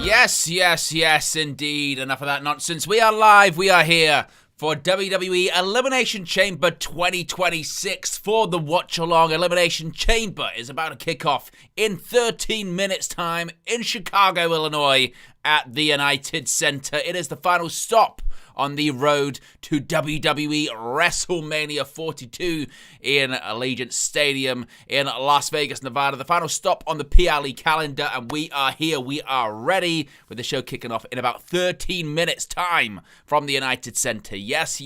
Yes, indeed. Enough of that nonsense. We are live. We are here for WWE Elimination Chamber 2026 for the WatchAlong. Elimination Chamber is about to kick off in 13 minutes' time in Chicago, Illinois at the United Center. It is the final stop on the road to WWE WrestleMania 42 in Allegiant Stadium in Las Vegas, Nevada. The final stop on the PLE calendar, and we are here. We are ready with the show kicking off in about 13 minutes' time from the United Center. Yes.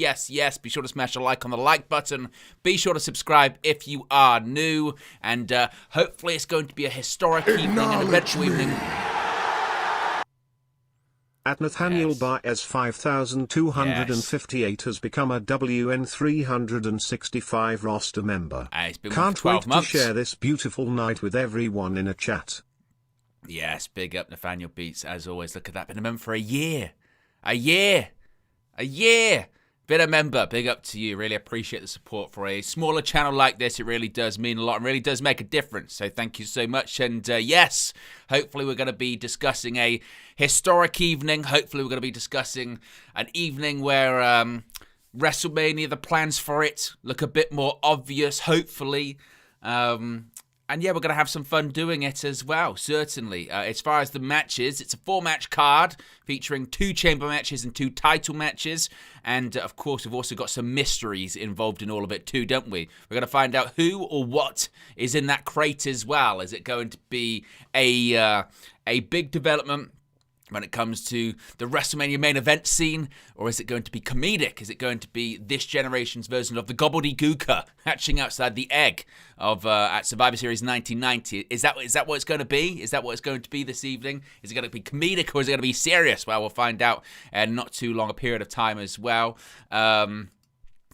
Be sure to smash a like on the like button. Be sure to subscribe if you are new, and hopefully it's going to be a historic evening, an eventful evening. At Nathaniel Baez 5258 has become a WN 365 roster member. It's been Can't wait months. to share this beautiful night with everyone in a chat. Yes, big up Nathaniel Beats as always. Look at that, been a member for a year. A year. Been a member, big up to you. Really appreciate the support for a smaller channel like this. It really does mean a lot and really does make a difference. So thank you so much. And yes, hopefully we're going to be discussing a historic evening. Hopefully we're going to be discussing an evening where WrestleMania, the plans for it look a bit more obvious, hopefully. And yeah, we're going to have some fun doing it as well, certainly. As far as the matches, it's a 4-match card featuring 2 chamber matches and 2 title matches. And, of course, we've also got some mysteries involved in all of it too, don't we? We're going to find out who or what is in that crate as well. Is it going to be a big development when it comes to the WrestleMania main event scene, or is it going to be comedic? Is it going to be this generation's version of the gobbledygooker hatching outside the egg of at Survivor Series 1990? Is that what it's going to be? Is that what it's going to be this evening? Is it going to be comedic or is it going to be serious? Well, we'll find out in not too long a period of time as well. King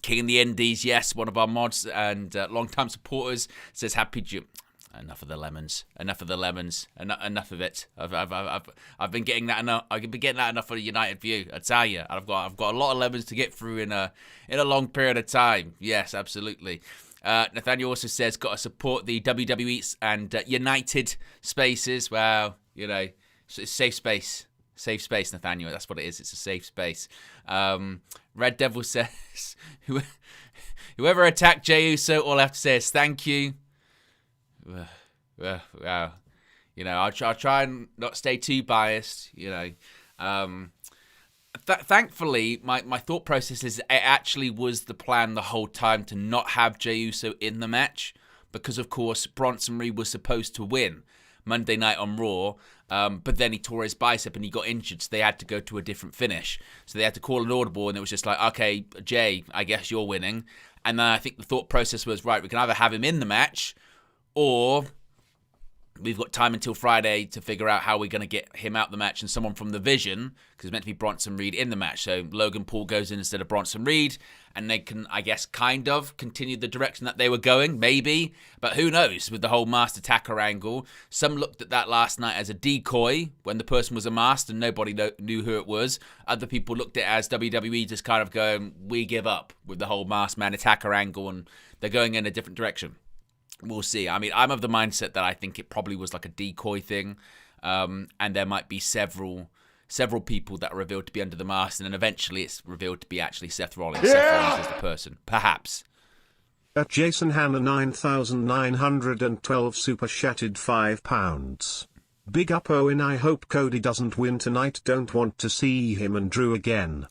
in the Indies, yes, one of our mods and long-time supporters says happy Enough of the lemons. Enough of it. I've been getting that enough. I've been getting that enough for the United View. I tell you, I've got a lot of lemons to get through in a long period of time. Yes, absolutely. Nathaniel also says got to support the WWE and United spaces. Well, you know, it's safe space. Safe space, Nathaniel. That's what it is. It's a safe space. Red Devil says whoever attacked Jey Uso, all I have to say is thank you. Well, you know, I'll try and not stay too biased, you know. Thankfully, my thought process is it actually was the plan the whole time to not have Jey Uso in the match because, of course, Bronson Reed was supposed to win Monday night on Raw, but then he tore his bicep and he got injured, so they had to go to a different finish. So they had to call an audible, and it was just like, okay, Jay, I guess you're winning. And then I think the thought process was, right, we can either have him in the match or we've got time until Friday to figure out how we're going to get him out the match and someone from the Vision, because it's meant to be Bronson Reed in the match. So Logan Paul goes in instead of Bronson Reed, and they can, I guess, kind of continue the direction that they were going, maybe. But who knows with the whole masked attacker angle. Some looked at that last night as a decoy when the person was a masked and nobody knew who it was. Other people looked at it as WWE just kind of going, we give up with the whole masked man attacker angle, and they're going in a different direction. We'll see. I mean, I'm of the mindset that I think it probably was like a decoy thing, and there might be several people that are revealed to be under the mask, and then eventually it's revealed to be actually Seth Rollins. Yeah! Seth Rollins is the person, perhaps. At Jason Hanna 9912 super chatted £5. Big up Owen, I hope Cody doesn't win tonight, don't want to see him and Drew again.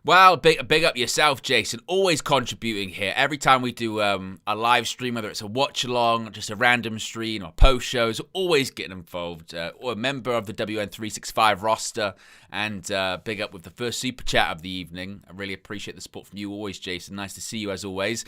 Well, big up yourself, Jason. Always contributing here. Every time we do a live stream, whether it's a watch-along, just a random stream, or post-shows, always getting involved. Or a member of the WN365 roster. And big up with the first super chat of the evening. I really appreciate the support from you always, Jason. Nice to see you as always.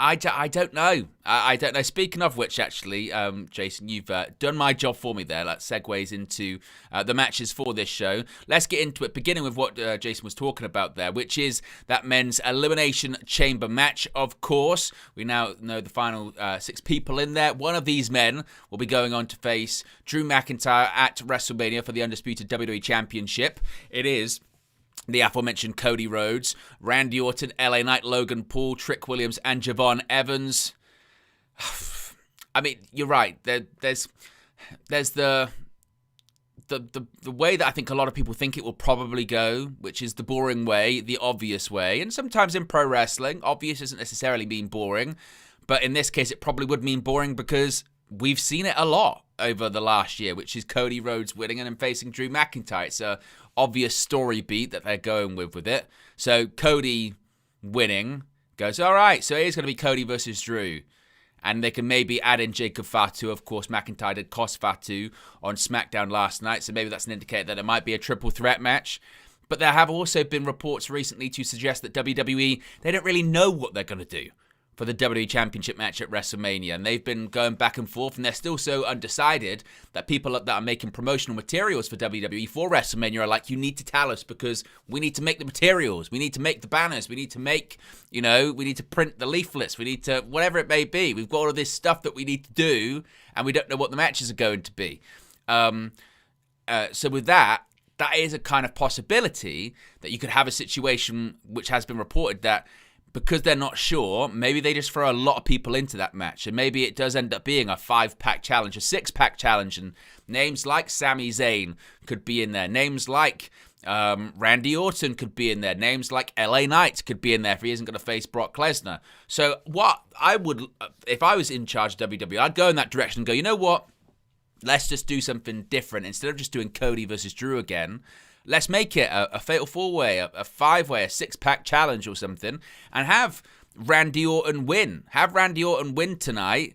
I don't know. I don't know. Speaking of which, actually, Jason, you've done my job for me there. That segues into the matches for this show. Let's get into it, beginning with what Jason was talking about there, which is that men's Elimination Chamber match, of course. We now know the final 6 people in there. One of these men will be going on to face Drew McIntyre at WrestleMania for the Undisputed WWE Championship. It is the aforementioned Cody Rhodes, Randy Orton, LA Knight, Logan Paul, Trick Williams, and Javon Evans. I mean, you're right. There's the the way that I think a lot of people think it will probably go, which is the boring way, the obvious way. And sometimes in pro wrestling, obvious doesn't necessarily mean boring. But in this case, it probably would mean boring because we've seen it a lot over the last year, which is Cody Rhodes winning and then facing Drew McIntyre. It's a obvious story beat that they're going with it. So Cody winning goes, all right, so it is going to be Cody versus Drew. And they can maybe add in Jacob Fatu. Of course, McIntyre did cost Fatu on SmackDown last night, so maybe that's an indicator that it might be a triple threat match. But there have also been reports recently to suggest that WWE, they don't really know what they're going to do for the WWE Championship match at WrestleMania. And they've been going back and forth, and they're still so undecided that people that are making promotional materials for WWE for WrestleMania are like, you need to tell us because we need to make the materials. We need to make the banners. We need to make, we need to print the leaflets. We need to, whatever it may be. We've got all of this stuff that we need to do, and we don't know what the matches are going to be. So with that is a kind of possibility that you could have a situation which has been reported that because they're not sure, maybe they just throw a lot of people into that match. And maybe it does end up being a 5-pack challenge, a 6-pack challenge. And names like Sami Zayn could be in there. Names like Randy Orton could be in there. Names like LA Knight could be in there if he isn't going to face Brock Lesnar. So what I would, if I was in charge of WWE, I'd go in that direction and go, you know what? Let's just do something different. Instead of just doing Cody versus Drew again, let's make it a fatal 4-way, a 5-way, a 6-pack challenge or something, and have Randy Orton win. Have Randy Orton win tonight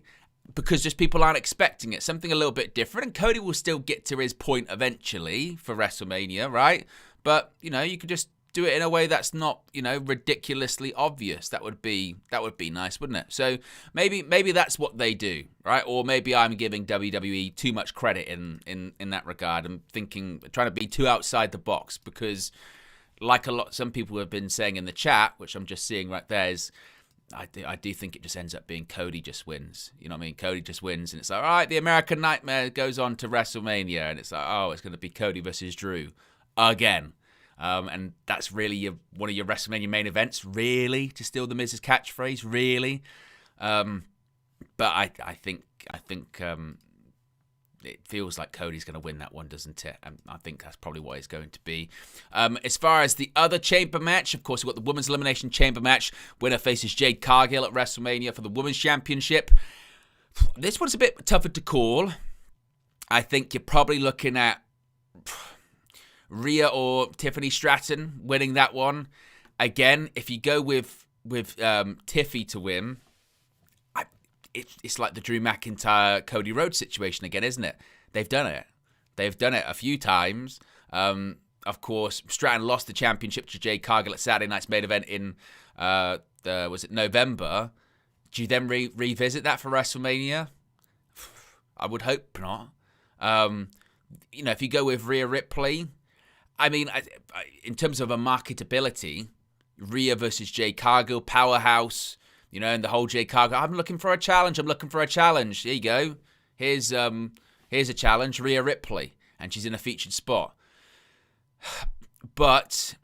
because just people aren't expecting it. Something a little bit different, and Cody will still get to his point eventually for WrestleMania, right? But, you could just do it in a way that's not, ridiculously obvious. That would be nice, wouldn't it? So maybe that's what they do, right? Or maybe I'm giving WWE too much credit in that regard. I'm trying to be too outside the box because, like some people have been saying in the chat, which I'm just seeing right there, is I do think it just ends up being Cody just wins. You know what I mean? Cody just wins, and it's like, all right, the American Nightmare goes on to WrestleMania, and it's like, oh, it's going to be Cody versus Drew again. And that's really one of your WrestleMania main events, really, to steal the Miz's catchphrase, really. But I think it feels like Cody's going to win that one, doesn't it? And I think that's probably what it's going to be. As far as the other chamber match, of course, we've got the Women's Elimination Chamber match. Winner faces Jade Cargill at WrestleMania for the Women's Championship. This one's a bit tougher to call. I think you're probably looking at Rhea or Tiffany Stratton winning that one. Again, if you go with Tiffy to win, it's like the Drew McIntyre Cody Rhodes situation again, isn't it? They've done it a few times. Of course, Stratton lost the championship to Jade Cargill at Saturday night's main event in November. Do you then revisit that for WrestleMania? I would hope not. If you go with Rhea Ripley, I mean, in terms of a marketability, Rhea versus Jade Cargill, powerhouse, and the whole Jade Cargill. I'm looking for a challenge. Here you go. Here's a challenge, Rhea Ripley, and she's in a featured spot. But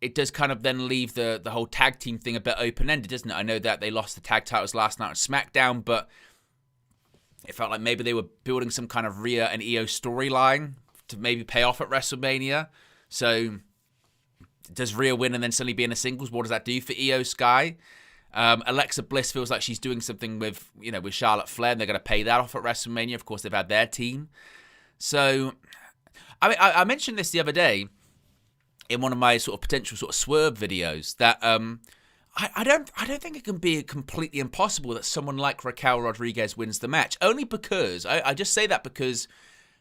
it does kind of then leave the whole tag team thing a bit open-ended, doesn't it? I know that they lost the tag titles last night on SmackDown, but it felt like maybe they were building some kind of Rhea and Io storyline to maybe pay off at WrestleMania. So does Rhea win and then suddenly be in a singles? What does that do for Io Sky? Alexa Bliss feels like she's doing something with Charlotte Flair, and they're going to pay that off at WrestleMania. Of course, they've had their team. So, I mean, I mentioned this the other day in one of my sort of potential sort of swerve videos that I don't think it can be completely impossible that someone like Raquel Rodriguez wins the match. Only because I just say that because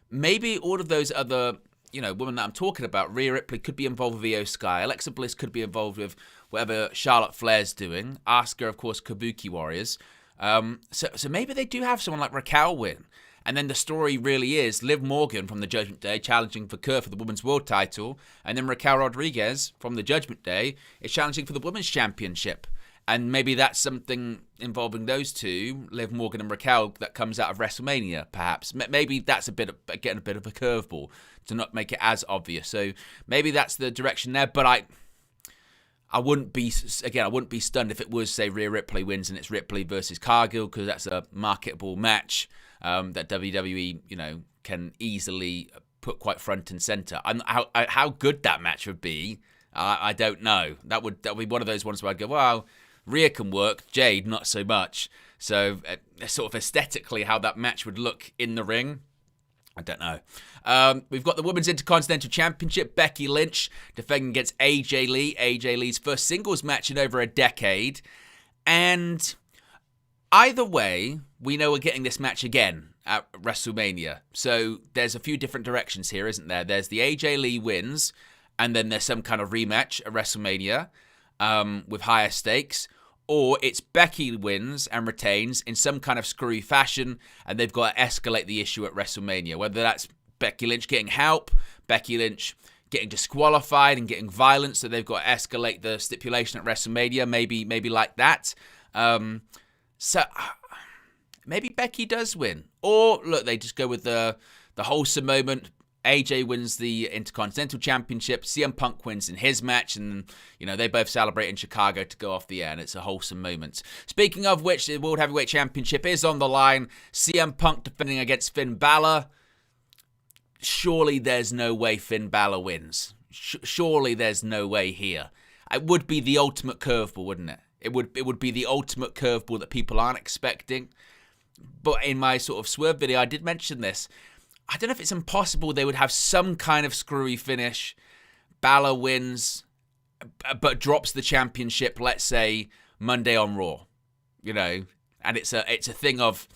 maybe all of those other women that I'm talking about, Rhea Ripley could be involved with Io Sky, Alexa Bliss could be involved with whatever Charlotte Flair's doing, Asuka, of course, Kabuki Warriors. So maybe they do have someone like Raquel win. And then the story really is Liv Morgan from the Judgment Day challenging for Kerr for the Women's World title. And then Raquel Rodriguez from the Judgment Day is challenging for the Women's Championship. And maybe that's something involving those two, Liv Morgan and Raquel, that comes out of WrestleMania, perhaps. Maybe that's getting a bit of a curveball to not make it as obvious. So maybe that's the direction there. But I wouldn't be stunned if it was, say, Rhea Ripley wins and it's Ripley versus Cargill, because that's a marketable match that WWE, can easily put quite front and center. How good that match would be, I don't know. That would be one of those ones where I'd go, well, Rhea can work, Jade not so much. So sort of aesthetically, how that match would look in the ring, I don't know. We've got the Women's Intercontinental Championship. Becky Lynch defending against AJ Lee. AJ Lee's first singles match in over a decade. And either way, we know we're getting this match again at WrestleMania. So there's a few different directions here, isn't there? There's the AJ Lee wins, and then there's some kind of rematch at WrestleMania with higher stakes. Or it's Becky wins and retains in some kind of screwy fashion, and they've got to escalate the issue at WrestleMania. Whether that's Becky Lynch getting help, Becky Lynch getting disqualified and getting violence, so they've got to escalate the stipulation at WrestleMania, maybe like that. So maybe Becky does win. Or, look, they just go with the wholesome moment. AJ wins the Intercontinental Championship. CM Punk wins in his match. And, they both celebrate in Chicago to go off the air. And it's a wholesome moment. Speaking of which, the World Heavyweight Championship is on the line. CM Punk defending against Finn Balor. Surely there's no way Finn Balor wins. Surely there's no way here. It would be the ultimate curveball, wouldn't it? It would be the ultimate curveball that people aren't expecting. But in my sort of swerve video, I did mention this. I don't know if it's impossible they would have some kind of screwy finish. Balor wins, but drops the championship, let's say, Monday on Raw. And it's a thing of,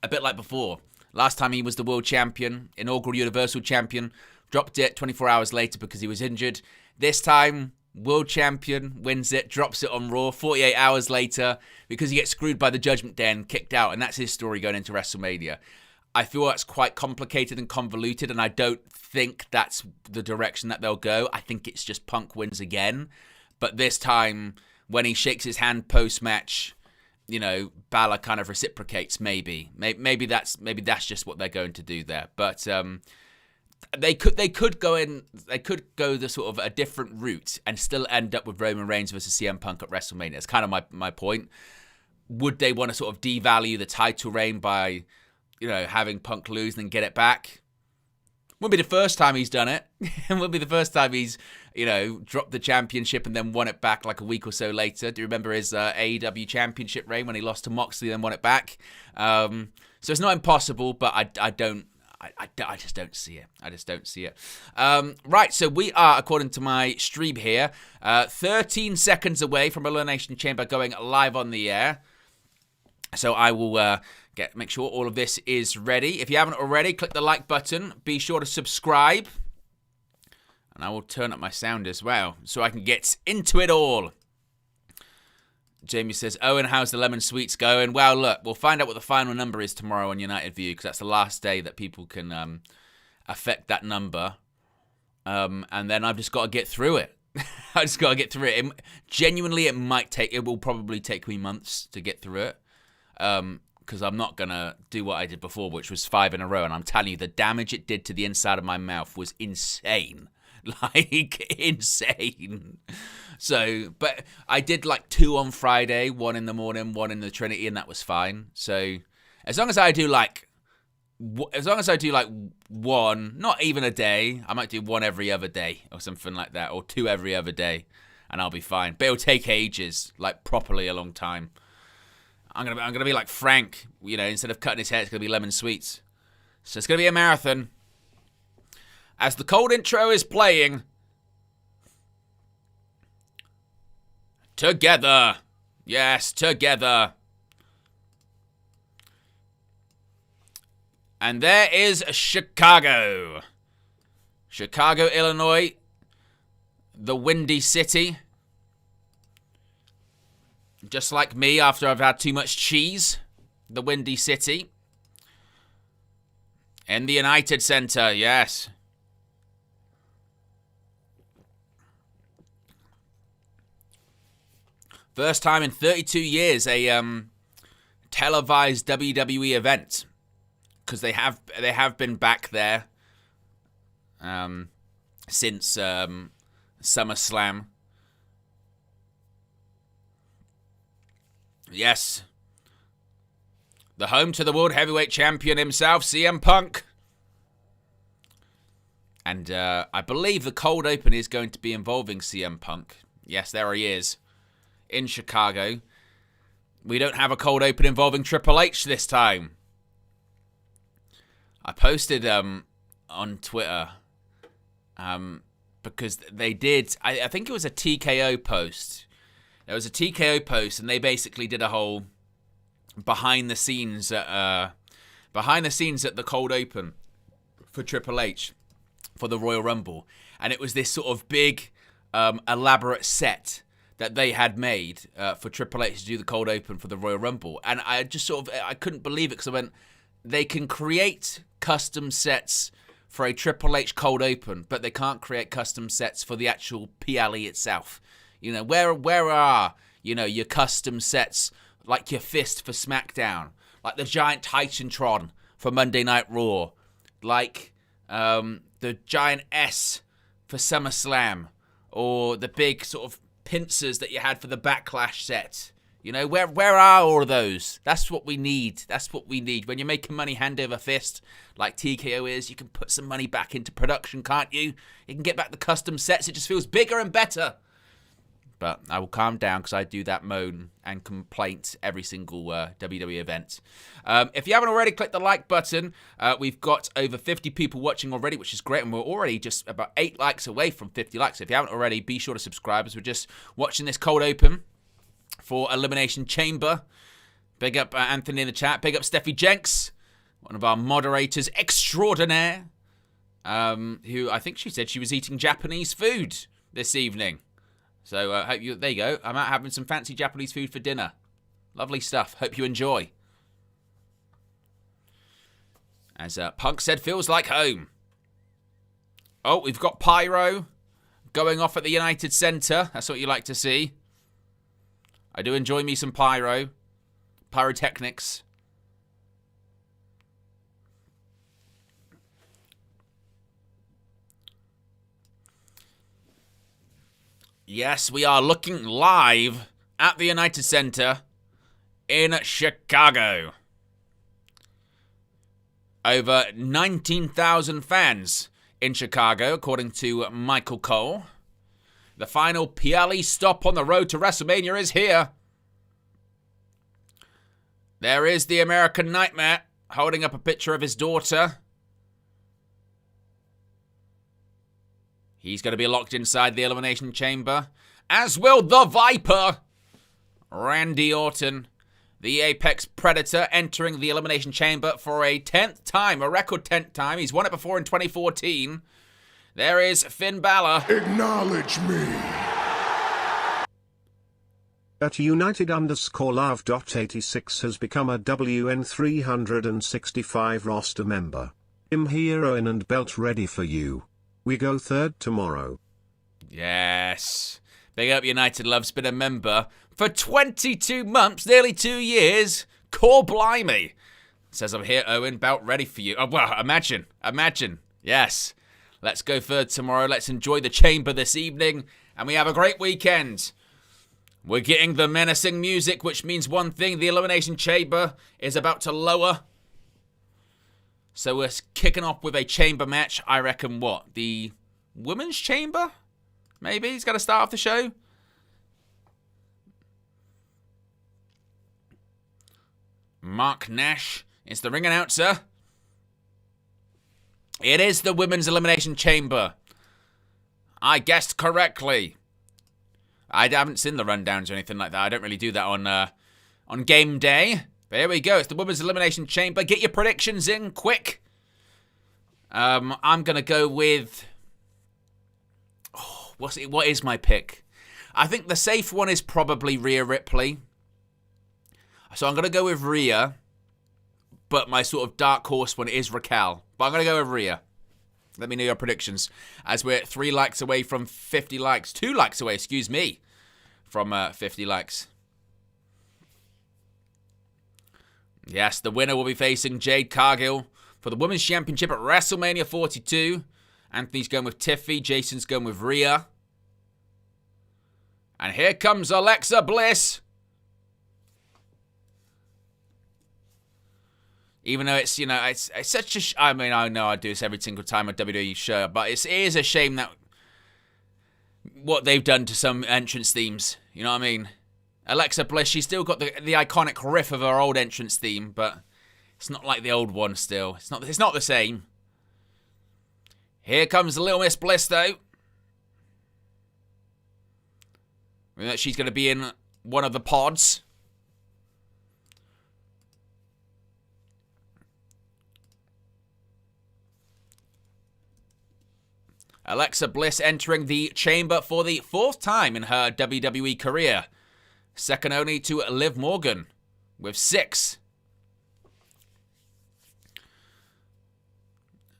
a bit like before. Last time he was the world champion, inaugural Universal Champion, dropped it 24 hours later because he was injured. This time, world champion, wins it, drops it on Raw 48 hours later because he gets screwed by the Judgment Day and kicked out. And that's his story going into WrestleMania. I feel that's quite complicated and convoluted, and I don't think that's the direction that they'll go. I think it's just Punk wins again. But this time, when he shakes his hand post-match, Balor kind of reciprocates, maybe. Maybe that's just what they're going to do there. But they could go the sort of a different route and still end up with Roman Reigns versus CM Punk at WrestleMania. It's kind of my point. Would they want to sort of devalue the title reign by having Punk lose and then get it back? Wouldn't be the first time he's done it. It wouldn't be the first time he's, dropped the championship and then won it back like a week or so later. Do you remember his AEW championship reign when he lost to Moxley and then won it back? So it's not impossible, but I just don't see it. I just don't see it. Right, so we are, according to my stream here, 13 seconds away from Elimination Chamber going live on the air. So I will make sure all of this is ready. If you haven't already, click the like button. Be sure to subscribe. And I will turn up my sound as well so I can get into it all. Jamie says, Owen, how's the lemon sweets going? Well, look, we'll find out what the final number is tomorrow on United View because that's the last day that people can affect that number. And then I've just got to get through it. I just got to get through it. Genuinely, it will probably take me months to get through it. Because I'm not going to do what I did before, which was 5 in a row. And I'm telling you, the damage it did to the inside of my mouth was insane. Like, insane. So, but I did like 2 on Friday, 1 in the morning, 1 in the Trinity, and that was fine. So, as long as I do like 1, not even a day, I might do 1 every other day or something like that, or 2 every other day, and I'll be fine. But it'll take ages, like properly a long time. I'm gonna be like Frank, instead of cutting his hair, it's gonna be lemon sweets. So it's gonna be a marathon. As the cold intro is playing, together, yes, together. And there is Chicago, Illinois, the Windy City. Just like me after I've had too much cheese. The Windy City. In the United Center, yes. First time in 32 years a televised WWE event. Because they have been back there since SummerSlam. Yes. The home to the World Heavyweight Champion himself, CM Punk. And I believe the cold open is going to be involving CM Punk. Yes, there he is in Chicago. We don't have a cold open involving Triple H this time. I posted on Twitter because they did, I think it was a TKO post. There was a TKO post, and they basically did a whole behind the scenes at the cold open for Triple H for the Royal Rumble, and it was this sort of big elaborate set that they had made for Triple H to do the cold open for the Royal Rumble. And I just I couldn't believe it, because I went, they can create custom sets for a Triple H cold open, but they can't create custom sets for the actual PLE itself. You know, where are, you know, your custom sets, like your fist for SmackDown, like the giant Titantron for Monday Night Raw, like the giant S for SummerSlam, or the big sort of pincers that you had for the Backlash set. You know, where are all of those? That's what we need. That's what we need. When you're making money hand over fist, like TKO is, you can put some money back into production, can't you? You can get back the custom sets. It just feels bigger and better. But I will calm down, because I do that moan and complaint every single WWE event. If you haven't already, click the like button. We've got over 50 people watching already, which is great. And we're already just about 8 likes away from 50 likes. So if you haven't already, be sure to subscribe, as we're just watching this cold open for Elimination Chamber. Big up Anthony in the chat. Big up Steffi Jenks, one of our moderators extraordinaire, who I think she said she was eating Japanese food this evening. So hope you. There you go. I'm out having some fancy Japanese food for dinner. Lovely stuff. Hope you enjoy. As Punk said, feels like home. Oh, we've got pyro going off at the United Center. That's what you like to see. I do enjoy me some pyrotechnics. Yes, we are looking live at the United Center in Chicago. Over 19,000 fans in Chicago, according to Michael Cole. The final PLE stop on the road to WrestleMania is here. There is the American Nightmare holding up a picture of his daughter. He's going to be locked inside the Elimination Chamber, as will the Viper, Randy Orton, the Apex Predator, entering the Elimination Chamber for a 10th time, a record 10th time. He's won it before in 2014. There is Finn Balor. Acknowledge me. At United_Love.86 has become a WN365 roster member. Heroine and belt ready for you. We go third tomorrow. Yes. Big up United Love's been a member for 22 months, nearly 2 years. Core blimey. Says I'm here, Owen, belt ready for you. Oh, well, imagine. Yes. Let's go third tomorrow. Let's enjoy the chamber this evening. And we have a great weekend. We're getting the menacing music, which means one thing. The Elimination Chamber is about to lower. So we're kicking off with a chamber match. I reckon what? The women's chamber? Maybe he's got to start off the show. Mark Nash is the ring announcer. It is the women's elimination chamber. I guessed correctly. I haven't seen the rundowns or anything like that. I don't really do that on game day. But here we go. It's the women's elimination chamber. Get your predictions in quick. I'm gonna go with. Oh, what is my pick? I think the safe one is probably Rhea Ripley. So I'm gonna go with Rhea. But my sort of dark horse one is Raquel. But I'm gonna go with Rhea. Let me know your predictions. As we're 3 likes away from 50 likes. 2 likes away, excuse me, from 50 likes. Yes, the winner will be facing Jade Cargill for the Women's Championship at WrestleMania 42. Anthony's going with Tiffy. Jason's going with Rhea. And here comes Alexa Bliss. Even though it's, it's such a... I mean, I know I do this every single time a WWE show, but it is a shame that what they've done to some entrance themes. You know what I mean? Alexa Bliss, she's still got the iconic riff of her old entrance theme, but it's not like the old one still. It's not the same. Here comes Little Miss Bliss, though. She's going to be in one of the pods. Alexa Bliss entering the chamber for the 4th time in her WWE career. Second only to Liv Morgan with 6.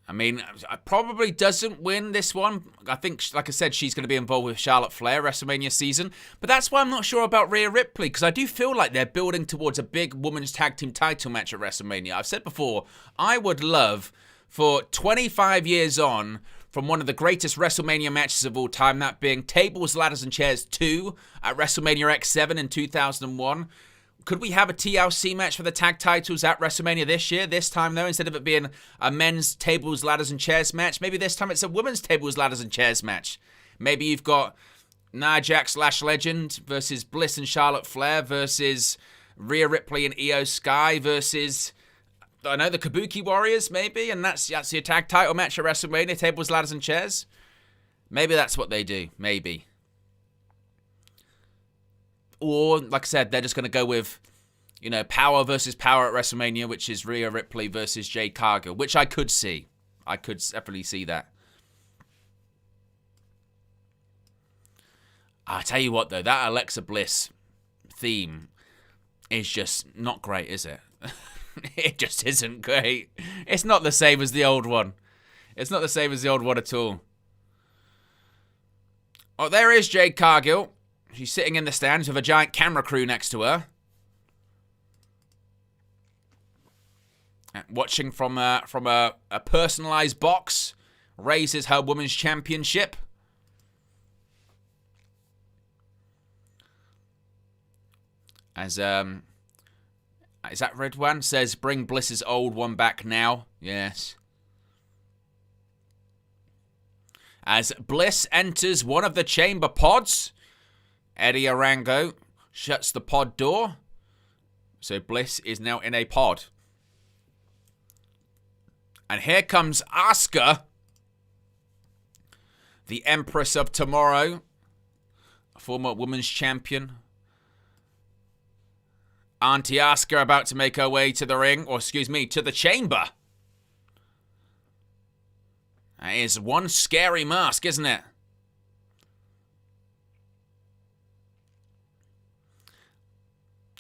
I mean, probably doesn't win this one. I think, like I said, she's going to be involved with Charlotte Flair WrestleMania season. But that's why I'm not sure about Rhea Ripley, because I do feel like they're building towards a big women's tag team title match at WrestleMania. I've said before, I would love for 25 years on from one of the greatest WrestleMania matches of all time, that being Tables, Ladders, and Chairs 2 at WrestleMania X7 in 2001. Could we have a TLC match for the tag titles at WrestleMania this year? This time, though, instead of it being a men's tables, ladders, and chairs match, maybe this time it's a women's tables, ladders, and chairs match. Maybe you've got Nia Jax / Legend versus Bliss and Charlotte Flair versus Rhea Ripley and Io Sky versus, I know, the Kabuki Warriors, maybe, and that's your tag title match at WrestleMania, tables, ladders, and chairs. Maybe that's what they do. Maybe. Or, like I said, they're just going to go with, power versus power at WrestleMania, which is Rhea Ripley versus Jade Cargill, which I could see. I could definitely see that. I tell you what, though, that Alexa Bliss theme is just not great, is it? It just isn't great. It's not the same as the old one. It's not the same as the old one at all. Oh, there is Jade Cargill. She's sitting in the stands with a giant camera crew next to her. Watching from a personalized box. Raises her women's championship. As, is that red one? Says, bring Bliss's old one back now. Yes. As Bliss enters one of the chamber pods, Eddie Arango shuts the pod door. So Bliss is now in a pod. And here comes Asuka, the Empress of Tomorrow, a former women's champion. Auntie Asuka about to make her way to the ring, or excuse me, to the chamber. That is one scary mask, isn't it?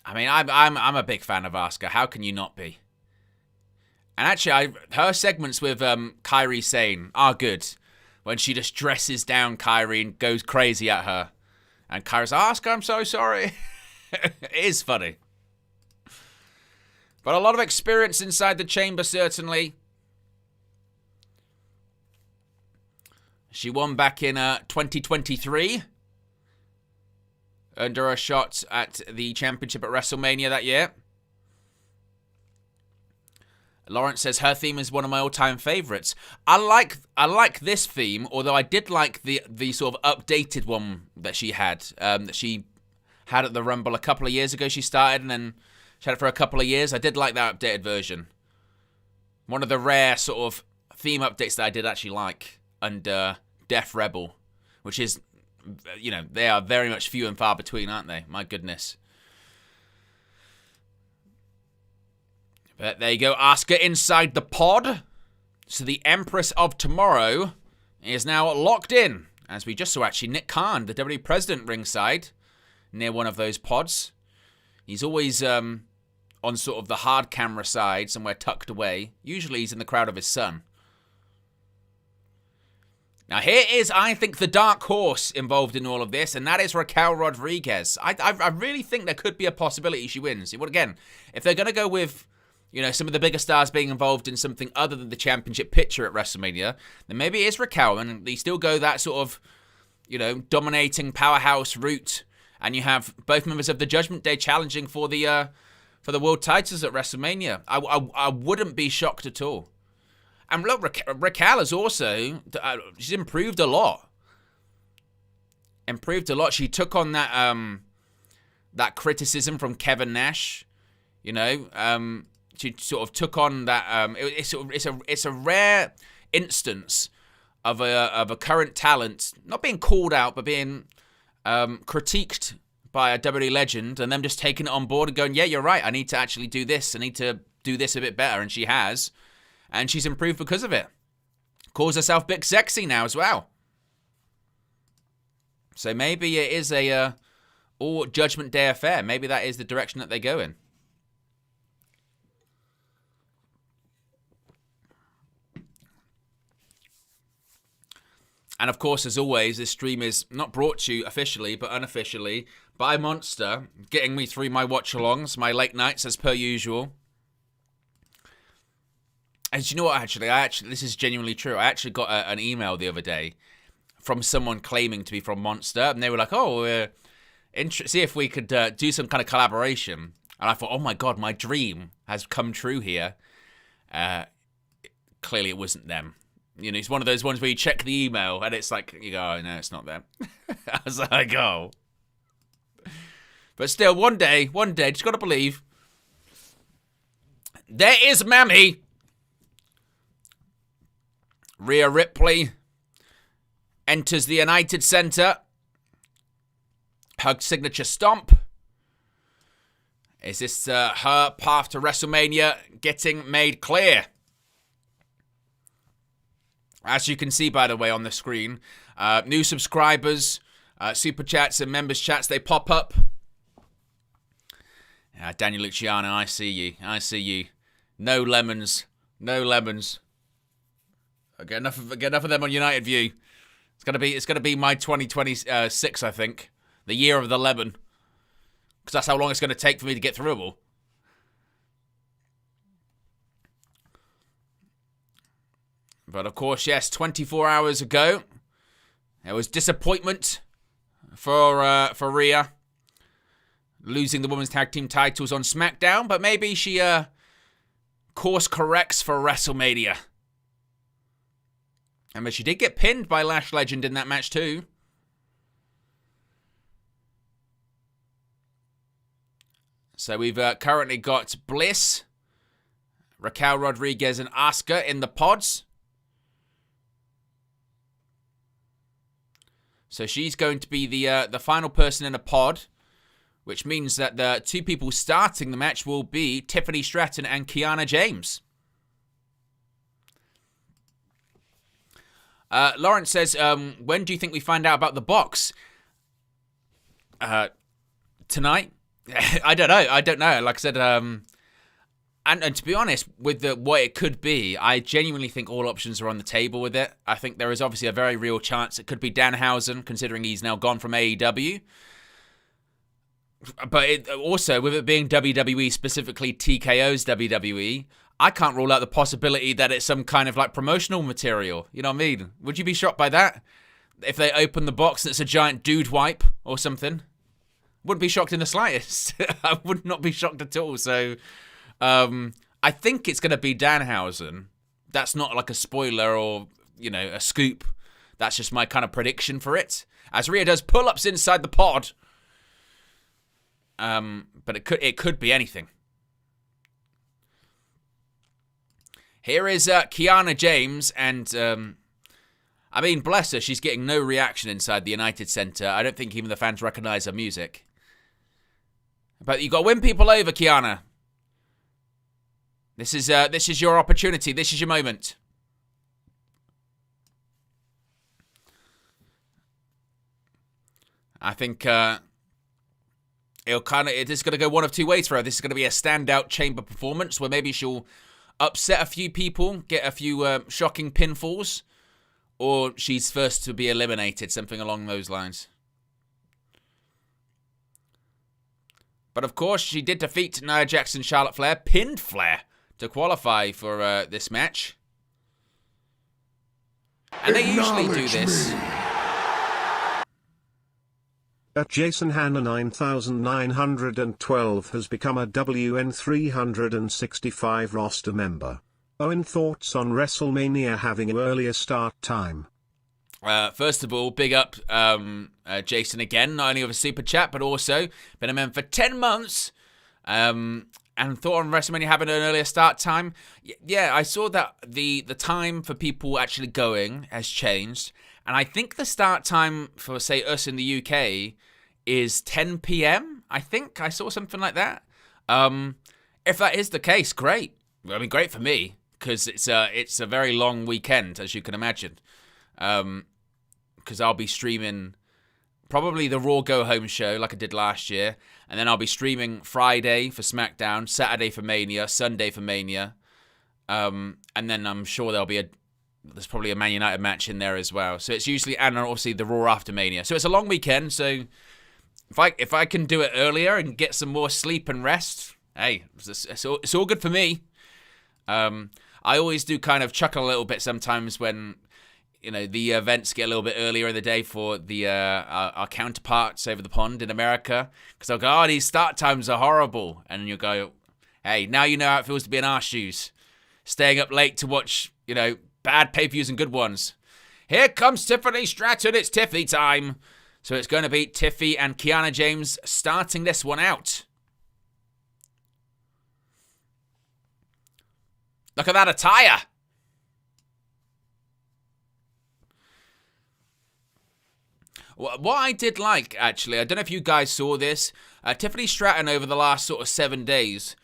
I mean, I'm a big fan of Asuka. How can you not be? And actually, her segments with Kairi Sane are good. When she just dresses down Kairi and goes crazy at her. And Kairi's like, Asuka, I'm so sorry. It is funny. But a lot of experience inside the chamber, certainly. She won back in 2023. Earned her a shot at the championship at WrestleMania that year. Lawrence says her theme is one of my all-time favorites. I like this theme, although I did like the sort of updated one that she had. That she had at the Rumble a couple of years ago. She started and then she had it for a couple of years. I did like that updated version. One of the rare sort of theme updates that I did actually like under Def Rebel, which is, they are very much few and far between, aren't they? My goodness. But there you go, Asuka inside the pod. So the Empress of Tomorrow is now locked in. As we just saw, actually, Nick Khan, the WWE president, ringside, near one of those pods. He's always on sort of the hard camera side, somewhere tucked away. Usually he's in the crowd of his son. Now here is, I think, the dark horse involved in all of this, and that is Raquel Rodriguez. I really think there could be a possibility she wins. Well, again, if they're going to go with, some of the bigger stars being involved in something other than the championship picture at WrestleMania, then maybe it is Raquel, and they still go that sort of, dominating powerhouse route, and you have both members of the Judgment Day challenging for the for the world titles at WrestleMania. I wouldn't be shocked at all. And look, Raquel has also, she's improved a lot. She took on that criticism from Kevin Nash. You know, she sort of took on that. It's a rare instance of a current talent not being called out, but being critiqued by a WWE legend, and them just taking it on board and going, yeah, you're right, I need to actually do this. I need to do this a bit better. And she has. And she's improved because of it. Calls herself Big Sexy now as well. So maybe it is a all Judgment Day affair. Maybe that is the direction that they go in. And of course, as always, this stream is not brought to you officially, but unofficially by Monster, getting me through my watch-alongs, my late nights as per usual. And you know what, actually, this is genuinely true. I actually got an email the other day from someone claiming to be from Monster, and they were like, oh, see if we could do some kind of collaboration. And I thought, oh my God, my dream has come true here. Clearly it wasn't them. You know, it's one of those ones where you check the email, and it's like, you go, oh, no, it's not them. I was like, oh. But still, one day, just got to believe, there is Mammy. Rhea Ripley enters the United Center. Her signature stomp. Is this her path to WrestleMania getting made clear? As you can see, by the way, on the screen, new subscribers, super chats and members chats, they pop up. Daniel Luciano, I see you. No lemons. I get enough of them on United View. It's gonna be my 2026, I think, the year of the lemon, because that's how long it's gonna take for me to get through it all. But of course, yes, 24 hours ago, there was disappointment for Rhea losing the women's tag team titles on SmackDown, but maybe she course corrects for WrestleMania. But she did get pinned by Lash Legend in that match too. So we've currently got Bliss, Raquel Rodriguez, and Asuka in the pods. So she's going to be the final person in a pod, which means that the two people starting the match will be Tiffany Stratton and Kiana James. Lawrence says, when do you think we find out about the box? Tonight? I don't know. Like I said, and to be honest, with what it could be, I genuinely think all options are on the table with it. I think there is obviously a very real chance it could be Danhausen, considering he's now gone from AEW. But also, with it being WWE, specifically TKO's WWE, I can't rule out the possibility that it's some kind of like promotional material. You know what I mean? Would you be shocked by that? If they open the box and it's a giant dude wipe or something? Wouldn't be shocked in the slightest. I would not be shocked at all. So, I think it's going to be Danhausen. That's not like a spoiler or, you know, a scoop. That's just my kind of prediction for it. As Rhea does pull-ups inside the pod. But it could be anything. Here is Kiana James, and I mean, bless her, she's getting no reaction inside the United Center. I don't think even the fans recognize her music. But you got to win people over, Kiana. This is your opportunity. This is your moment. I think it is going to go one of two ways for her. This is going to be a standout chamber performance where maybe she'll upset a few people, get a few shocking pinfalls, or she's first to be eliminated, something along those lines. But of course, she did defeat Nia Jax and Charlotte Flair, pinned Flair to qualify for this match. And they usually do this. At Jason Hanna 9912 has become a WN 365 roster member. Owen, thoughts on WrestleMania having an earlier start time? First of all, big up Jason again, not only with a super chat, but also been a member for 10 months. And thought on WrestleMania having an earlier start time. Yeah, I saw that the time for people actually going has changed. And I think the start time for, say, us in the UK is 10 p.m. I think I saw something like that. If that is the case, great. I mean, great for me, because it's a very long weekend, as you can imagine. Because I'll be streaming probably the Raw Go Home show like I did last year. And then I'll be streaming Friday for SmackDown, Saturday for Mania, Sunday for Mania. And then I'm sure there's probably a Man United match in there as well. So it's usually, and obviously the Raw after Mania. So it's a long weekend. So if I can do it earlier and get some more sleep and rest, hey, it's all good for me. I always do kind of chuckle a little bit sometimes when, the events get a little bit earlier in the day for the our counterparts over the pond in America. Because I'll go, these start times are horrible. And you'll go, hey, now you know how it feels to be in our shoes. Staying up late to watch, bad pay-per-views and good ones. Here comes Tiffany Stratton. It's Tiffy time. So it's going to be Tiffy and Kiana James starting this one out. Look at that attire. What I did like, actually, I don't know if you guys saw this. Tiffany Stratton, over the last sort of 7 days,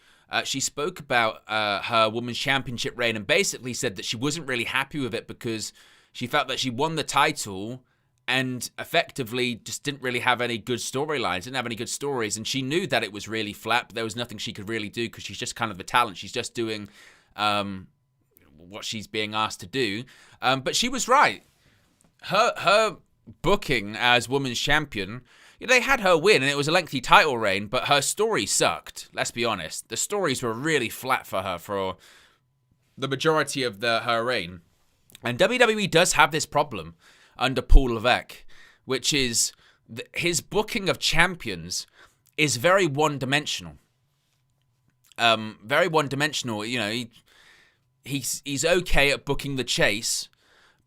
she spoke about her Women's Championship reign and basically said that she wasn't really happy with it because she felt that she won the title and effectively just didn't really have any good storylines, didn't have any good stories. And she knew that it was really flat, but there was nothing she could really do because she's just kind of the talent. She's just doing what she's being asked to do. But she was right. Her booking as Women's Champion, they had her win and it was a lengthy title reign, but her story sucked. Let's be honest. The stories were really flat for her for the majority of her reign. And WWE does have this problem under Paul Levesque, which is his booking of champions is very one-dimensional. Very one-dimensional. He's okay at booking the chase,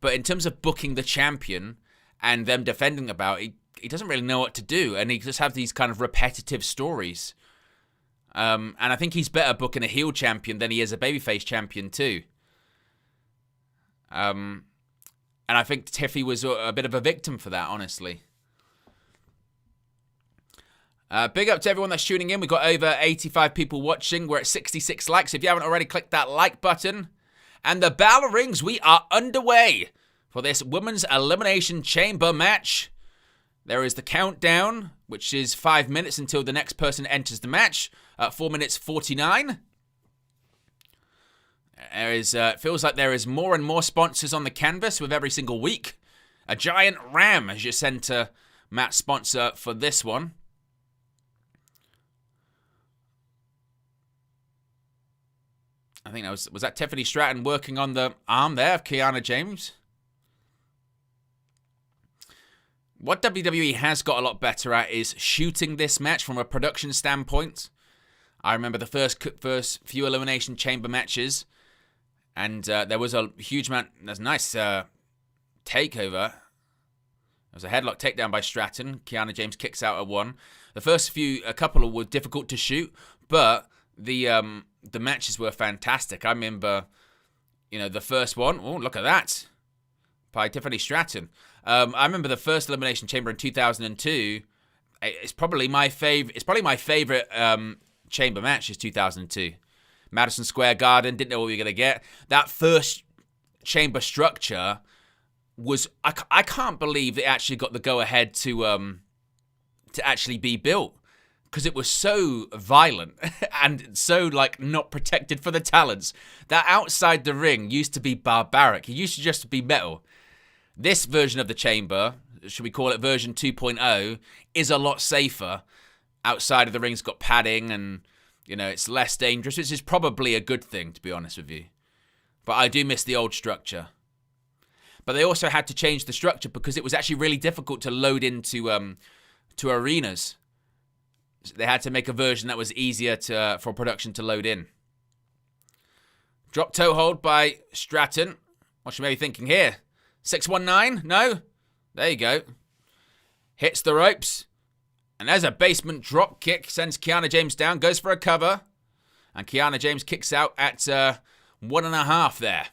but in terms of booking the champion and them defending about it, he doesn't really know what to do, and he just have these kind of repetitive stories. And I think he's better booking a heel champion than he is a babyface champion too. And I think Tiffy was a bit of a victim for that, honestly. Big up to everyone that's tuning in. We've got over 85 people watching. We're at 66 likes. If you haven't already, click that like button. And the bell rings. We are underway for this Women's Elimination Chamber match. There is the countdown, which is 5 minutes until the next person enters the match. 4 minutes 49. It feels like there is more and more sponsors on the canvas with every single week. A giant ram as your center match sponsor for this one. I think was that Tiffany Stratton working on the arm there of Kiana James? What WWE has got a lot better at is shooting this match from a production standpoint. I remember the first few Elimination Chamber matches, and there was a huge amount. There's a nice takeover. There was a headlock takedown by Stratton. Kiana James kicks out at one. The first a couple were difficult to shoot, but the matches were fantastic. I remember, the first one. Oh, look at that, by Tiffany Stratton. I remember the first Elimination Chamber in 2002. It's probably my favorite chamber match is 2002. Madison Square Garden. Didn't know what we were gonna get. That first chamber structure was I can't believe they actually got the go ahead to actually be built, because it was so violent and so not protected for the talents. That outside the ring used to be barbaric. It used to just be metal. This version of the chamber, should we call it version 2.0, is a lot safer. Outside of the ring's got padding and, it's less dangerous, which is probably a good thing, to be honest with you. But I do miss the old structure. But they also had to change the structure because it was actually really difficult to load into to arenas. They had to make a version that was easier for production to load in. Drop toe hold by Stratton. What you may be thinking here? 619? No? There you go. Hits the ropes. And there's a basement drop kick. Sends Kiana James down. Goes for a cover. And Kiana James kicks out at 1.5 there.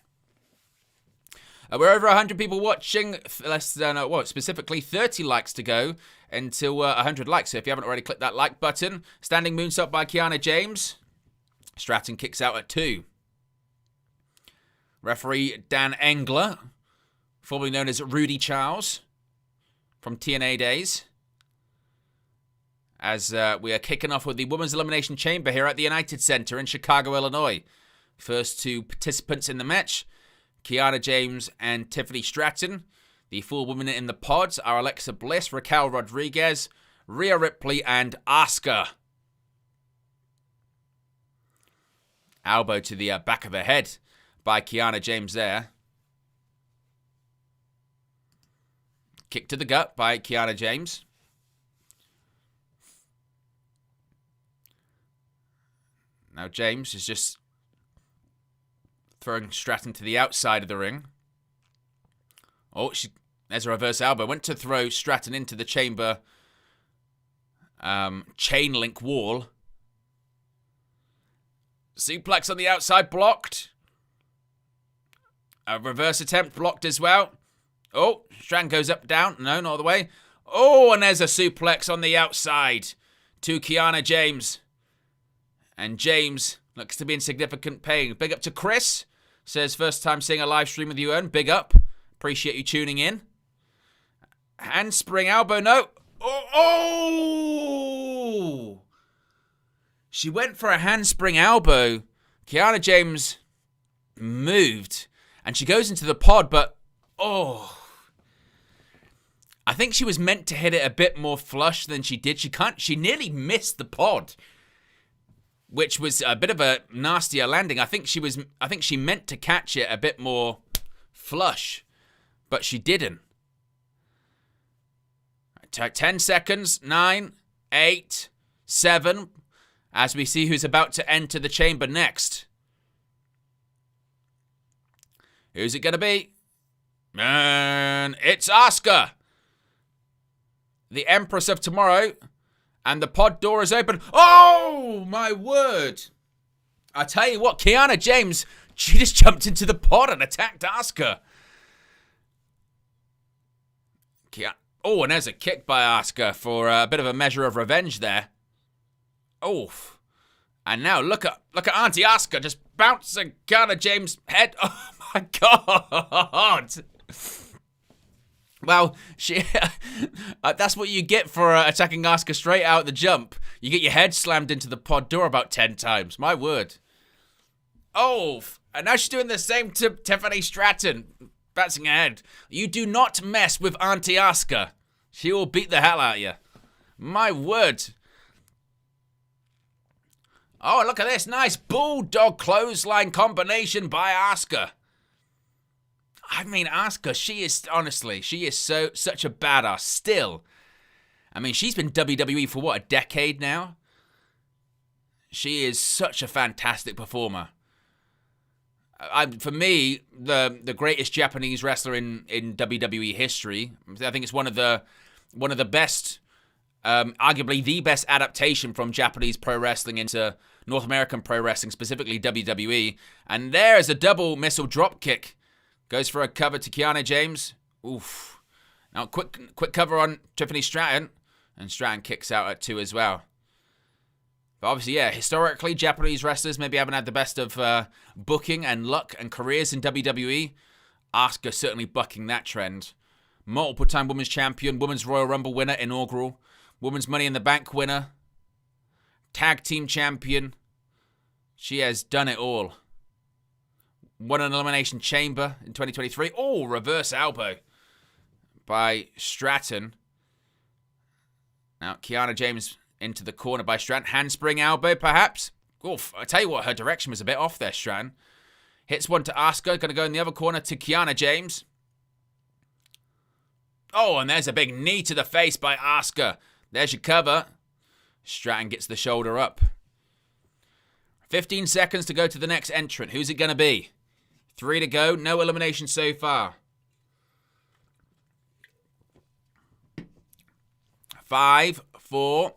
We're over 100 people watching. Less than, specifically 30 likes to go until 100 likes. So if you haven't already clicked that like button. Standing moonsault by Kiana James. Stratton kicks out at 2. Referee Dan Engler, formerly known as Rudy Charles from TNA days. As we are kicking off with the Women's Elimination Chamber here at the United Center in Chicago, Illinois. First 2 participants in the match, Kiana James and Tiffany Stratton. The 4 women in the pods are Alexa Bliss, Raquel Rodriguez, Rhea Ripley, and Asuka. Elbow to the back of the head by Kiana James there. Kick to the gut by Kiana James. Now James is just throwing Stratton to the outside of the ring. Oh, there's a reverse elbow. Went to throw Stratton into the chamber chain link wall. Suplex on the outside blocked. A reverse attempt blocked as well. Oh, Stratton goes up, down. No, not all the way. Oh, and there's a suplex on the outside to Kiana James. And James looks to be in significant pain. Big up to Chris. Says, first time seeing a live stream with you, Ern. Big up. Appreciate you tuning in. Handspring elbow, no. Oh! She went for a handspring elbow. Kiana James moved. And she goes into the pod, but, oh. I think she was meant to hit it a bit more flush than she did. She nearly missed the pod, which was a bit of a nastier landing. I think she meant to catch it a bit more flush, but she didn't. 10 seconds, 9, 8, 7, as we see who's about to enter the chamber next. Who's it going to be? Man, it's Asuka, the Empress of Tomorrow. And the pod door is open. Oh, my word. I tell you what, Kiana James, she just jumped into the pod and attacked Asuka. Oh, and there's a kick by Asuka for a bit of a measure of revenge there. Oh. And now look at Auntie Asuka just bouncing Kiana James' head. Oh, my God. Well, that's what you get for attacking Asuka straight out the jump. You get your head slammed into the pod door about 10 times. My word. Oh, and now she's doing the same to Tiffany Stratton. Bouncing her head. You do not mess with Auntie Asuka. She will beat the hell out of you. My word. Oh, look at this. Nice bulldog clothesline combination by Asuka. I mean, Asuka, she is such a badass still. I mean, she's been WWE for what, a decade now? She is such a fantastic performer. For me, the greatest Japanese wrestler in WWE history. I think it's one of the best, arguably the best adaptation from Japanese pro wrestling into North American pro wrestling, specifically WWE. And there's a double missile drop kick. Goes for a cover to Kiana James. Oof. Now, quick cover on Tiffany Stratton. And Stratton kicks out at 2 as well. But obviously, yeah, historically, Japanese wrestlers maybe haven't had the best of booking and luck and careers in WWE. Asuka certainly bucking that trend. Multiple-time Women's Champion, Women's Royal Rumble winner, inaugural. Women's Money in the Bank winner. Tag Team Champion. She has done it all. Won an Elimination Chamber in 2023. Oh, reverse elbow by Stratton. Now, Kiana James into the corner by Stratton. Handspring elbow, perhaps. Oof, I tell you what, her direction was a bit off there, Stratton. Hits one to Asuka. Going to go in the other corner to Kiana James. Oh, and there's a big knee to the face by Asuka. There's your cover. Stratton gets the shoulder up. 15 seconds to go to the next entrant. Who's it going to be? 3 to go. No elimination so far. 5, 4,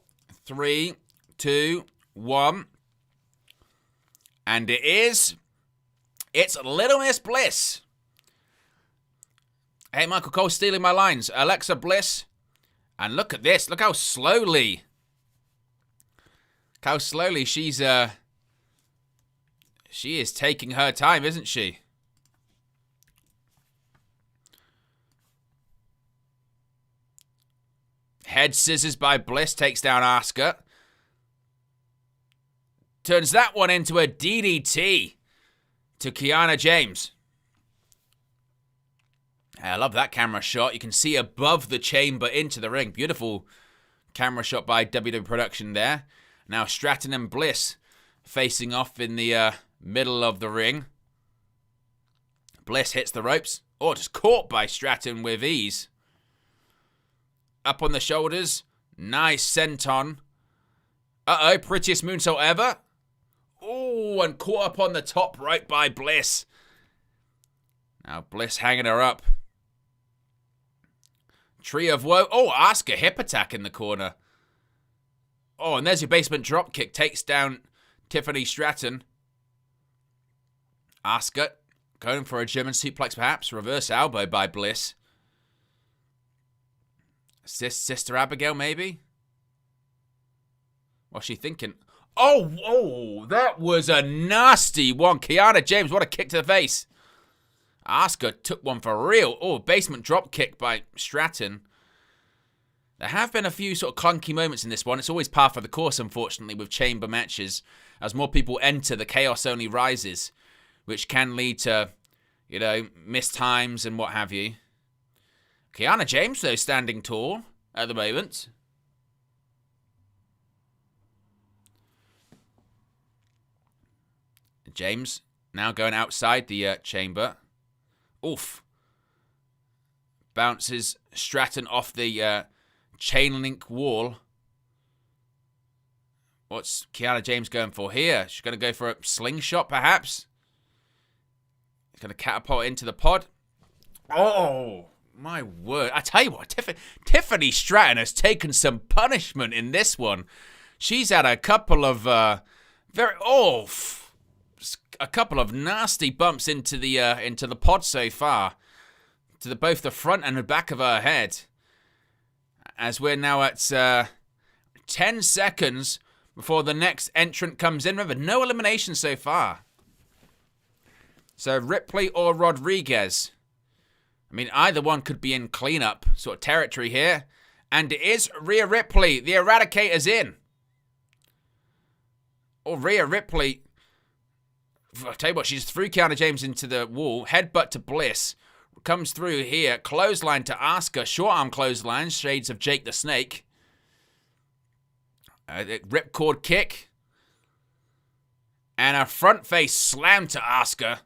3, 2, 1. And it's Little Miss Bliss. Hey, Michael Cole stealing my lines. Alexa Bliss. And look at this. Look how slowly. She is taking her time, isn't she? Head scissors by Bliss takes down Asuka. Turns that one into a DDT to Kiana James. I love that camera shot. You can see above the chamber into the ring. Beautiful camera shot by WWE Production there. Now Stratton and Bliss facing off in the middle of the ring. Bliss hits the ropes. Oh, just caught by Stratton with ease. Up on the shoulders. Nice senton. Uh-oh, prettiest moonsault ever. Oh, and caught up on the top right by Bliss. Now Bliss hanging her up. Tree of Woe. Oh, Asuka hip attack in the corner. Oh, and there's your basement drop kick. Takes down Tiffany Stratton. Asuka going for a German suplex perhaps. Reverse elbow by Bliss. Sister Abigail maybe? What's she thinking? Oh, that was a nasty one. Kiana James, what a kick to the face. Asuka took one for real. Oh, basement drop kick by Stratton. There have been a few sort of clunky moments in this one. It's always par for the course, unfortunately, with chamber matches. As more people enter, the chaos only rises, which can lead to, missed times and what have you. Kiana James, though, standing tall at the moment. James now going outside the chamber. Oof. Bounces Stratton off the chain link wall. What's Kiana James going for here? She's going to go for a slingshot, perhaps. She's going to catapult into the pod. Oh, my word. I tell you what, Tiffany Stratton has taken some punishment in this one. She's had a couple of a couple of nasty bumps into the pod so far, to both the front and the back of her head. As we're now at 10 seconds before the next entrant comes in. Remember, no elimination so far. So Ripley or Rodriguez. I mean, either one could be in cleanup sort of territory here. And it is Rhea Ripley. The Eradicator's in. Or Rhea Ripley. I'll tell you what, she just threw Kiana James into the wall. Headbutt to Bliss. Comes through here. Clothesline to Asuka. Short arm clothesline. Shades of Jake the Snake. Ripcord kick. And a front face slam to Asuka.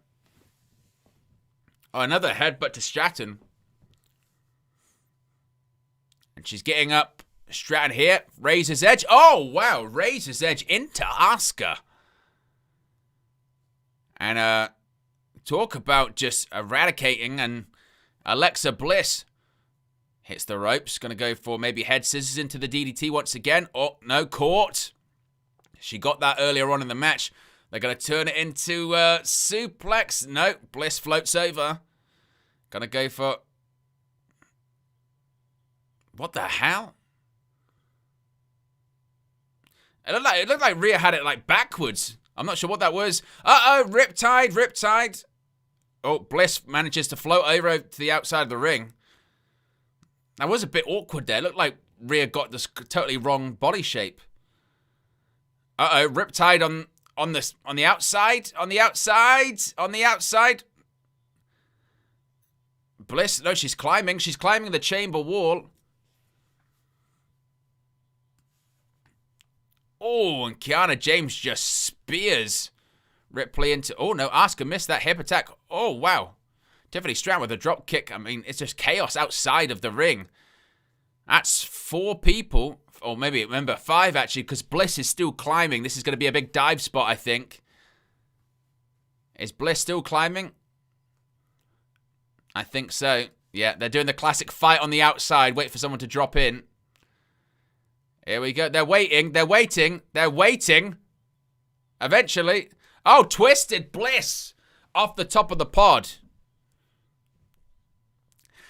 Oh, another headbutt to Stratton. And she's getting up. Stratton here. Razor's Edge. Oh, wow. Razor's Edge into Asuka. And talk about just eradicating. And Alexa Bliss hits the ropes. Going to go for maybe head scissors into the DDT once again. Oh, no, caught. She got that earlier on in the match. They're going to turn it into suplex. No, Bliss floats over. Going to go for... What the hell? It looked like Rhea had it like backwards. I'm not sure what that was. Uh-oh, Riptide. Oh, Bliss manages to float over to the outside of the ring. That was a bit awkward there. It looked like Rhea got this totally wrong body shape. Uh-oh, Riptide on the outside. Bliss, no, she's climbing the chamber wall. Oh, and Kiana James just spears Ripley into... Oh, no, Asuka missed that hip attack. Oh, wow. Tiffany Stratton with a drop kick. I mean, it's just chaos outside of the ring. That's 4 people. or maybe member 5 actually, because Bliss is still climbing. This is going to be a big dive spot, I think. Is Bliss still climbing? I think so. Yeah, they're doing the classic fight on the outside. Wait for someone to drop in. Here we go. They're waiting. They're waiting. They're waiting. Eventually. Oh, twisted Bliss off the top of the pod.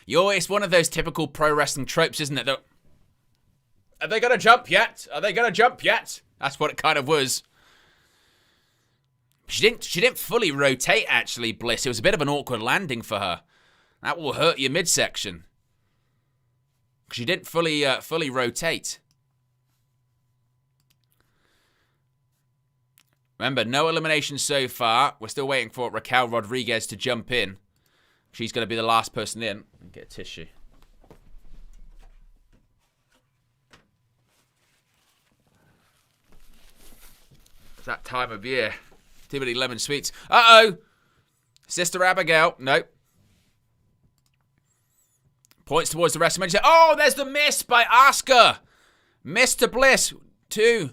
It's one of those typical pro wrestling tropes, isn't it? Are they going to jump yet? Are they going to jump yet? That's what it kind of was. She didn't fully rotate, actually, Bliss. It was a bit of an awkward landing for her. That will hurt your midsection. She didn't fully rotate. Remember, no elimination so far. We're still waiting for Raquel Rodriguez to jump in. She's going to be the last person in. Get a tissue. It's that time of year. Too many lemon sweets. Uh-oh! Sister Abigail. Nope. Points towards the WrestleMania. Oh, there's the miss by Asuka. Miss to Bliss. 2.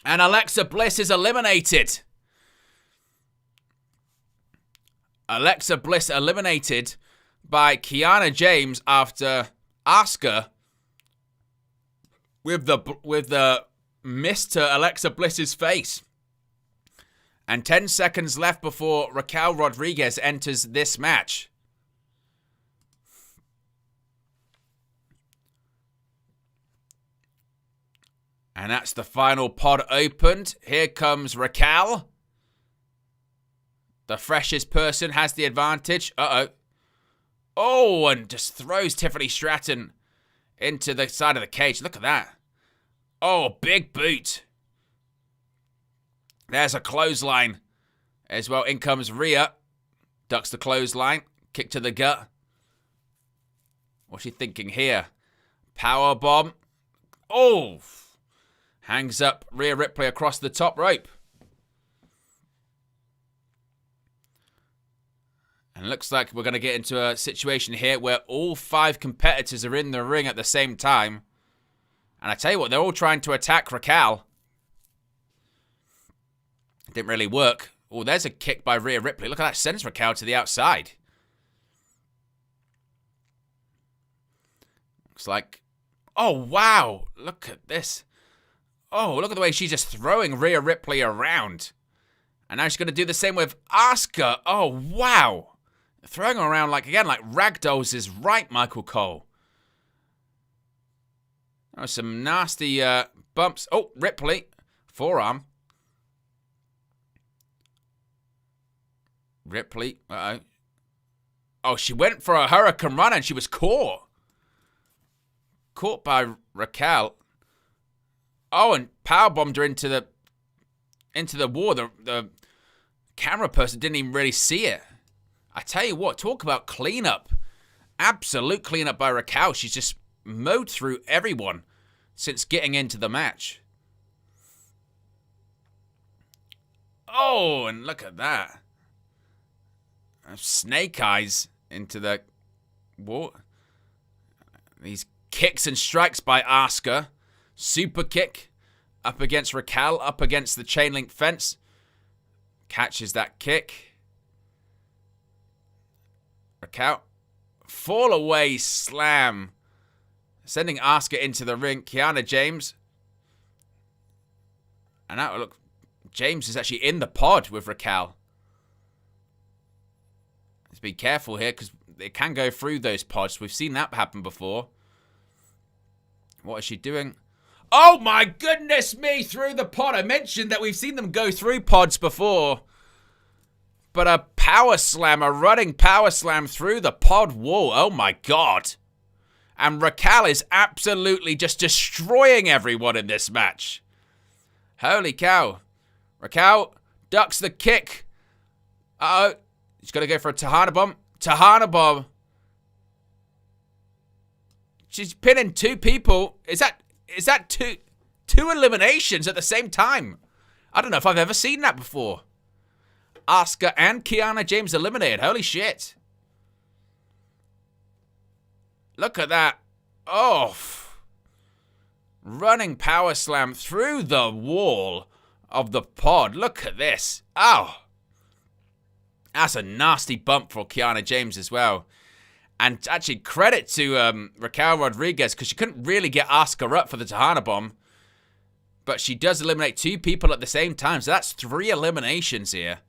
And Alexa Bliss is eliminated. Alexa Bliss eliminated by Kiana James after Asuka with the miss to Alexa Bliss's face. And 10 seconds left before Raquel Rodriguez enters this match. And that's the final pod opened. Here comes Raquel. The freshest person has the advantage. Uh-oh. Oh, and just throws Tiffany Stratton into the side of the cage. Look at that. Oh, big boot. There's a clothesline as well. In comes Rhea. Ducks the clothesline. Kick to the gut. What's she thinking here? Power bomb. Oh. Hangs up Rhea Ripley across the top rope. And it looks like we're going to get into a situation here where all 5 competitors are in the ring at the same time. And I tell you what, they're all trying to attack Raquel. It didn't really work. Oh, there's a kick by Rhea Ripley. Look at that. Sends Raquel to the outside. Looks like... Oh, wow. Look at this. Oh, look at the way she's just throwing Rhea Ripley around. And now she's going to do the same with Asuka. Oh, wow. Throwing her around like ragdolls is right, Michael Cole. Oh, some nasty bumps. Oh, Ripley. Forearm. Ripley. Uh-oh. Oh, she went for a Hurricane Run and she was caught. Caught by Raquel. Oh, and powerbombed her into the wall. The camera person didn't even really see it. I tell you what, talk about cleanup. Absolute cleanup by Raquel. She's just mowed through everyone since getting into the match. Oh, and look at that. Snake eyes into the wall. These kicks and strikes by Asuka. Super kick up against Raquel, up against the chain link fence. Catches that kick. Raquel. Fall away slam. Sending Asuka into the ring. Kiana James. And now look, James is actually in the pod with Raquel. Let's be careful here because it can go through those pods. We've seen that happen before. What is she doing? Oh my goodness me, through the pod. I mentioned that we've seen them go through pods before. But a power slam, a running power slam through the pod wall. Oh my God. And Raquel is absolutely just destroying everyone in this match. Holy cow. Raquel ducks the kick. Uh-oh. She's going to go for a Tahana bomb. Tahana bomb. She's pinning 2 people. Is that two eliminations at the same time? I don't know if I've ever seen that before. Asuka and Kiana James eliminated. Holy shit. Look at that. Oh. Running power slam through the wall of the pod. Look at this. Oh. That's a nasty bump for Kiana James as well. And actually, credit to Raquel Rodriguez, because she couldn't really get Asuka up for the Tejana Bomb. But she does eliminate 2 people at the same time. So that's 3 eliminations here.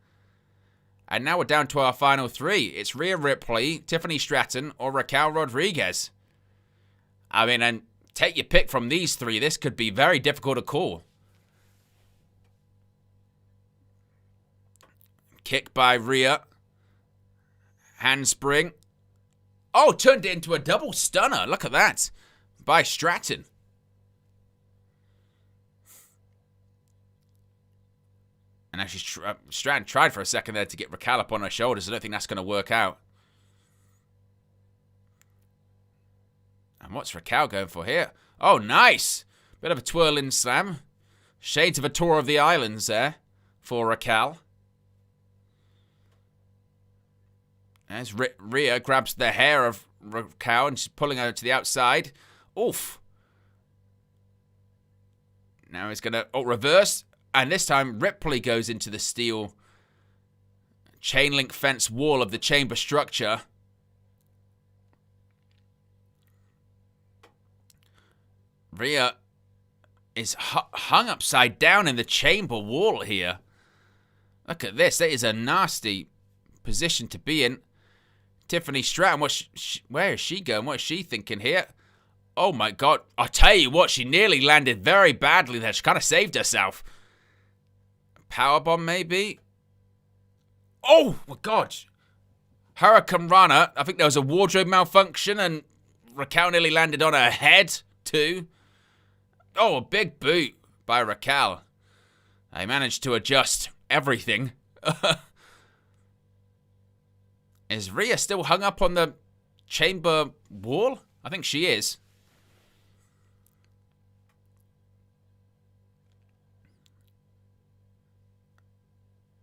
And now we're down to our final 3. It's Rhea Ripley, Tiffany Stratton, or Raquel Rodriguez. I mean, and take your pick from these 3. This could be very difficult to call. Kick by Rhea. Handspring. Oh, turned it into a double stunner. Look at that. By Stratton. And actually, Stratton tried for a second there to get Raquel up on her shoulders. I don't think that's going to work out. And what's Raquel going for here? Oh, nice. Bit of a twirling slam. Shades of a tour of the islands there for Raquel. As Rhea grabs the hair of Raquel and she's pulling her to the outside. Oof. Now he's going to reverse. And this time Ripley goes into the steel chain link fence wall of the chamber structure. Rhea is hung upside down in the chamber wall here. Look at this. That is a nasty position to be in. Tiffany Stratton, where is she going? What is she thinking here? Oh my God. I'll tell you what, she nearly landed very badly there. She kind of saved herself. Powerbomb maybe? Oh my God. Hurricane Rana. I think there was a wardrobe malfunction and Raquel nearly landed on her head too. Oh, a big boot by Raquel. I managed to adjust everything. Is Rhea still hung up on the chamber wall? I think she is.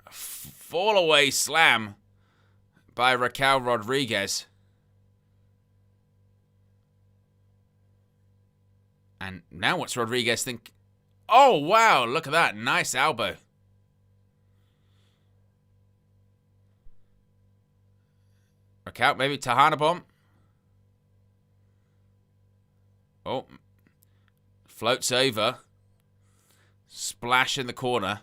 Fall away slam by Raquel Rodriguez. And now what's Rodriguez think? Oh, wow. Look at that. Nice elbow. Raquel, maybe Tejana Bomb. Oh. Floats over. Splash in the corner.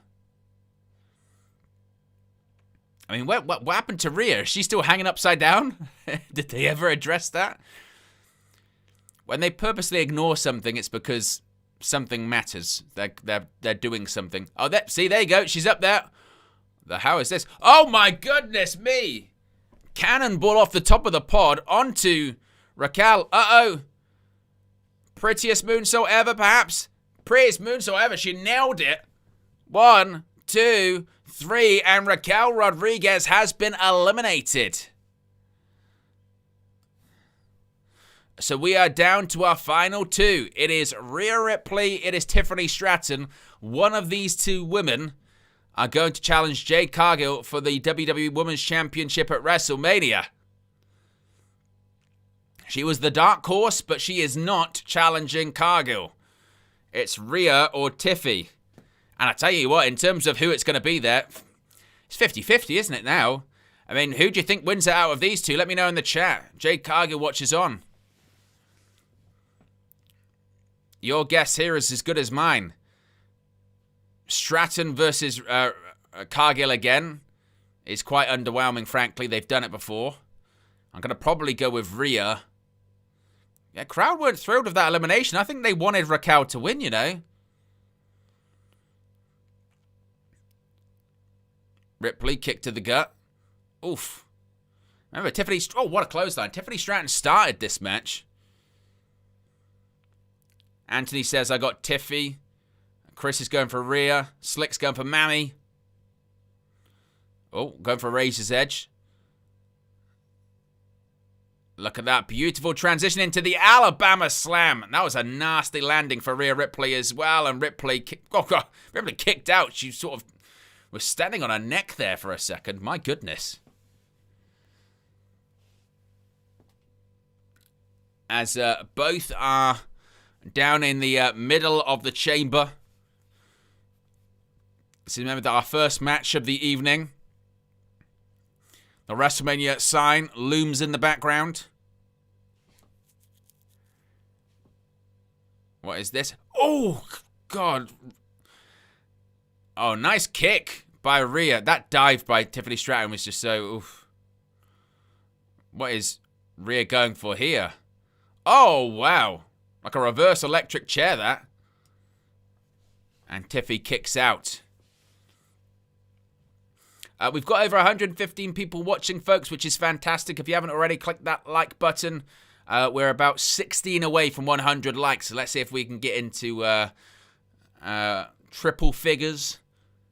I mean, what happened to Rhea? Is she still hanging upside down? Did they ever address that? When they purposely ignore something, it's because something matters. They're doing something. Oh, see, there you go. She's up there. How is this? Oh, my goodness me. Cannonball off the top of the pod onto Raquel. Uh-oh. Prettiest moonsault ever, perhaps? Prettiest moonsault ever. She nailed it. 1, 2, 3, and Raquel Rodriguez has been eliminated. So we are down to our final 2. It is Rhea Ripley. It is Tiffany Stratton. One of these 2 women are going to challenge Jade Cargill for the WWE Women's Championship at WrestleMania. She was the dark horse, but she is not challenging Cargill. It's Rhea or Tiffy. And I tell you what, in terms of who it's going to be there, it's 50-50, isn't it now? I mean, who do you think wins it out of these 2? Let me know in the chat. Jade Cargill watches on. Your guess here is as good as mine. Stratton versus Cargill again is quite underwhelming, frankly. They've done it before. I'm going to probably go with Rhea. Yeah, crowd weren't thrilled with that elimination. I think they wanted Raquel to win, you know. Ripley, kick to the gut. Oof. Remember, Tiffany... Oh, what a clothesline. Tiffany Stratton started this match. Anthony says, I got Tiffy. Chris is going for Rhea. Slick's going for Mammy. Oh, going for Razor's Edge. Look at that. Beautiful transition into the Alabama Slam. That was a nasty landing for Rhea Ripley as well. And Ripley, Ripley kicked out. She sort of was standing on her neck there for a second. My goodness. As both are down in the middle of the chamber. So remember that our first match of the evening. The WrestleMania sign looms in the background. What is this? Oh, God. Oh, nice kick by Rhea. That dive by Tiffany Stratton was just so... Oof. What is Rhea going for here? Oh, wow. Like a reverse electric chair, that. And Tiffy kicks out. We've got over 115 people watching, folks, which is fantastic. If you haven't already, click that like button. We're about 16 away from 100 likes. So let's see if we can get into triple figures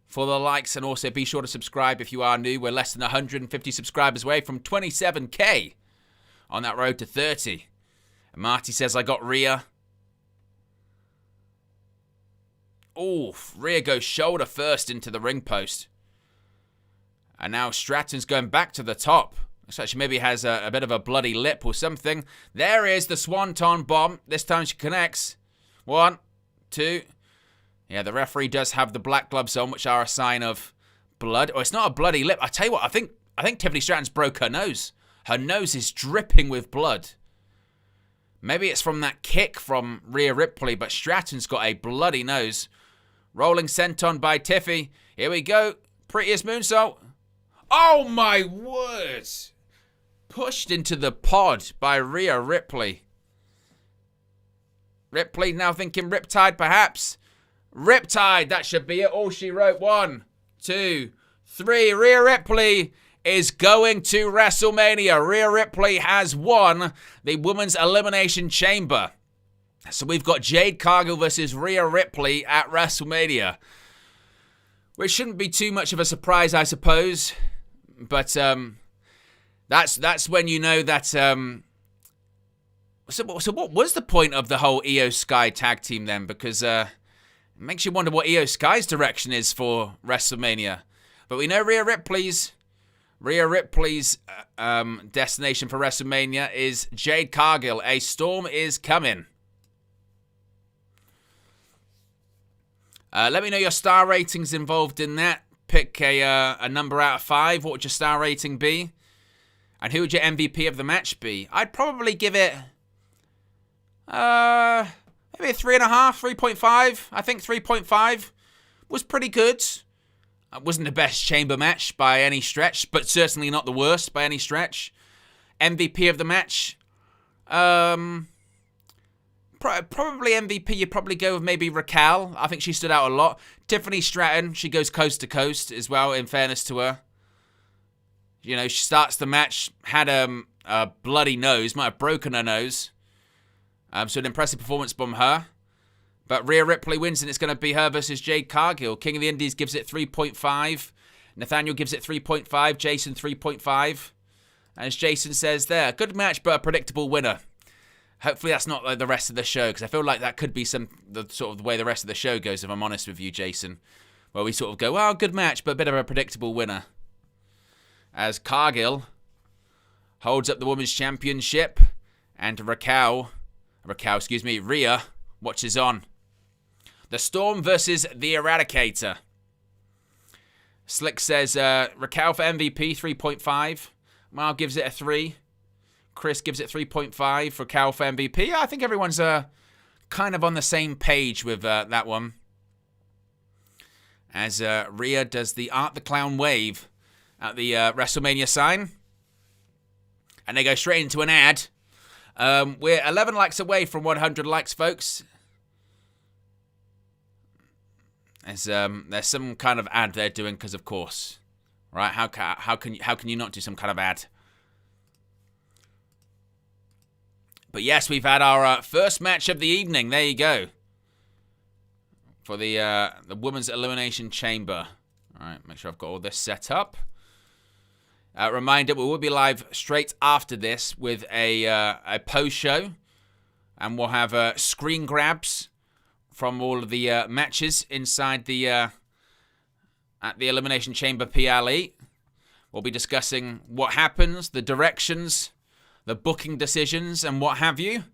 for the likes. And also be sure to subscribe if you are new. We're less than 150 subscribers away from 27K on that road to 30. And Marty says, I got Rhea. Oh, Rhea goes shoulder first into the ring post. And now Stratton's going back to the top. Looks like she maybe has a bit of a bloody lip or something. There is the Swanton bomb. This time she connects. 1, 2. Yeah, the referee does have the black gloves on, which are a sign of blood. Oh, it's not a bloody lip. I tell you what, I think Tiffany Stratton's broke her nose. Her nose is dripping with blood. Maybe it's from that kick from Rhea Ripley, but Stratton's got a bloody nose. Rolling senton by Tiffy. Here we go. Prettiest moonsault. Oh, my word. Pushed into the pod by Rhea Ripley. Ripley now thinking Riptide, perhaps. Riptide, that should be it. All she wrote. 1, 2, 3. Rhea Ripley is going to WrestleMania. Rhea Ripley has won the Women's Elimination Chamber. So we've got Jade Cargill versus Rhea Ripley at WrestleMania. Which shouldn't be too much of a surprise, I suppose. But that's when you know that... So what was the point of the whole Io Sky tag team then? Because it makes you wonder what Io Sky's direction is for WrestleMania. But we know Rhea Ripley's destination for WrestleMania is Jade Cargill. A storm is coming. Let me know your star ratings involved in that. Pick a number out of 5. What would your star rating be? And who would your MVP of the match be? I'd probably give it maybe a 3.5, 3.5. I think 3.5 was pretty good. It wasn't the best chamber match by any stretch, but certainly not the worst by any stretch. MVP of the match, probably MVP. You'd probably go with maybe Raquel. I think she stood out a lot. Tiffany Stratton, she goes coast to coast as well, in fairness to her. You know, she starts the match, had a bloody nose, might have broken her nose. So an impressive performance from her. But Rhea Ripley wins, and it's going to be her versus Jade Cargill. King of the Indies gives it 3.5. Nathaniel gives it 3.5. Jason, 3.5. And as Jason says there, good match, but a predictable winner. Hopefully that's not like the rest of the show, because I feel like that could be the sort of the way the rest of the show goes, if I'm honest with you, Jason. Where we sort of go, well, good match, but a bit of a predictable winner. As Cargill holds up the Women's Championship, and Rhea watches on. The Storm versus the Eradicator. Slick says, Raquel for MVP, 3.5. Mal gives it a 3. Chris gives it 3.5 for Raquel for MVP. Yeah, I think everyone's kind of on the same page with that one. As Rhea does the Art the Clown wave at the WrestleMania sign. And they go straight into an ad. We're 11 likes away from 100 likes, folks. There's some kind of ad they're doing, because of course, right? How can you not do some kind of ad? But yes, we've had our first match of the evening. There you go. For the Women's Elimination Chamber. All right, make sure I've got all this set up. Reminder, we will be live straight after this with a post show, and we'll have screen grabs from all of the matches inside the at the Elimination Chamber PLE. We'll be discussing what happens, the directions, the booking decisions, and what have you.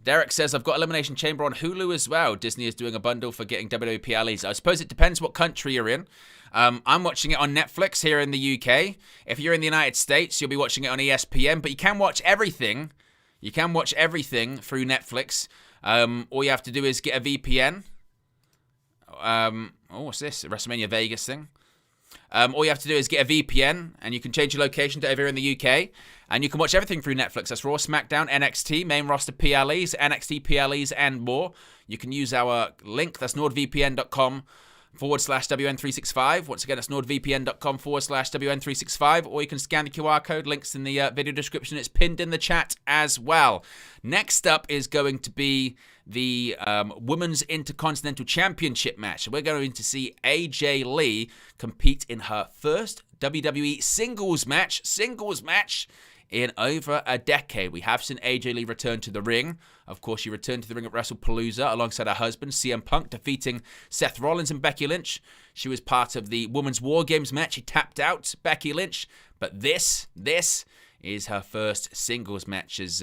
Derek says, I've got Elimination Chamber on Hulu as well. Disney is doing a bundle for getting WWE PLEs. I suppose it depends what country you're in. I'm watching it on Netflix here in the UK. If you're in the United States, you'll be watching it on ESPN. But you can watch everything. You can watch everything through Netflix. All you have to do is get a VPN. What's this? A WrestleMania Vegas thing. All you have to do is get a VPN, and you can change your location to over here in the UK, and you can watch everything through Netflix. That's Raw, SmackDown, NXT, main roster PLEs, NXT PLEs, and more. You can use our link. That's nordvpn.com/WN365. Once again, it's nordvpn.com/WN365, or you can scan the QR code. Links in the video description. It's pinned in the chat as well. Next up is going to be the Women's Intercontinental Championship match. We're going to see AJ Lee compete in her first WWE singles match in over a decade. We have seen AJ Lee return to the ring. Of course, she returned to the ring at WrestlePalooza alongside her husband, CM Punk, defeating Seth Rollins and Becky Lynch. She was part of the Women's War Games match. She tapped out Becky Lynch. But this is her first singles match as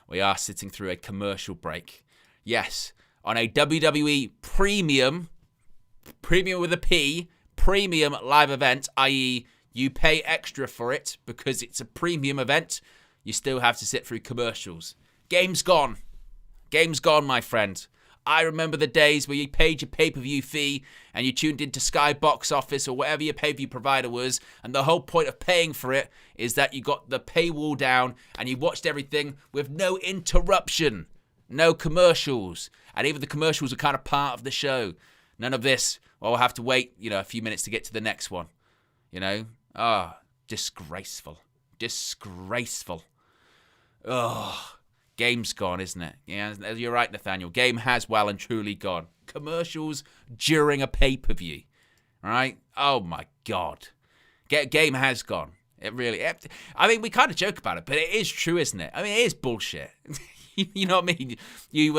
we are sitting through a commercial break. Yes, on a WWE premium with a P, premium live event, i.e. you pay extra for it because it's a premium event, you still have to sit through commercials. Game's gone. Game's gone, my friend. I remember the days where you paid your pay-per-view fee and you tuned into Sky Box Office or whatever your pay-per-view provider was, and the whole point of paying for it is that you got the paywall down and you watched everything with no interruption. No commercials. And even the commercials are kind of part of the show. None of this. Well, we'll have to wait, a few minutes to get to the next one. Disgraceful. Disgraceful. Game's gone, isn't it? Yeah, you're right, Nathaniel. Game has well and truly gone. Commercials during a pay-per-view. All right? Oh, my God. Game has gone. It really... I mean, we kind of joke about it, but it is true, isn't it? I mean, it is bullshit. You know what I mean? You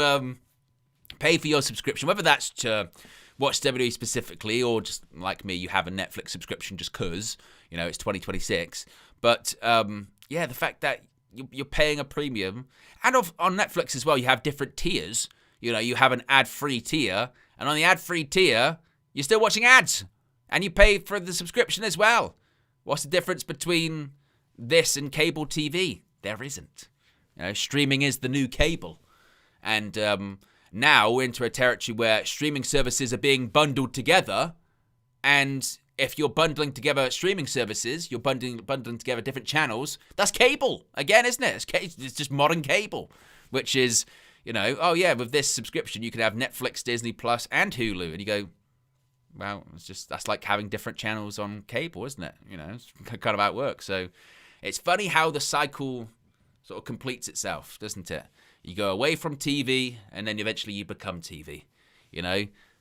pay for your subscription, whether that's to watch WWE specifically or just like me, you have a Netflix subscription just because, it's 2026. But, the fact that you're paying a premium. And on Netflix as well, you have different tiers. You have an ad-free tier. And on the ad-free tier, you're still watching ads. And you pay for the subscription as well. What's the difference between this and cable TV? There isn't. Streaming is the new cable. And now we're into a territory where streaming services are being bundled together. And if you're bundling together streaming services, you're bundling together different channels. That's cable again, isn't it? It's just modern cable, which is, with this subscription, you can have Netflix, Disney Plus, and Hulu. And you go, well, that's like having different channels on cable, isn't it? It's kind of how it works. So it's funny how the cycle sort of completes itself, doesn't it? You go away from TV, and then eventually you become TV.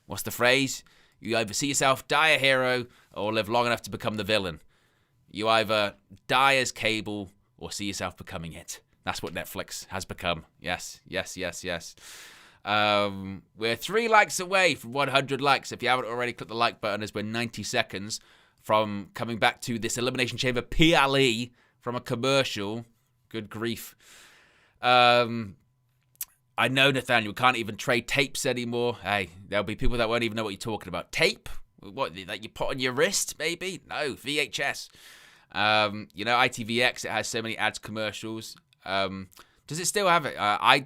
What's the phrase? You either see yourself die a hero or live long enough to become the villain. You either die as cable or see yourself becoming it. That's what Netflix has become. Yes. We're 3 likes away from 100 likes. If you haven't already, click the like button as we're 90 seconds from coming back to this Elimination Chamber PLE from a commercial. Good grief. I know, Nathaniel, we can't even trade tapes anymore. Hey, there'll be people that won't even know what you're talking about. Tape? What, that you put on your wrist, maybe? No, VHS. ITVX, it has so many ads, commercials. Does it still have it? I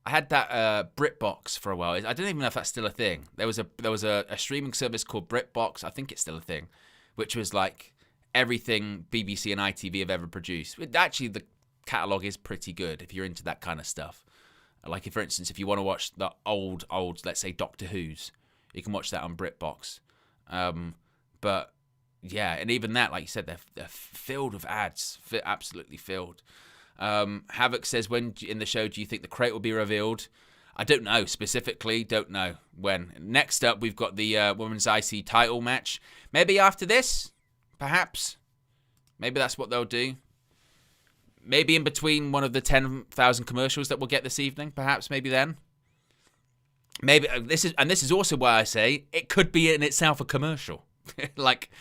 had that BritBox for a while. I don't even know if that's still a thing. There was a streaming service called BritBox. I think it's still a thing, which was like everything BBC and ITV have ever produced. Actually, the catalogue is pretty good if you're into that kind of stuff. Like, for instance, if you want to watch the old, let's say, Doctor Who's, you can watch that on BritBox. But, yeah, and even that, like you said, they're filled with ads. Absolutely filled. Havoc says, when in the show do you think the crate will be revealed? I don't know. Specifically, don't know when. Next up, we've got the Women's IC title match. Maybe after this? Perhaps. Maybe that's what they'll do. Maybe in between one of the 10,000 commercials that we'll get this evening. Perhaps maybe then. Maybe this is also why I say it could be in itself a commercial. Like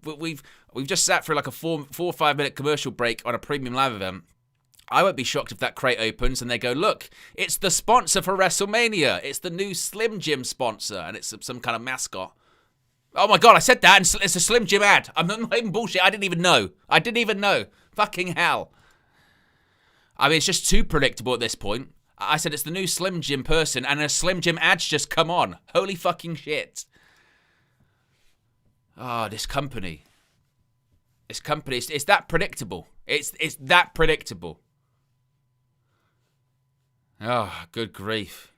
we've just sat for like a 4 or 5 minute commercial break on a premium live event. I won't be shocked if that crate opens and they go, look, it's the sponsor for WrestleMania. It's the new Slim Jim sponsor, and it's some kind of mascot. Oh my God, I said that, and it's a Slim Jim ad. I'm not even bullshit. I didn't even know. Fucking hell. I mean, it's just too predictable at this point. I said it's the new Slim Jim person, and a Slim Jim ad's just come on. Holy fucking shit. Oh, this company. It's that predictable. It's that predictable. Oh, good grief.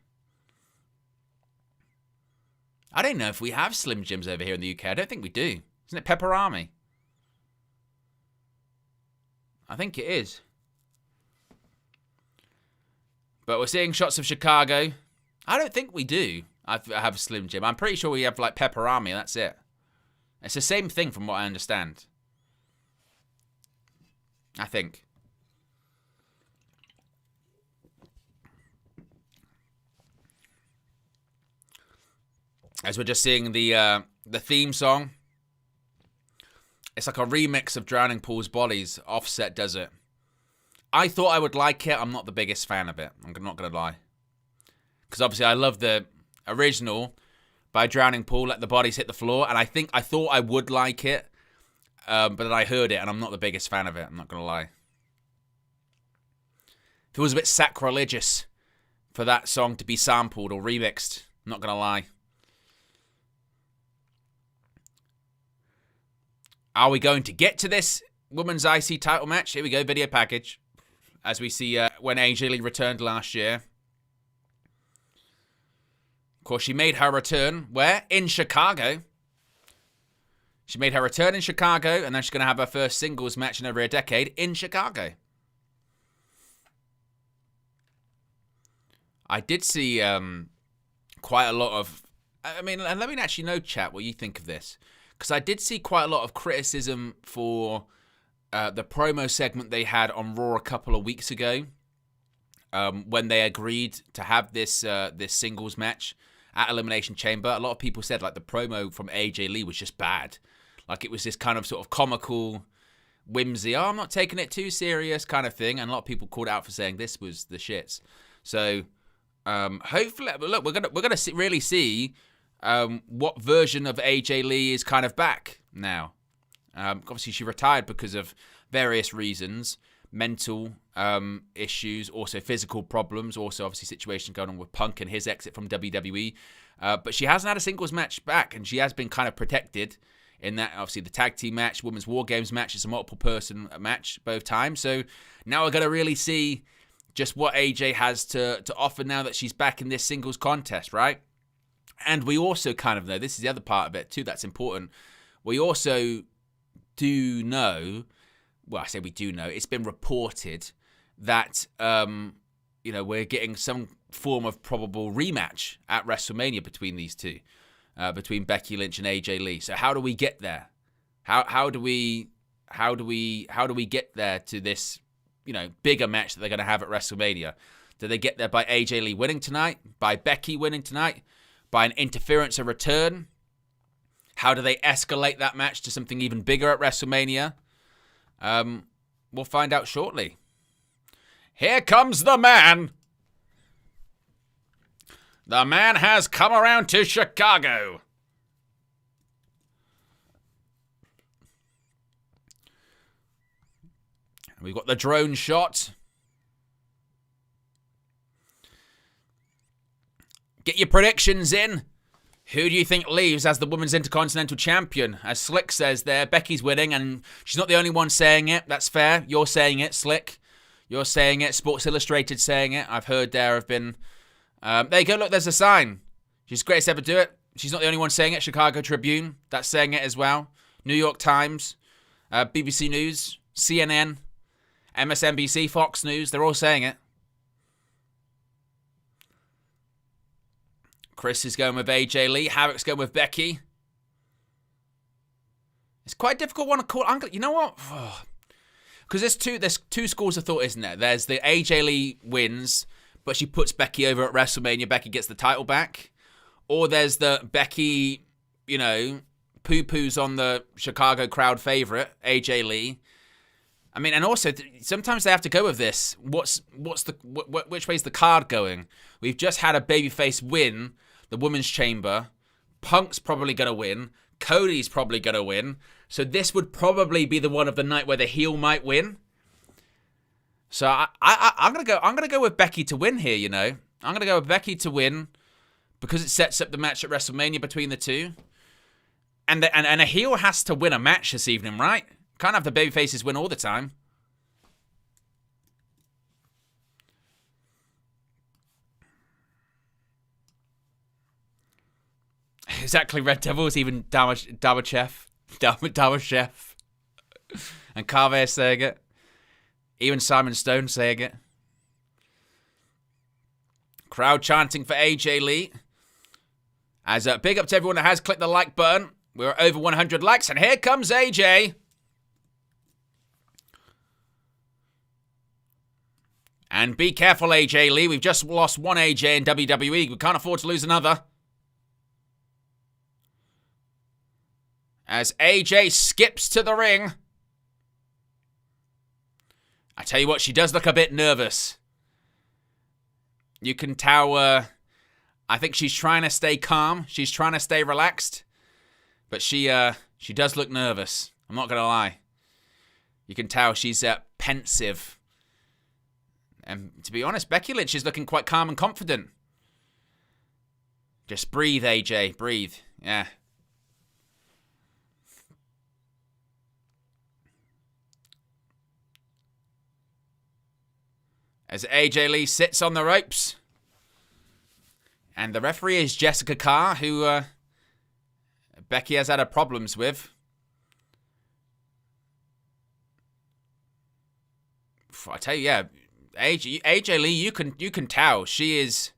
I don't know if we have Slim Jims over here in the UK. I don't think we do. Isn't it Pepperami? I think it is. But we're seeing shots of Chicago. I don't think we do. I have a Slim Jim. I'm pretty sure we have like Pepperami. That's it. It's the same thing from what I understand. I think. As we're just seeing the theme song. It's like a remix of Drowning Pool's Bodies. Offset does it. I thought I would like it. I'm not the biggest fan of it. I'm not going to lie. Because obviously I love the original by Drowning Pool, Let the Bodies Hit the Floor. And I thought I would like it. But then I heard it and I'm not the biggest fan of it. I'm not going to lie. It was a bit sacrilegious for that song to be sampled or remixed. I'm not going to lie. Are we going to get to this Women's IC title match? Here we go, video package. As we see when AJ Lee returned last year. Of course, she made her return, where? In Chicago. She made her return in Chicago, and then she's going to have her first singles match in over a decade in Chicago. I did see quite a lot of... I mean, let me actually know, chat, what you think of this. Because I did see quite a lot of criticism for the promo segment they had on Raw a couple of weeks ago. When they agreed to have this singles match at Elimination Chamber. A lot of people said like the promo from AJ Lee was just bad. Like it was this kind of sort of comical, whimsy, I'm not taking it too serious kind of thing. And a lot of people called out for saying this was the shits. So hopefully, look, we're gonna really see what version of AJ Lee is kind of back now. Obviously, she retired because of various reasons, mental issues, also physical problems, also obviously situations going on with Punk and his exit from WWE. But she hasn't had a singles match back, and she has been kind of protected in that, obviously, the tag team match, Women's War Games match. It's a multiple-person match both times. So now we're going to really see just what AJ has to offer now that she's back in this singles contest, right? And we also kind of know, this is the other part of it too that's important, we also do know, well, I say we do know, it's been reported that, we're getting some form of probable rematch at WrestleMania between these two, between Becky Lynch and AJ Lee. So how do we get there? How do we get there to this, bigger match that they're going to have at WrestleMania? Do they get there by AJ Lee winning tonight? By Becky winning tonight? By an interference or return? How do they escalate that match to something even bigger at WrestleMania? We'll find out shortly. Here comes the man. The man has come around to Chicago. We've got the drone shot. Get your predictions in. Who do you think leaves as the Women's Intercontinental Champion? As Slick says there, Becky's winning, and she's not the only one saying it. That's fair. You're saying it, Slick. You're saying it. Sports Illustrated saying it. I've heard there have been... there you go. Look, there's a sign. She's the greatest ever to do it. She's not the only one saying it. Chicago Tribune, that's saying it as well. New York Times, BBC News, CNN, MSNBC, Fox News, they're all saying it. Chris is going with AJ Lee. Havoc's going with Becky. It's quite a difficult one to call. You know what? Because there's two schools of thought, isn't there? There's the AJ Lee wins, but she puts Becky over at WrestleMania. Becky gets the title back. Or there's the Becky, poo-poos on the Chicago crowd favorite, AJ Lee. I mean, and also sometimes they have to go with this. Which way's the card going? We've just had a babyface win the Women's Chamber. Punk's probably gonna win. Cody's probably gonna win. So this would probably be the one of the night where the heel might win. So I'm gonna go with Becky to win here. You know, I'm gonna go with Becky to win because it sets up the match at WrestleMania between the two. And a heel has to win a match this evening, right? Can't have the babyfaces win all the time. Exactly, Red Devils, even Damachev, and Carver saying it. Even Simon Stone saying it. Crowd chanting for AJ Lee. As a big up to everyone that has clicked the like button. We're over 100 likes, and here comes AJ. And be careful, AJ Lee. We've just lost one AJ in WWE. We can't afford to lose another. As AJ skips to the ring. I tell you what, she does look a bit nervous. You can tell, I think she's trying to stay calm. She's trying to stay relaxed. But she does look nervous. I'm not going to lie. You can tell she's pensive. And to be honest, Becky Lynch is looking quite calm and confident. Just breathe, AJ. Breathe. Yeah. As AJ Lee sits on the ropes. And the referee is Jessica Carr, who Becky has had her problems with. I tell you, yeah. AJ Lee, you can tell she is.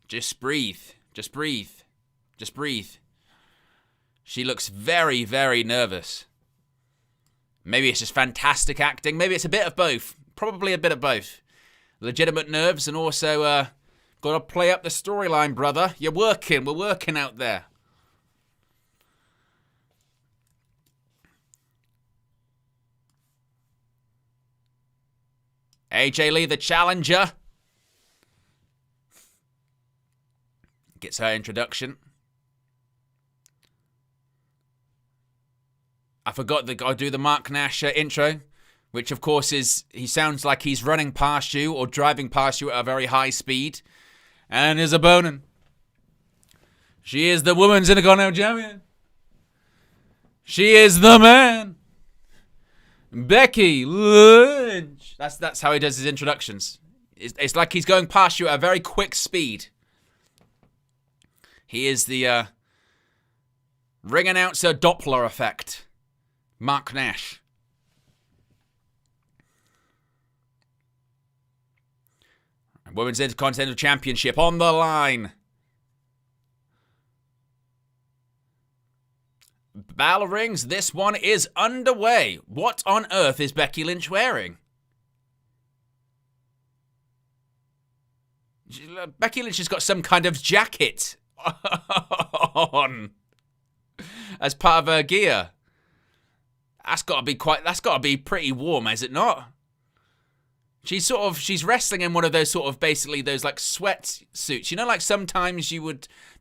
Just breathe. Just breathe. Just breathe. She looks very, very nervous. Maybe it's just fantastic acting. Maybe it's a bit of both. Probably a bit of both. Legitimate nerves and also got to play up the storyline, brother. You're working. We're working out there. AJ Lee, the challenger, gets her introduction. I forgot that I do the Mark Nash intro, which of course is, he sounds like he's running past you or driving past you at a very high speed. And is a bonin. She is the women's Intercontinental champion. She is the man. Becky Lynch. That's how he does his introductions. It's like he's going past you at a very quick speed. He is the ring announcer Doppler effect. Mark Nash. Women's Intercontinental Championship on the line. Balor rings. This one is underway. What on earth is Becky Lynch wearing? Becky Lynch has got some kind of jacket on as part of her gear. That's got to be pretty warm, has it not? She's wrestling in one of those sort of basically those like sweat suits. You know, like sometimes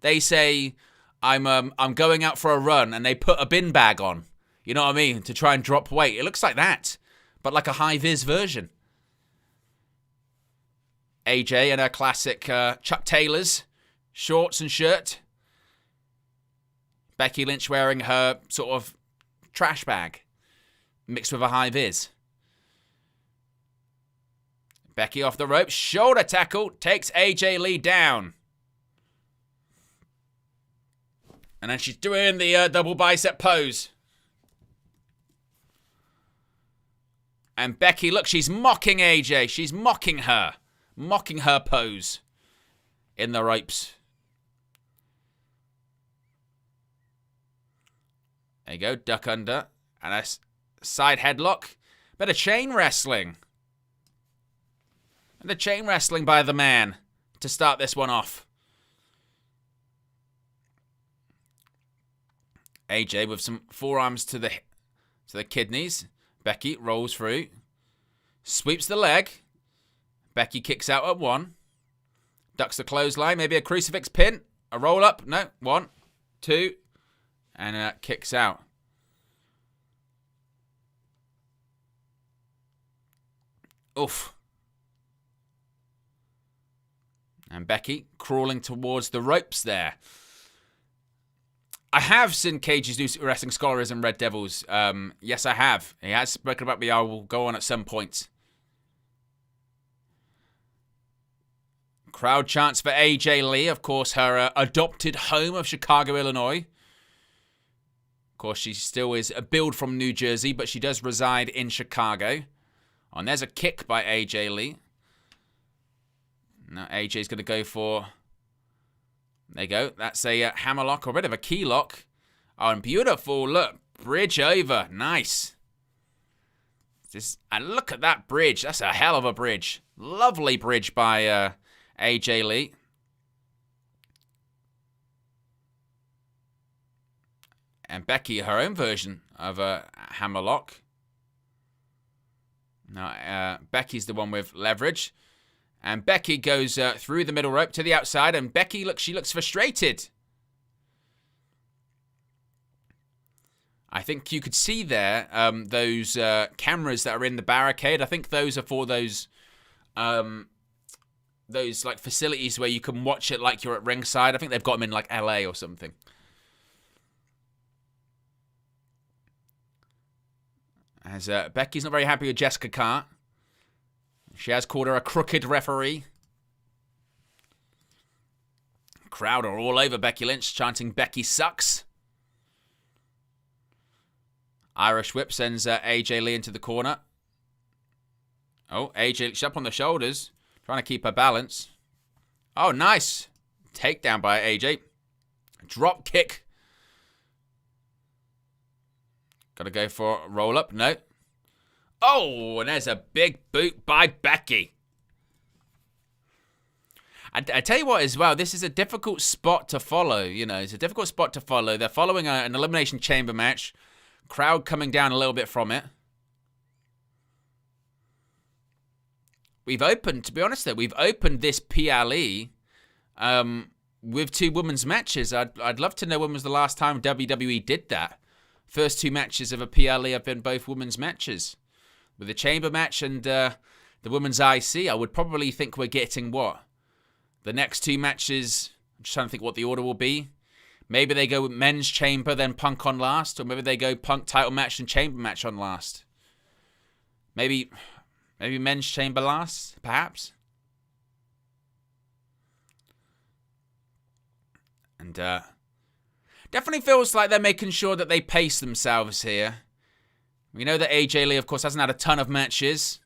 they say, I'm going out for a run and they put a bin bag on. You know what I mean? To try and drop weight. It looks like that, but like a high-vis version. AJ in her classic Chuck Taylors, shorts and shirt. Becky Lynch wearing her sort of trash bag mixed with a high-vis. Becky off the ropes, shoulder tackle, takes AJ Lee down. And then she's doing the double bicep pose. And Becky, look, she's mocking AJ. She's mocking her. Mocking her pose in the ropes. There you go, duck under. And a side headlock. Bit of chain wrestling. And the chain wrestling by the man to start this one off. AJ with some forearms to the kidneys. Becky rolls through. Sweeps the leg. Becky kicks out at 1. Ducks the clothesline. Maybe a crucifix pin. A roll up. No. 1, 2. And kicks out. Oof. And Becky crawling towards the ropes there. I have seen Cage's new wrestling scholars and Red Devils. Yes, I have. He has spoken about me. I will go on at some point. Crowd chants for AJ Lee. Of course, her adopted home of Chicago, Illinois. Of course, she still is a build from New Jersey, but she does reside in Chicago. Oh, and there's a kick by AJ Lee. Now AJ's going to go for... There you go. That's a hammerlock or a bit of a key lock. Oh, and beautiful. Look. Bridge over. Nice. And look at that bridge. That's a hell of a bridge. Lovely bridge by AJ Lee. And Becky, her own version of a hammerlock. Now, Becky's the one with leverage. And Becky goes through the middle rope to the outside. And Becky, look, she looks frustrated. I think you could see there those cameras that are in the barricade. I think those are for those like facilities where you can watch it like you're at ringside. I think they've got them in like LA or something. As Becky's not very happy with Jessica Carr. She has called her a crooked referee. Crowd are all over Becky Lynch, chanting Becky sucks. Irish whip sends AJ Lee into the corner. Oh, AJ, she's up on the shoulders, trying to keep her balance. Oh, nice. Takedown by AJ. Drop kick. Gotta go for a roll up. No. Oh, and there's a big boot by Becky. I tell you what as well, this is a difficult spot to follow. You know, it's a difficult spot to follow. They're following an Elimination Chamber match. Crowd coming down a little bit from it. We've opened, to be honest though, we've opened this PLE with 2 women's matches. I'd love to know when was the last time WWE did that. First 2 matches of a PLE have been both women's matches. With the Chamber match and the women's IC, I would probably think we're getting what? The next 2 matches, I'm just trying to think what the order will be. Maybe they go with men's Chamber, then Punk on last. Or maybe they go Punk title match and Chamber match on last. Maybe men's Chamber last, perhaps. And definitely feels like they're making sure that they pace themselves here. We know that AJ Lee, of course, hasn't had a ton of matches.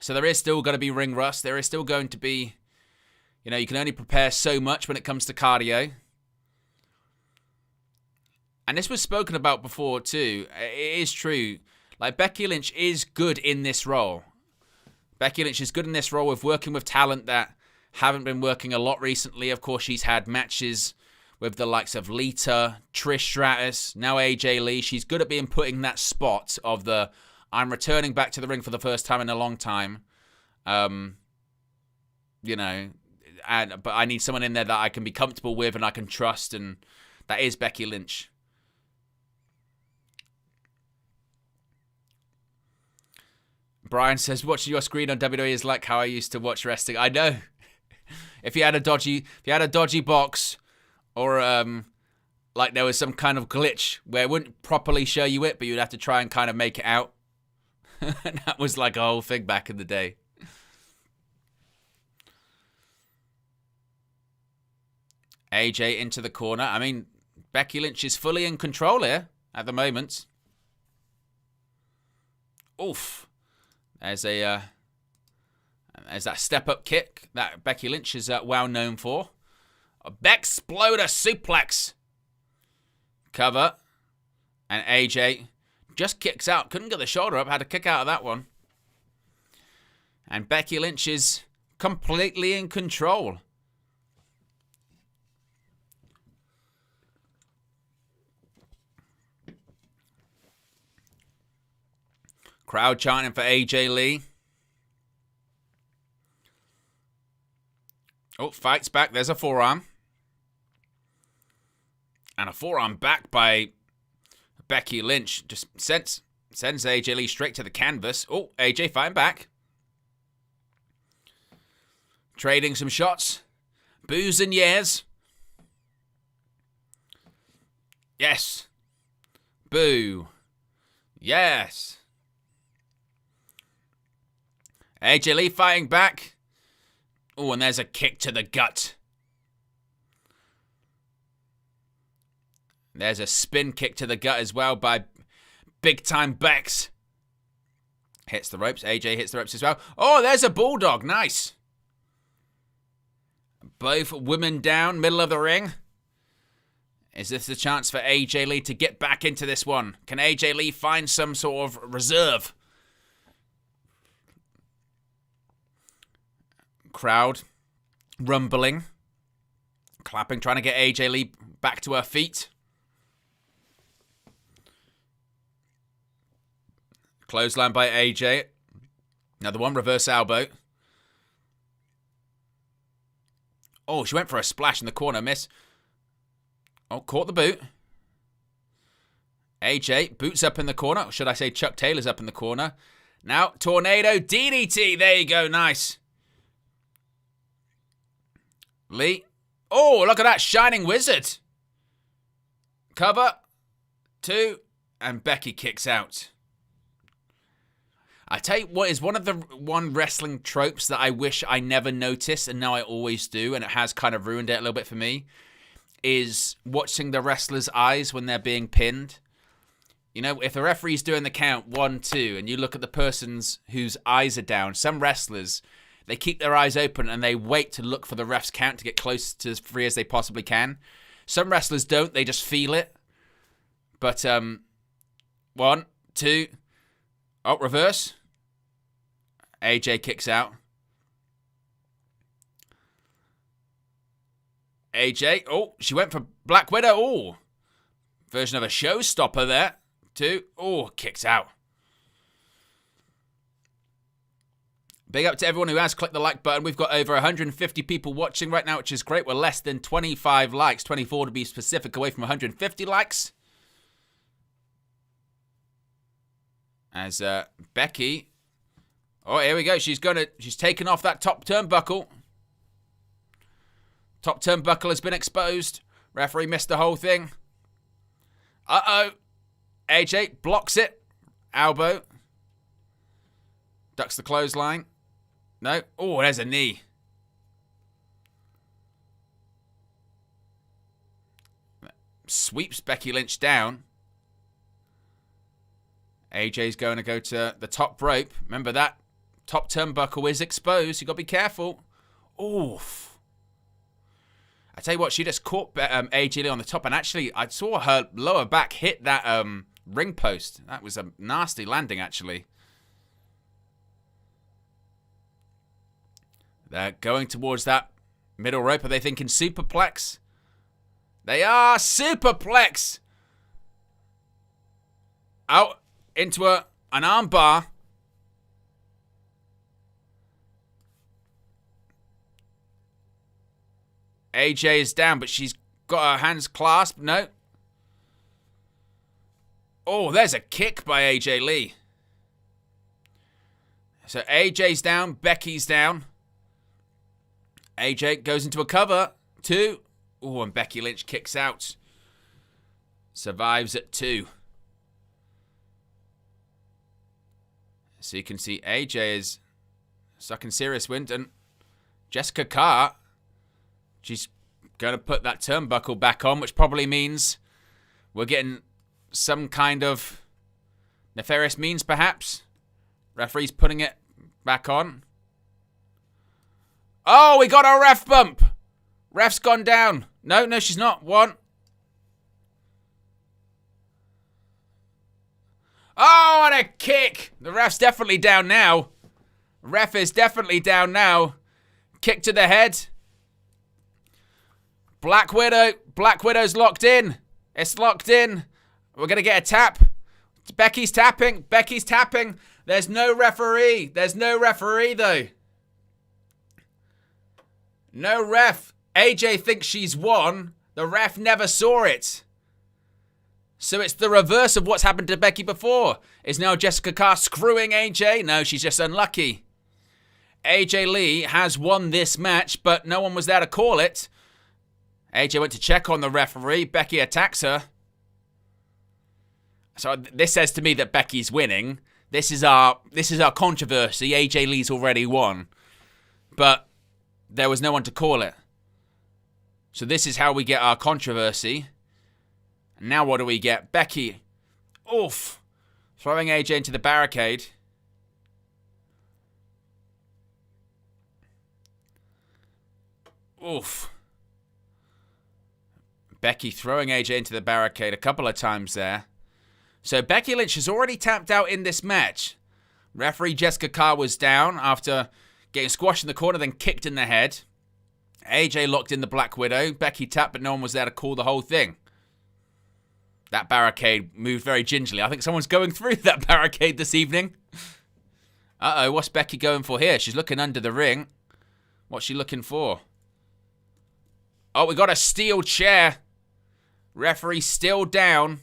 So there is still going to be ring rust. There is still going to be, you know, you can only prepare so much when it comes to cardio. And this was spoken about before too. It is true. Like, Becky Lynch is good in this role. Becky Lynch is good in this role with working with talent that haven't been working a lot recently. Of course, she's had matches with the likes of Lita, Trish Stratus, now AJ Lee. She's good at being put in that spot of the, I'm returning back to the ring for the first time in a long time. You know, but I need someone in there that I can be comfortable with and I can trust, and that is Becky Lynch. Brian says, watching your screen on WWE is like how I used to watch wrestling. I know. If you had a dodgy box, or like there was some kind of glitch where it wouldn't properly show you it, but you'd have to try and kind of make it out. That was like a whole thing back in the day. AJ into the corner. I mean, Becky Lynch is fully in control here at the moment. Oof. There's that step-up kick that Becky Lynch is well known for. A Bexploder suplex. Cover. And AJ just kicks out. Couldn't get the shoulder up. Had to kick out of that one. And Becky Lynch is completely in control. Crowd chanting for AJ Lee. Oh, fights back. There's a forearm. And a forearm back by Becky Lynch. Just sends AJ Lee straight to the canvas. Oh, AJ fighting back. Trading some shots. Boos and yes. Yes. Boo. Yes. AJ Lee fighting back. Oh, and there's a kick to the gut. There's a spin kick to the gut as well by Big Time Bex. Hits the ropes. AJ hits the ropes as well. Oh, there's a bulldog. Nice. Both women down, middle of the ring. Is this the chance for AJ Lee to get back into this one? Can AJ Lee find some sort of reserve? Crowd rumbling, clapping, trying to get AJ Lee back to her feet. Clothesline by AJ. Another one, reverse elbow. Oh, she went for a splash in the corner, miss. Oh, caught the boot. AJ, boots up in the corner. Or should I say Chuck Taylor's up in the corner. Now, tornado DDT. There you go, nice. Lee. Oh, look at that shining wizard. Cover. 2. And Becky kicks out. I tell you what is one of the wrestling tropes that I wish I never noticed, and now I always do, and it has kind of ruined it a little bit for me, is watching the wrestlers' eyes when they're being pinned. You know, if the referee's doing the count 1, 2, and you look at the person's whose eyes are down, some wrestlers, they keep their eyes open and they wait to look for the ref's count to get close to as free as they possibly can. Some wrestlers don't, they just feel it. But, 1, 2, oh, reverse. AJ kicks out. AJ, oh, she went for Black Widow. Oh, version of a showstopper there. 2, oh, kicks out. Big up to everyone who has clicked the like button. We've got over 150 people watching right now, which is great. We're less than 25 likes, 24 to be specific, away from 150 likes. As Becky, oh, here we go. She's taken off that top turnbuckle. Top turnbuckle has been exposed. Referee missed the whole thing. Uh-oh. AJ blocks it. Elbow. Ducks the clothesline. No. Oh, there's a knee. Sweeps Becky Lynch down. AJ's going to go to the top rope. Remember that top turnbuckle is exposed. You got to be careful. Oof. I tell you what, she just caught AJ Lee on the top, and actually I saw her lower back hit that ring post. That was a nasty landing, actually. They're going towards that middle rope. Are they thinking superplex? They are. Superplex. Out into an arm bar. AJ is down, but she's got her hands clasped. No. Oh, there's a kick by AJ Lee. So AJ's down, Becky's down. AJ goes into a cover. 2. Oh, and Becky Lynch kicks out. Survives at 2. So you can see AJ is stuck in serious wind. And Jessica Carr, she's going to put that turnbuckle back on, which probably means we're getting some kind of nefarious means, perhaps. Referee's putting it back on. Oh, we got a ref bump. Ref's gone down. No, she's not. 1. Oh, and a kick. The ref's definitely down now. Ref is definitely down now. Kick to the head. Black Widow. Black Widow's locked in. It's locked in. We're going to get a tap. Becky's tapping. Becky's tapping. There's no referee. There's no referee, though. No ref. AJ thinks she's won. The ref never saw it. So it's the reverse of what's happened to Becky before. Is now Jessica Carr screwing AJ? No, she's just unlucky. AJ Lee has won this match, but no one was there to call it. AJ went to check on the referee. Becky attacks her. So this says to me that Becky's winning. This is our controversy. AJ Lee's already won. But there was no one to call it. So this is how we get our controversy. And now what do we get? Becky. Oof. Throwing AJ into the barricade. Oof. Becky throwing AJ into the barricade a couple of times there. So Becky Lynch has already tapped out in this match. Referee Jessica Carr was down after getting squashed in the corner, then kicked in the head. AJ locked in the Black Widow. Becky tapped, but no one was there to call the whole thing. That barricade moved very gingerly. I think someone's going through that barricade this evening. Uh-oh, what's Becky going for here? She's looking under the ring. What's she looking for? Oh, we got a steel chair. Referee still down.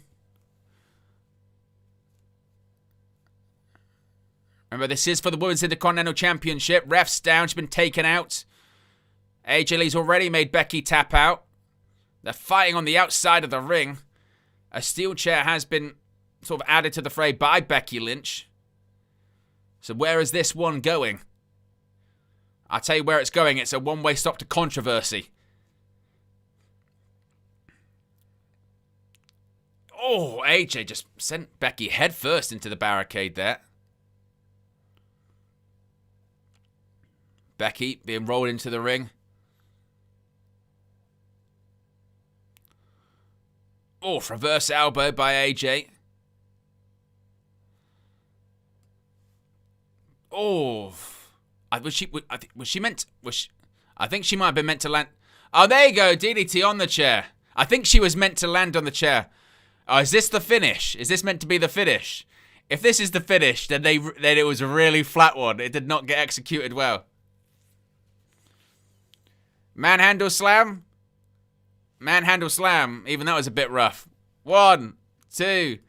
Remember, this is for the Women's Intercontinental Championship. Ref's down. She's been taken out. AJ Lee's already made Becky tap out. They're fighting on the outside of the ring. A steel chair has been sort of added to the fray by Becky Lynch. So where is this one going? I'll tell you where it's going. It's a one-way stop to controversy. Oh, AJ just sent Becky headfirst into the barricade there. Becky being rolled into the ring. Oh, reverse elbow by AJ. Oh, I think she might have been meant to land. Oh, there you go, DDT on the chair. I think she was meant to land on the chair. Oh, is this the finish? Is this meant to be the finish? If this is the finish, then it was a really flat one. It did not get executed well. Manhandle slam. Manhandle slam. Even that was a bit rough. 1, 2.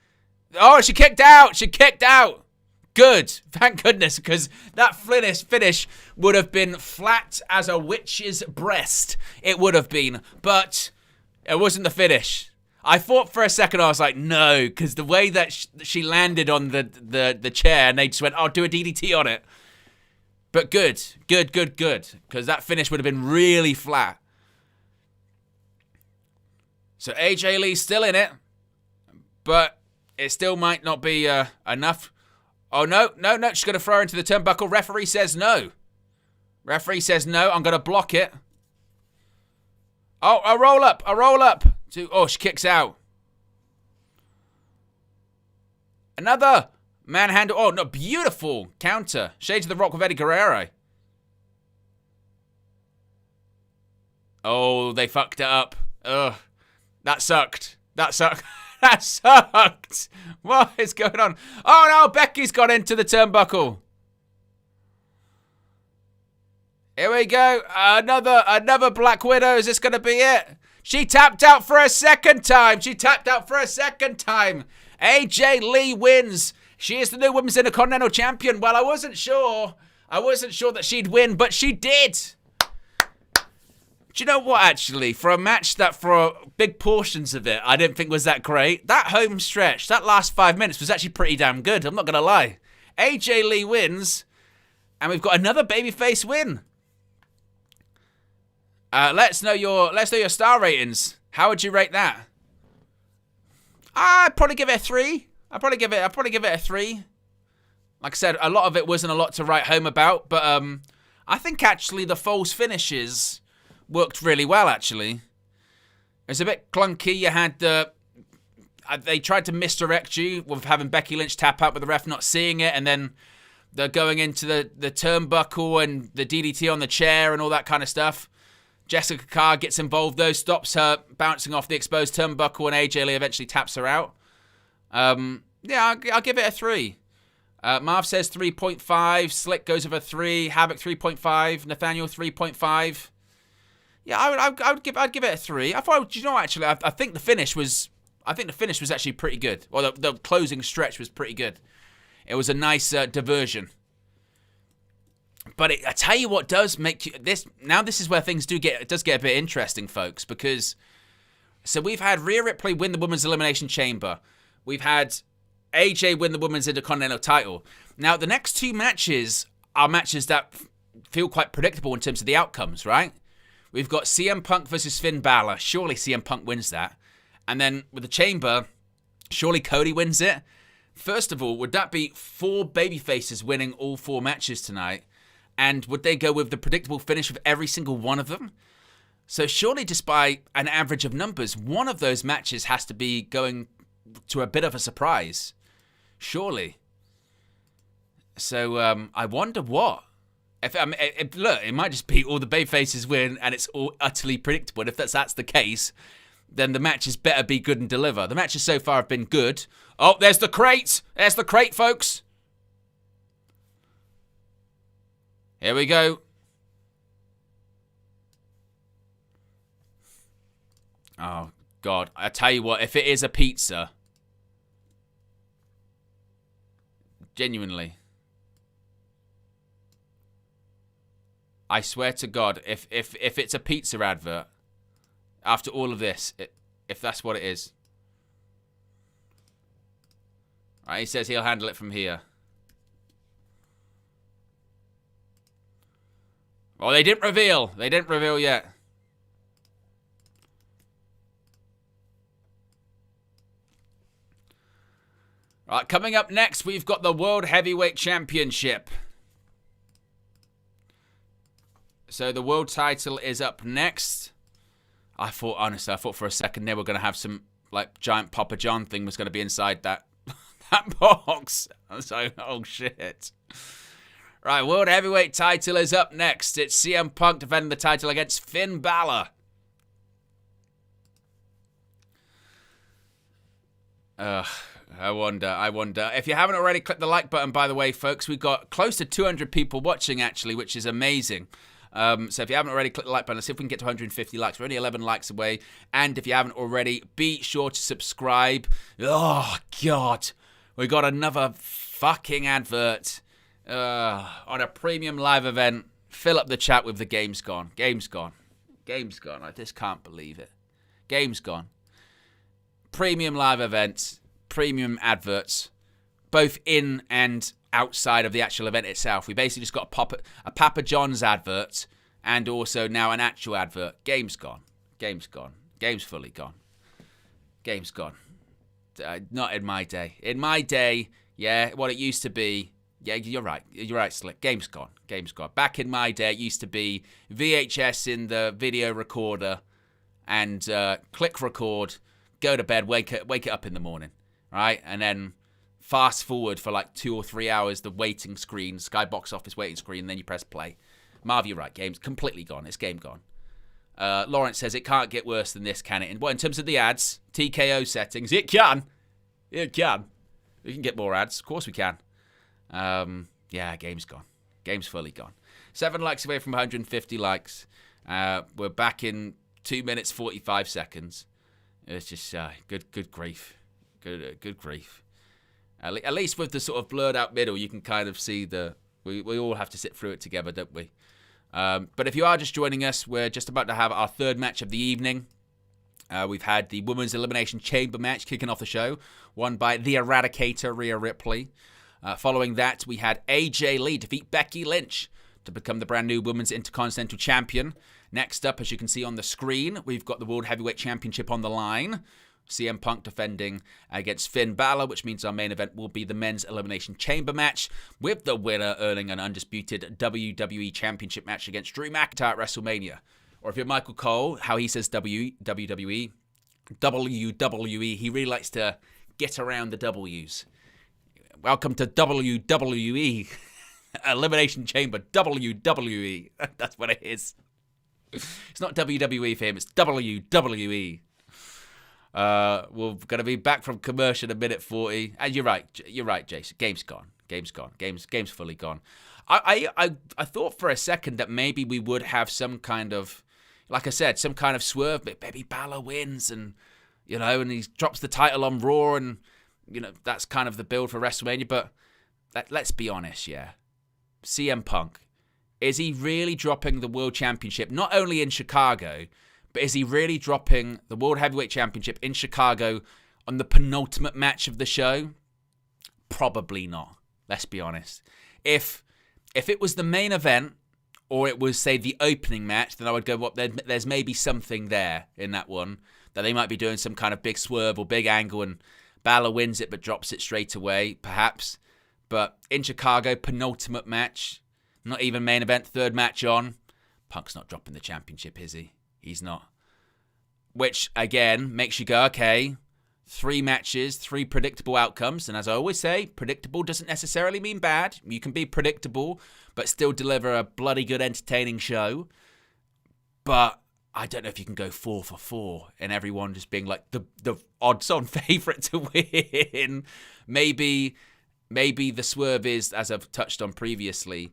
Oh, she kicked out. She kicked out. Good. Thank goodness, because that finish would have been flat as a witch's breast. It would have been. But it wasn't the finish. I thought for a second, I was like, no, because the way that she landed on the chair and they just went, oh, do a DDT on it. But good, because that finish would have been really flat. So AJ Lee's still in it, but it still might not be enough. Oh, no, she's going to throw her into the turnbuckle. Referee says no. Referee says no, I'm going to block it. Oh, a roll up. Oh, she kicks out. Another manhandle. Oh, no, beautiful counter. Shades of the Rock with Eddie Guerrero. Oh, they fucked it up. Ugh. That sucked. That sucked. What is going on? Oh, no, Becky's got into the turnbuckle. Here we go. Another Black Widow. Is this going to be it? She tapped out for a second time. AJ Lee wins. She is the new Women's Intercontinental Champion. Well, I wasn't sure that she'd win, but she did. Do you know what, actually? For a match that for big portions of it I didn't think was that great, that home stretch, that last 5 minutes was actually pretty damn good. I'm not going to lie. AJ Lee wins, and we've got another babyface win. Let's know your star ratings. How would you rate that? I'd probably give it a 3. I'd probably give it a 3. Like I said, a lot of it wasn't a lot to write home about, but I think actually the false finishes worked really well. Actually, it was a bit clunky. You had they tried to misdirect you with having Becky Lynch tap out with the ref not seeing it, and then they're going into the turnbuckle and the DDT on the chair and all that kind of stuff. Jessica Carr gets involved though, stops her bouncing off the exposed turnbuckle, and AJ Lee eventually taps her out. Yeah, I'll give it a 3. Marv says 3.5. Slick goes over 3. Havoc 3.5. Nathaniel 3.5. Yeah, I'd give it a 3. I thought, actually, I think the finish was actually pretty good. Well, the closing stretch was pretty good. It was a nice diversion. But I tell you what does make this. Now this is where things does get a bit interesting, folks, because so we've had Rhea Ripley win the Women's Elimination Chamber. We've had AJ win the Women's Intercontinental title. Now the next 2 matches are matches that feel quite predictable in terms of the outcomes, right? We've got CM Punk versus Finn Balor. Surely CM Punk wins that. And then with the Chamber, surely Cody wins it. First of all, would that be 4 babyfaces winning all 4 matches tonight? And would they go with the predictable finish of every single one of them? So surely just by an average of numbers, one of those matches has to be going to a bit of a surprise. Surely. So I wonder what. Look, it might just be all the babyfaces win and it's all utterly predictable. And if that's the case, then the matches better be good and deliver. The matches so far have been good. Oh, there's the crate. There's the crate, folks. Here we go. Oh, God. I tell you what, if it is a pizza, genuinely, I swear to God, if it's a pizza advert, after all of this, if that's what it is. Right, he says he'll handle it from here. Oh, they didn't reveal. They didn't reveal yet. Right, coming up next, we've got the World Heavyweight Championship. So the world title is up next. Honestly, I thought for a second they were going to have some, like, giant Papa John thing was going to be inside that box. I was like, oh, shit. Right, World Heavyweight title is up next. It's CM Punk defending the title against Finn Balor. I wonder. If you haven't already, click the like button, by the way, folks. We've got close to 200 people watching, actually, which is amazing. So if you haven't already, click the like button. Let's see if we can get to 150 likes. We're only 11 likes away. And if you haven't already, be sure to subscribe. Oh, God. We got another fucking advert. On a premium live event. Fill up the chat with the game's gone. Game's gone. Game's gone. I just can't believe it. Game's gone. Premium live events. Premium adverts. Both in and outside of the actual event itself. We basically just got a Papa John's advert and also now an actual advert. Game's gone. Game's gone. Game's fully gone. Game's gone. Not in my day. In my day, yeah, what it used to be. Yeah, you're right. You're right, Slick. Game's gone. Game's gone. Back in my day, it used to be VHS in the video recorder and click record, go to bed, wake it up in the morning, right? And then fast forward for like 2 or 3 hours, the waiting screen, Sky Box Office waiting screen, and then you press play. Marv, you're right. Game's completely gone. It's game gone. Lawrence says it can't get worse than this, can it? And, well, in terms of the ads, TKO settings, it can. It can. We can get more ads. Of course we can. Yeah, game's gone. Game's fully gone. 7 likes away from 150 likes. We're back in 2 minutes 45 seconds. It's just good grief, good grief. At least with the sort of blurred out middle, you can kind of see we all have to sit through it together, don't we? But if you are just joining us, we're just about to have our 3rd match of the evening. We've had the Women's Elimination Chamber match kicking off the show, won by the Eradicator, Rhea Ripley. Following that, we had AJ Lee defeat Becky Lynch to become the brand new Women's Intercontinental Champion. Next up, as you can see on the screen, we've got the World Heavyweight Championship on the line. CM Punk defending against Finn Balor, which means our main event will be the Men's Elimination Chamber match, with the winner earning an undisputed WWE Championship match against Drew McIntyre at WrestleMania. Or if you're Michael Cole, how he says WWE, he really likes to get around the W's. Welcome to WWE Elimination Chamber, WWE. That's what it is. It's not WWE for him, it's WWE. We're going to be back from commercial in a minute 40. And you're right, Jason. Game's gone. Game's gone. Game's fully gone. I thought for a second that maybe we would have some kind of, like I said, some kind of swerve. But maybe Balor wins and, and he drops the title on Raw and, that's kind of the build for WrestleMania. But let's be honest, yeah. CM Punk, is he really dropping the World Championship, not only in Chicago, but is he really dropping the World Heavyweight Championship in Chicago on the penultimate match of the show? Probably not. Let's be honest. If it was the main event, or it was, say, the opening match, then I would go, well, there's maybe something there in that one, that they might be doing some kind of big swerve or big angle, and Balor wins it but drops it straight away, perhaps. But in Chicago, penultimate match, not even main event, third match on, Punk's not dropping the championship, is he? He's not. Which, again, makes you go, okay, 3 matches, 3 predictable outcomes. And as I always say, predictable doesn't necessarily mean bad. You can be predictable, but still deliver a bloody good, entertaining show. But I don't know if you can go 4 for 4 and everyone just being like the odds-on favourite to win. Maybe the swerve is, as I've touched on previously,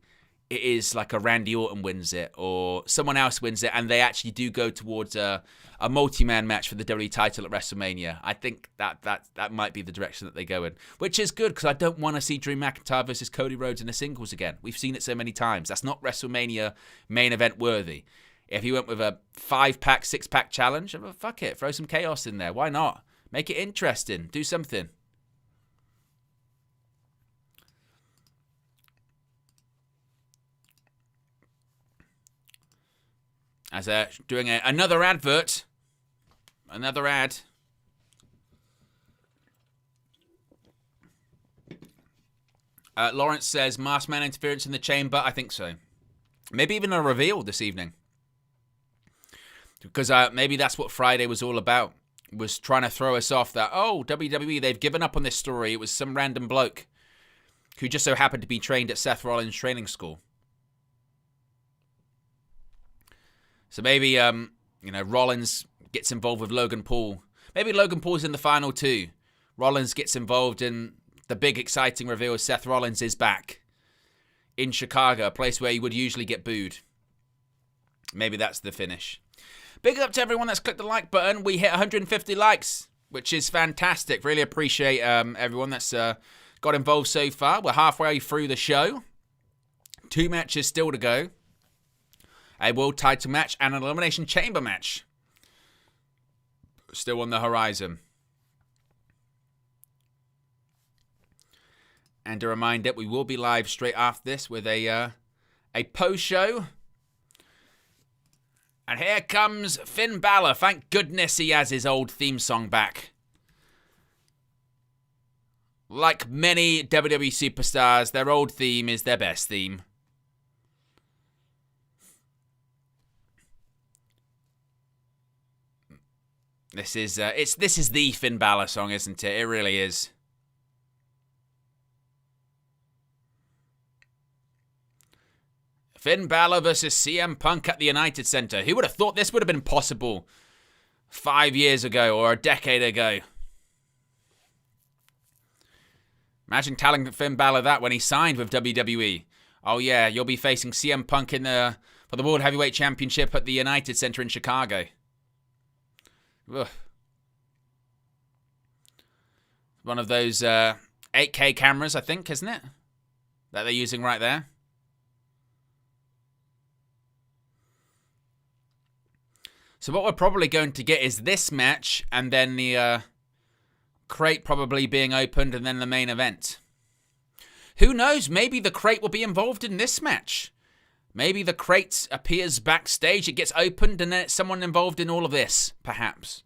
it is like a Randy Orton wins it or someone else wins it and they actually do go towards a multi-man match for the WWE title at WrestleMania. I think that might be the direction that they go in, which is good because I don't want to see Drew McIntyre versus Cody Rhodes in the singles again. We've seen it so many times. That's not WrestleMania main event worthy. If he went with a 5-pack, 6-pack challenge, fuck it, throw some chaos in there. Why not? Make it interesting. Do something. As doing another advert. Another ad. Lawrence says, Masked Man interference in the chamber. I think so. Maybe even a reveal this evening. Because maybe that's what Friday was all about. Was trying to throw us off that, oh, WWE, they've given up on this story. It was some random bloke who just so happened to be trained at Seth Rollins' training school. So maybe, Rollins gets involved with Logan Paul. Maybe Logan Paul's in the final 2. Rollins gets involved in the big exciting reveal. Seth Rollins is back in Chicago, a place where he would usually get booed. Maybe that's the finish. Big up to everyone that's clicked the like button. We hit 150 likes, which is fantastic. Really appreciate everyone that's got involved so far. We're halfway through the show. 2 matches still to go. A World Title match and an Elimination Chamber match still on the horizon. And a reminder, we will be live straight after this with a post-show. And here comes Finn Balor. Thank goodness he has his old theme song back. Like many WWE superstars, their old theme is their best theme. This is the Finn Balor song, isn't it? It really is. Finn Balor versus CM Punk at the United Center. Who would have thought this would have been possible 5 years ago or a decade ago? Imagine telling Finn Balor that when he signed with WWE. Oh yeah, you'll be facing CM Punk for the World Heavyweight Championship at the United Center in Chicago. Ugh. One of those 8K cameras, I think, isn't it? That they're using right there. So what we're probably going to get is this match and then the crate probably being opened and then the main event. Who knows? Maybe the crate will be involved in this match. Maybe the crate appears backstage, it gets opened, and then it's someone involved in all of this, perhaps.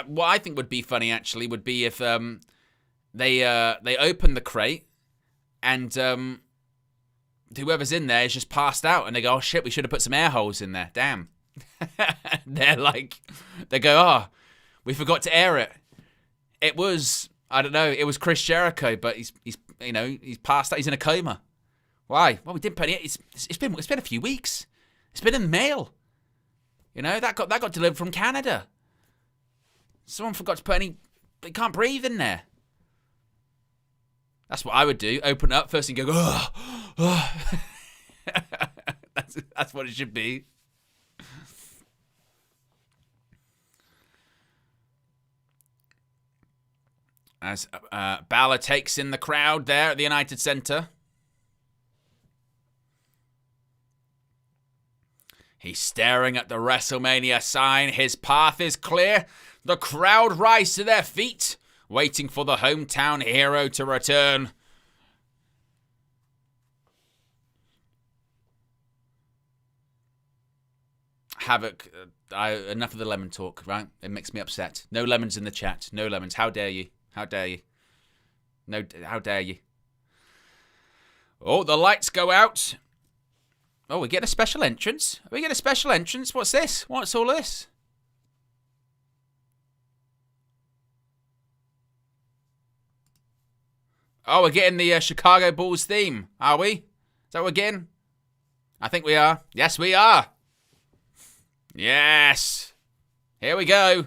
What I think would be funny, actually, would be if they open the crate, and whoever's in there is just passed out, and they go, oh shit, we should have put some air holes in there. Damn. They go, oh, we forgot to air it. It was, I don't know, it was Chris Jericho, but he's passed out. He's in a coma. Why? Well, we didn't put it. It's been a few weeks. It's been in the mail. That got delivered from Canada. Someone forgot to put any. They can't breathe in there. That's what I would do. Open up first and go, ugh, ugh. That's what it should be. As Balor takes in the crowd there at the United Center. He's staring at the WrestleMania sign. His path is clear. The crowd rise to their feet, waiting for the hometown hero to return. Havoc, enough of the lemon talk, right? It makes me upset. No lemons in the chat. No lemons. How dare you? How dare you? No, how dare you? Oh, the lights go out. Oh, we get a special entrance? We get a special entrance? What's this? What's all this? Oh, we're getting the Chicago Bulls theme, are we? Is that what we're getting? I think we are. Yes, we are. Yes. Here we go.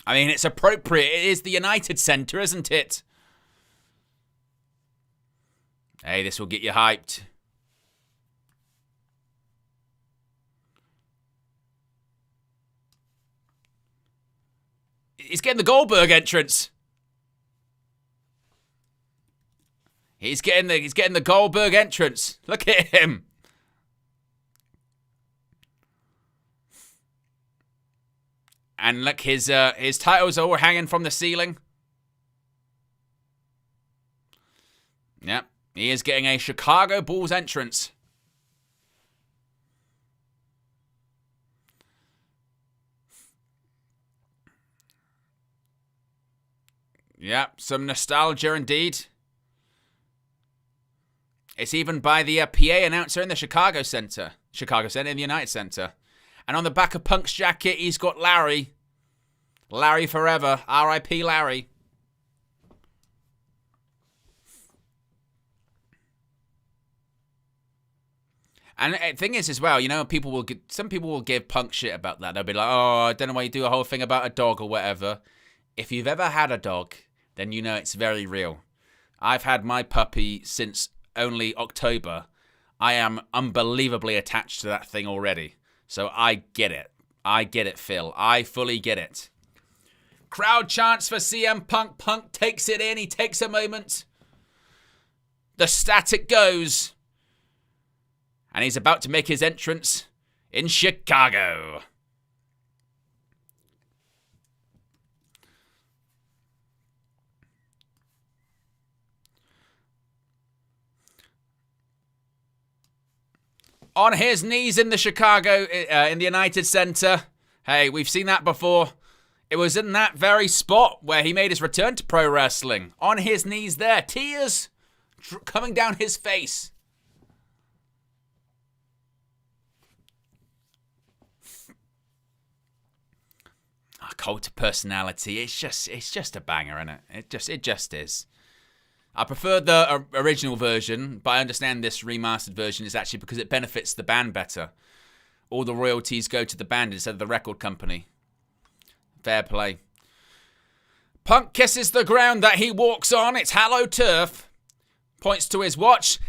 I mean, it's appropriate. It is the United Center, isn't it? Hey, this will get you hyped. He's getting the Goldberg entrance. He's getting the Goldberg entrance. Look at him. And look, his titles are all hanging from the ceiling. Yep, he is getting a Chicago Bulls entrance. Yep, some nostalgia indeed. It's even by the PA announcer in the Chicago Center in the United Center. And on the back of Punk's jacket, he's got Larry. Larry forever. R.I.P. Larry. And the thing is as well, you know, some people will give Punk shit about that. They'll be like, oh, I don't know why you do a whole thing about a dog or whatever. If you've ever had a dog, then you know it's very real. I've had my puppy since only October. I am unbelievably attached to that thing already. So I get it. I get it, Phil. I fully get it. Crowd chants for CM Punk. Punk takes it in. He takes a moment. The static goes. And he's about to make his entrance in Chicago. On his knees in the in the United Center. Hey, we've seen that before. It was in that very spot where he made his return to pro wrestling. On his knees there. Tears coming down his face. Oh, cult of personality. It's just a banger, isn't it? It just is. I prefer the original version, but I understand this remastered version is actually because it benefits the band better. All the royalties go to the band instead of the record company. Fair play. Punk kisses the ground that he walks on. It's hallowed turf. Points to his watch.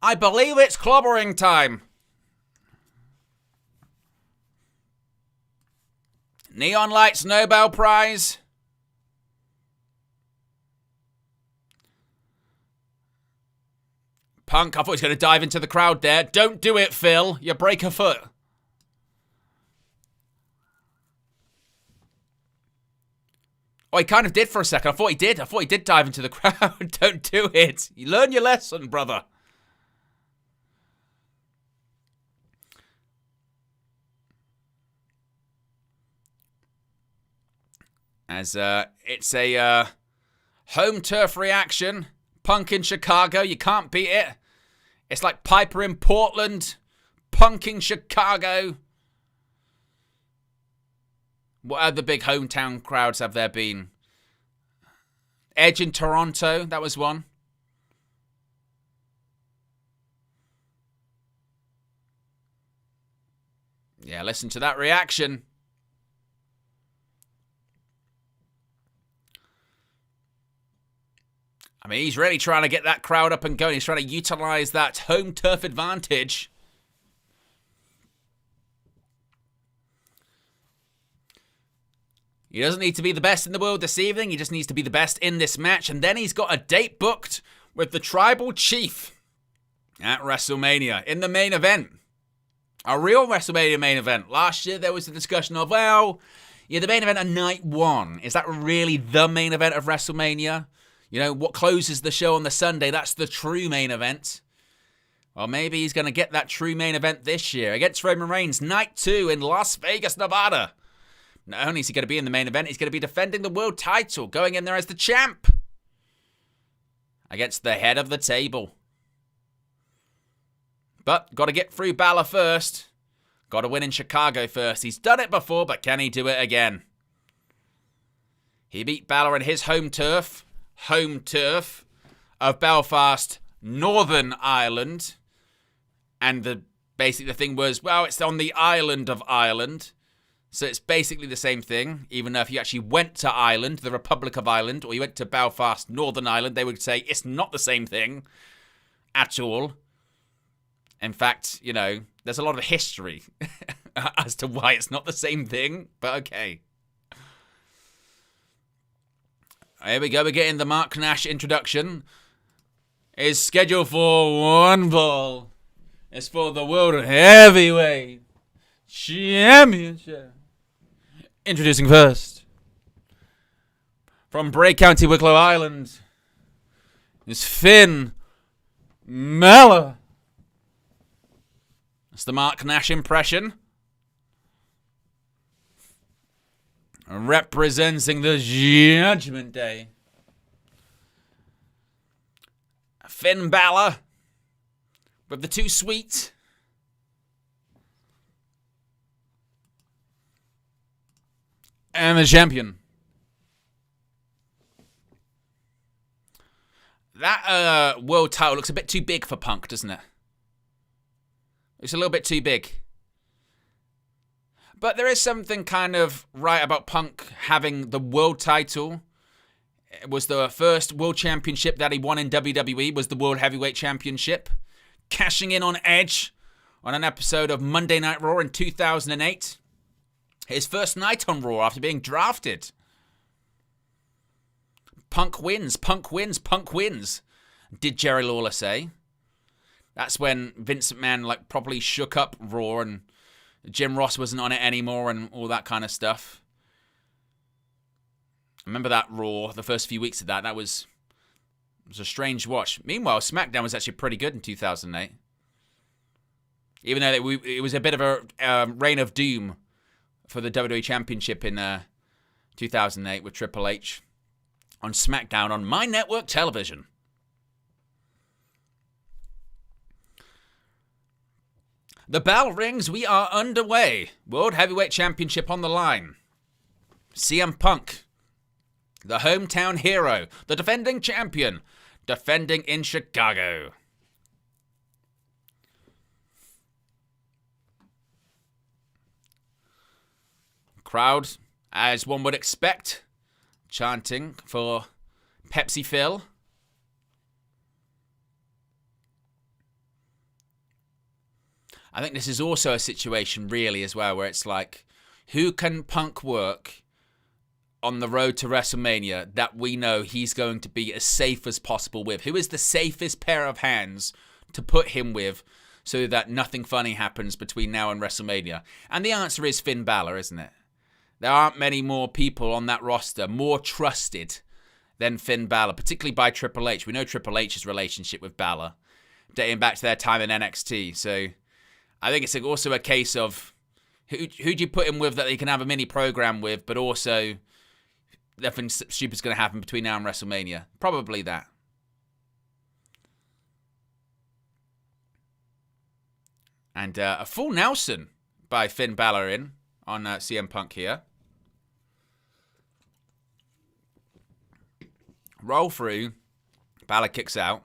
I believe it's clobbering time. Neon lights, Nobel Prize. Punk, I thought he was going to dive into the crowd there. Don't do it, Phil. You break a foot. Oh, he kind of did for a second. I thought he did dive into the crowd. Don't do it. You learn your lesson, brother. As it's a home turf reaction. Punk in Chicago. You can't beat it. It's like Piper in Portland. Punk in Chicago. What other big hometown crowds have there been? Edge in Toronto. That was one. Yeah, listen to that reaction. I mean, he's really trying to get that crowd up and going. He's trying to utilize that home turf advantage. He doesn't need to be the best in the world this evening. He just needs to be the best in this match. And then he's got a date booked with the Tribal Chief at WrestleMania in the main event. A real WrestleMania main event. Last year there was a discussion of, well, yeah, the main event on night one. Is that really the main event of WrestleMania? You know, what closes the show on the Sunday, that's the true main event. Well, maybe he's going to get that true main event this year against Roman Reigns, night 2 in Las Vegas, Nevada. Not only is he going to be in the main event, he's going to be defending the world title, going in there as the champ against the head of the table. But got to get through Balor first. Got to win in Chicago first. He's done it before, but can he do it again? He beat Balor in his home turf of Belfast, Northern Ireland. And basically the thing was, well, it's on the island of Ireland. So it's basically the same thing, even though if you actually went to Ireland, the Republic of Ireland, or you went to Belfast, Northern Ireland, they would say it's not the same thing at all. In fact, you know, there's a lot of history as to why it's not the same thing, but okay. Here we go, we're getting the Mark Nash introduction. Is scheduled for one fall. It's for the World Heavyweight Championship. Introducing first, from Bray County, Wicklow Island, is Finn Balor. That's the Mark Nash impression. Representing the Judgment Day, Finn Balor with the Too Sweet. And the champion. That world title looks a bit too big for Punk, doesn't it? It's a little bit too big. But there is something kind of right about Punk having the world title. It was the first world championship that he won in WWE, was the World Heavyweight Championship. Cashing in on Edge on an episode of Monday Night Raw in 2008. His first night on Raw after being drafted. Punk wins, Punk wins, Punk wins, did Jerry Lawler say. That's when Vince McMahon properly shook up Raw and Jim Ross wasn't on it anymore and all that kind of stuff. I remember that Raw, the first few weeks of that. It was a strange watch. Meanwhile, SmackDown was actually pretty good in 2008. Even though it was a bit of a reign of doom for the WWE Championship in 2008 with Triple H on SmackDown on My Network Television. The bell rings, we are underway. World Heavyweight Championship on the line. CM Punk, the hometown hero, the defending champion, defending in Chicago. Crowd, as one would expect, chanting for Pepsi Phil. I think this is also a situation really as well where it's like, who can Punk work on the road to WrestleMania that we know he's going to be as safe as possible with? Who is the safest pair of hands to put him with so that nothing funny happens between now and WrestleMania? And the answer is Finn Balor, isn't it? There aren't many more people on that roster more trusted than Finn Balor, particularly by Triple H. We know Triple H's relationship with Balor, dating back to their time in NXT. So I think it's also a case of who do you put him with that they can have a mini program with, but also nothing stupid's going to happen between now and WrestleMania. Probably that. And a full Nelson by Finn Balor in on CM Punk here. Roll through. Balor kicks out.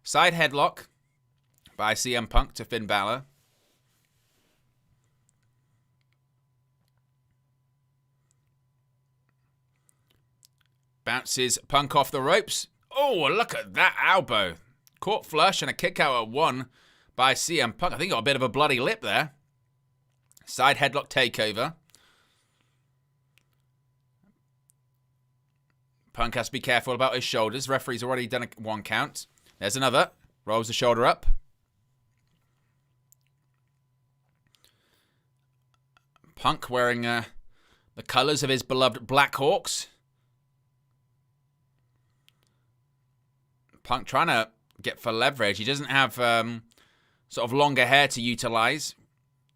Side headlock by CM Punk to Finn Balor. Bounces Punk off the ropes. Oh, look at that elbow. Caught flush and a kick out at 1 by CM Punk. I think he got a bit of a bloody lip there. Side headlock takeover. Punk has to be careful about his shoulders. Referee's already done a 1 count. There's another. Rolls the shoulder up. Punk wearing the colours of his beloved Black Hawks. Punk trying to get for leverage. He doesn't have sort of longer hair to utilise.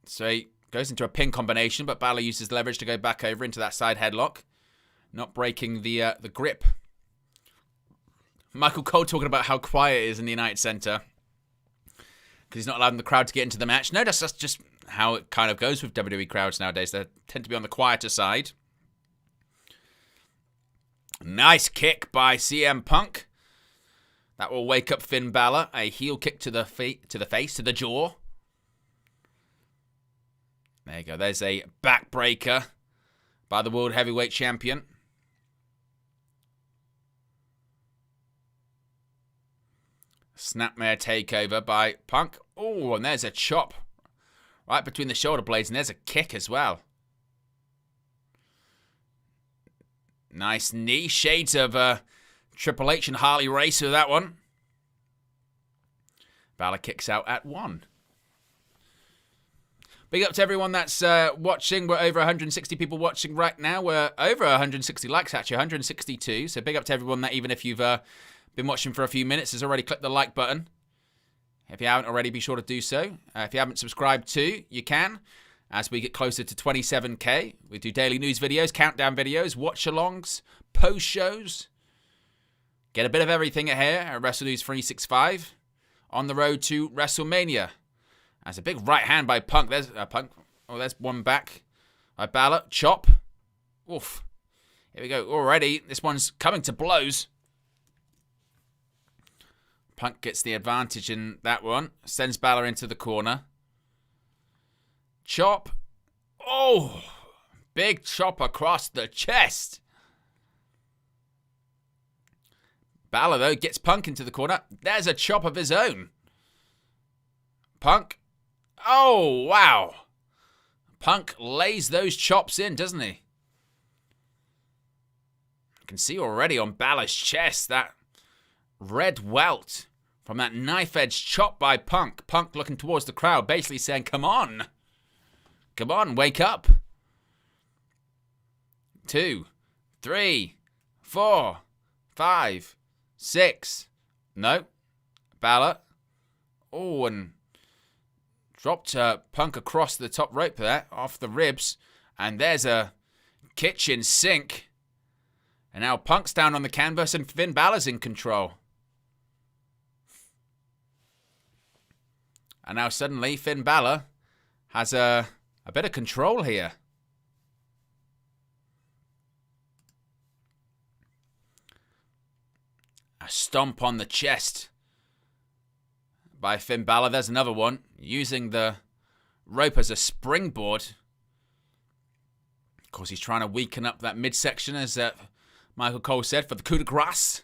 So he goes into a pin combination, but Balor uses leverage to go back over into that side headlock. Not breaking the grip. Michael Cole talking about how quiet it is in the United Center. Because he's not allowing the crowd to get into the match. No, that's just how it kind of goes with WWE crowds nowadays. They tend to be on the quieter side. Nice kick by CM Punk. That will wake up Finn Balor. A heel kick to the face, to the jaw. There you go. There's a backbreaker by the World Heavyweight Champion. Snapmare takeover by Punk. Oh, and there's a chop right between the shoulder blades, and there's a kick as well. Nice knee. Shades of Triple H and Harley Race with that one. Balor kicks out at 1. Big up to everyone that's watching. We're over 160 people watching right now. We're over 160 likes, actually, 162. So big up to everyone that, even if you've been watching for a few minutes, has already clicked the like button. If you haven't already, be sure to do so. If you haven't subscribed too, you can. As we get closer to 27k, we do daily news videos, countdown videos, watch-alongs, post-shows. Get a bit of everything here at Wrestle News 365 on the road to WrestleMania. That's a big right hand by Punk. There's Punk. Oh, there's one back by Balor. Chop. Oof. Here we go. Already, this one's coming to blows. Punk gets the advantage in that one. Sends Balor into the corner. Chop. Oh, big chop across the chest. Balor, though, gets Punk into the corner. There's a chop of his own. Punk. Oh, wow. Punk lays those chops in, doesn't he? You can see already on Balor's chest that red welt from that knife-edge chop by Punk. Punk looking towards the crowd, basically saying, come on. Come on, wake up. 2, 3, 4, 5, 6. No. Balor. Oh, and dropped Punk across the top rope there, off the ribs. And there's a kitchen sink. And now Punk's down on the canvas and Finn Balor's in control. And now suddenly Finn Balor has a bit of control here. A stomp on the chest by Finn Balor. There's another one. Using the rope as a springboard. Of course, he's trying to weaken up that midsection, as Michael Cole said, for the coup de grace.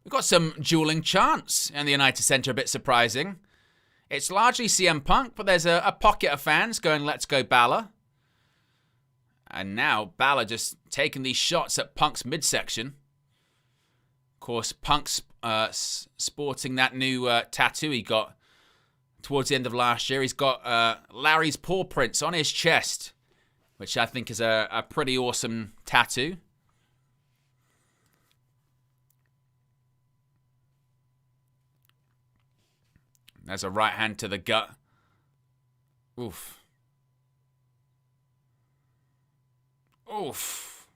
We've got some dueling chants in the United Center, a bit surprising. It's largely CM Punk, but there's a pocket of fans going, let's go Balor. And now Balor just taking these shots at Punk's midsection. Of course, Punk's sporting that new tattoo he got towards the end of last year. He's got Larry's paw prints on his chest, which I think is a pretty awesome tattoo. There's a right hand to the gut. Oof. Oof.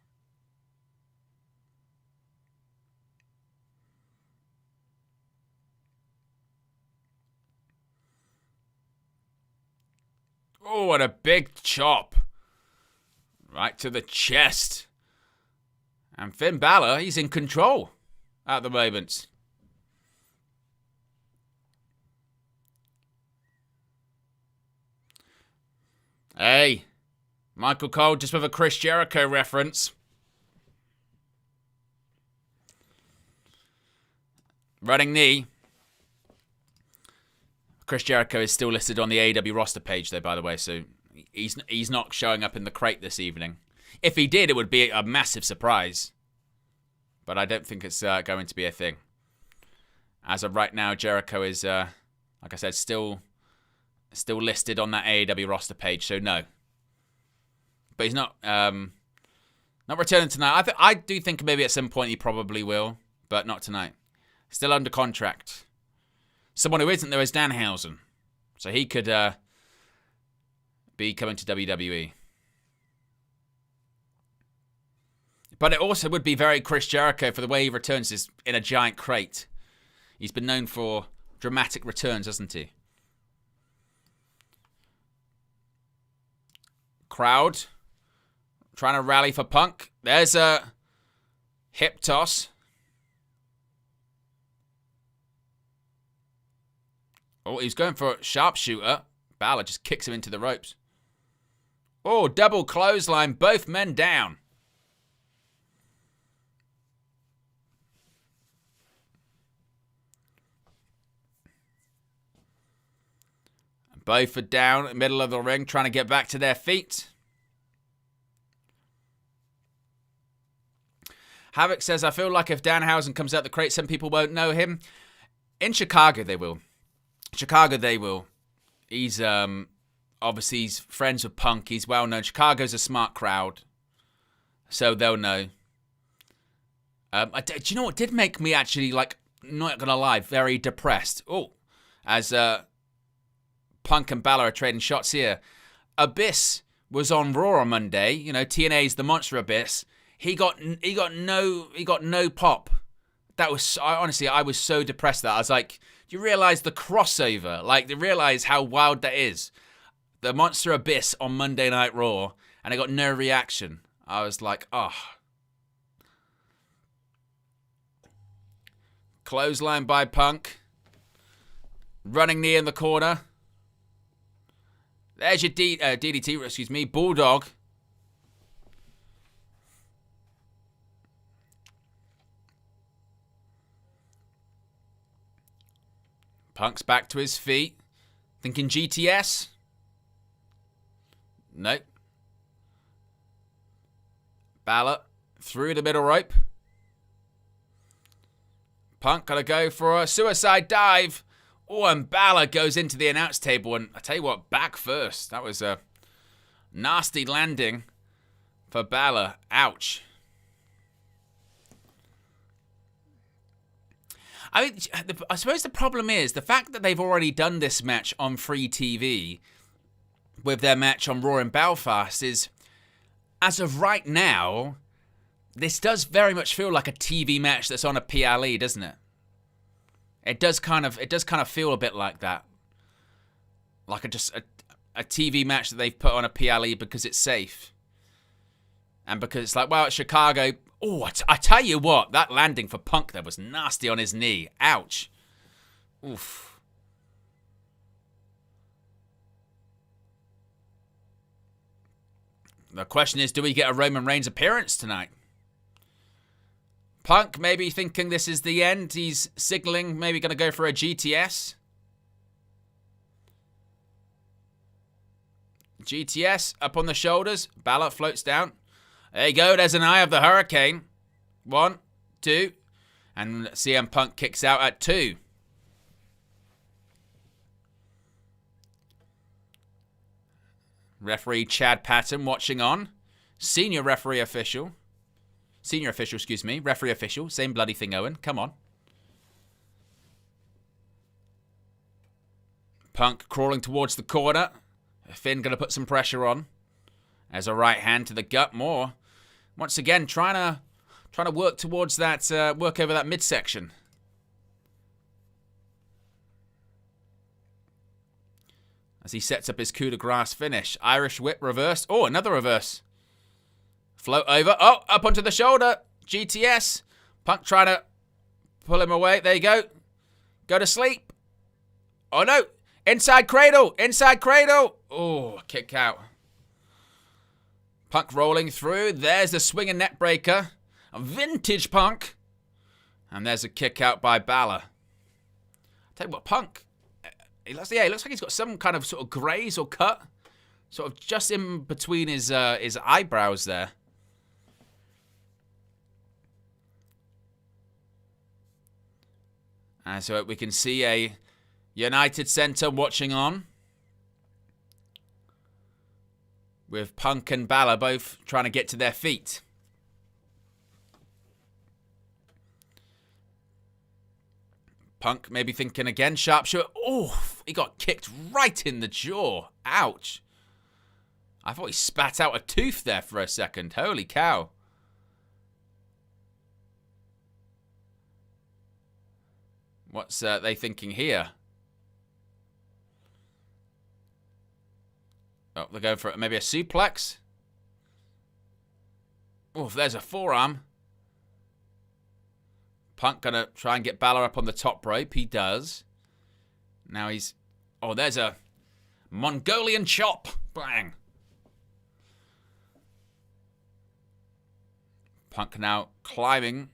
Oh, what a big chop. Right to the chest. And Finn Balor, he's in control at the moment. Hey, Michael Cole just with a Chris Jericho reference. Running knee. Chris Jericho is still listed on the AEW roster page, though, by the way, so he's not showing up in the crate this evening. If he did, it would be a massive surprise. But I don't think it's going to be a thing. As of right now, Jericho is, like I said, still listed on that AEW roster page, so no. But he's not returning tonight. I do think maybe at some point he probably will, but not tonight. Still under contract. Someone who isn't, though, is Danhausen. So he could be coming to WWE. But it also would be very Chris Jericho for the way he returns is in a giant crate. He's been known for dramatic returns, hasn't he? Crowd trying to rally for Punk. There's a hip toss. Oh, he's going for a sharpshooter. Balor just kicks him into the ropes. Oh, double clothesline. Both men down. Both are down in the middle of the ring, trying to get back to their feet. Havoc says, I feel like if Danhausen comes out the crate, some people won't know him. In Chicago, they will. He's, obviously, he's friends with Punk. He's well known. Chicago's a smart crowd, so they'll know. Do you know what did make me actually, like, not gonna lie, very depressed? Oh, as, Punk and Balor are trading shots here. Abyss was on Raw on Monday. You know, TNA's the Monster Abyss. He got no pop. That was honestly, I was so depressed that I was like, do you realize the crossover? Like, do you realize how wild that is? The Monster Abyss on Monday Night Raw, and I got no reaction. I was like, oh. Clothesline by Punk. Running knee in the corner. There's your DDT, excuse me, Bulldog. Punk's back to his feet. Thinking GTS? Nope. Balor through the middle rope. Punk gotta go for a suicide dive. Oh, and Balor goes into the announce table, and I tell you what, back first. That was a nasty landing for Balor. Ouch. I suppose the problem is the fact that they've already done this match on free TV with their match on Raw in Belfast is, as of right now, this does very much feel like a TV match that's on a PLE, doesn't it? It does kind of feel a bit like that, like a TV match that they've put on a PLE because it's safe, and because it's like, well, it's Chicago. Oh, I tell you what, that landing for Punk there was nasty on his knee. Ouch. Oof. The question is, do we get a Roman Reigns appearance tonight? Punk maybe thinking this is the end. He's signaling maybe going to go for a GTS. GTS up on the shoulders. Balor floats down. There you go. There's an Eye of the Hurricane. 1, 2. And CM Punk kicks out at 2. Referee Chad Patton watching on. Senior official, excuse me. Referee official. Same bloody thing, Owen. Come on. Punk crawling towards the corner. Finn going to put some pressure on. As a right hand to the gut. More. Once again, trying to work towards that, work over that midsection. As he sets up his coup de grace finish. Irish whip reversed. Oh, another reverse. Float over. Oh, up onto the shoulder. GTS. Punk trying to pull him away. There you go. Go to sleep. Oh, no. Inside cradle. Inside cradle. Oh, kick out. Punk rolling through. There's the swinging net breaker. A vintage Punk. And there's a kick out by Balor. Tell you what, Punk, he looks like he's got some kind of sort of graze or cut, sort of just in between his eyebrows there. And so we can see a United Center watching on, with Punk and Balor both trying to get to their feet. Punk maybe thinking again, sharpshooter. Oh, he got kicked right in the jaw. Ouch. I thought he spat out a tooth there for a second. Holy cow. What's they thinking here? Oh, they're going for maybe a suplex. Oh, there's a forearm. Punk gonna try and get Balor up on the top rope. He does. Now he's... Oh, there's a Mongolian chop. Bang. Punk now climbing.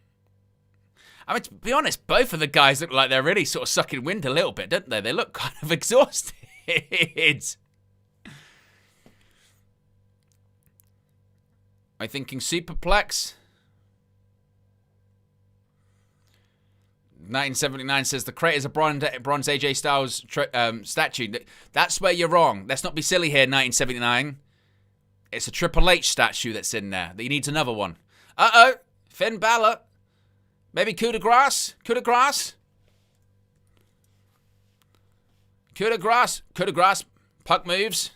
I mean, to be honest, both of the guys look like they're really sort of sucking wind a little bit, don't they? They look kind of exhausted. Am I thinking superplex? 1979 says the creators of bronze AJ Styles statue. That's where you're wrong. Let's not be silly here, 1979. It's a Triple H statue that's in there. He needs another one. Uh-oh. Finn Balor. Maybe coup de grace? Coup de grace? Coup de grace. Coup de grace. Punk moves.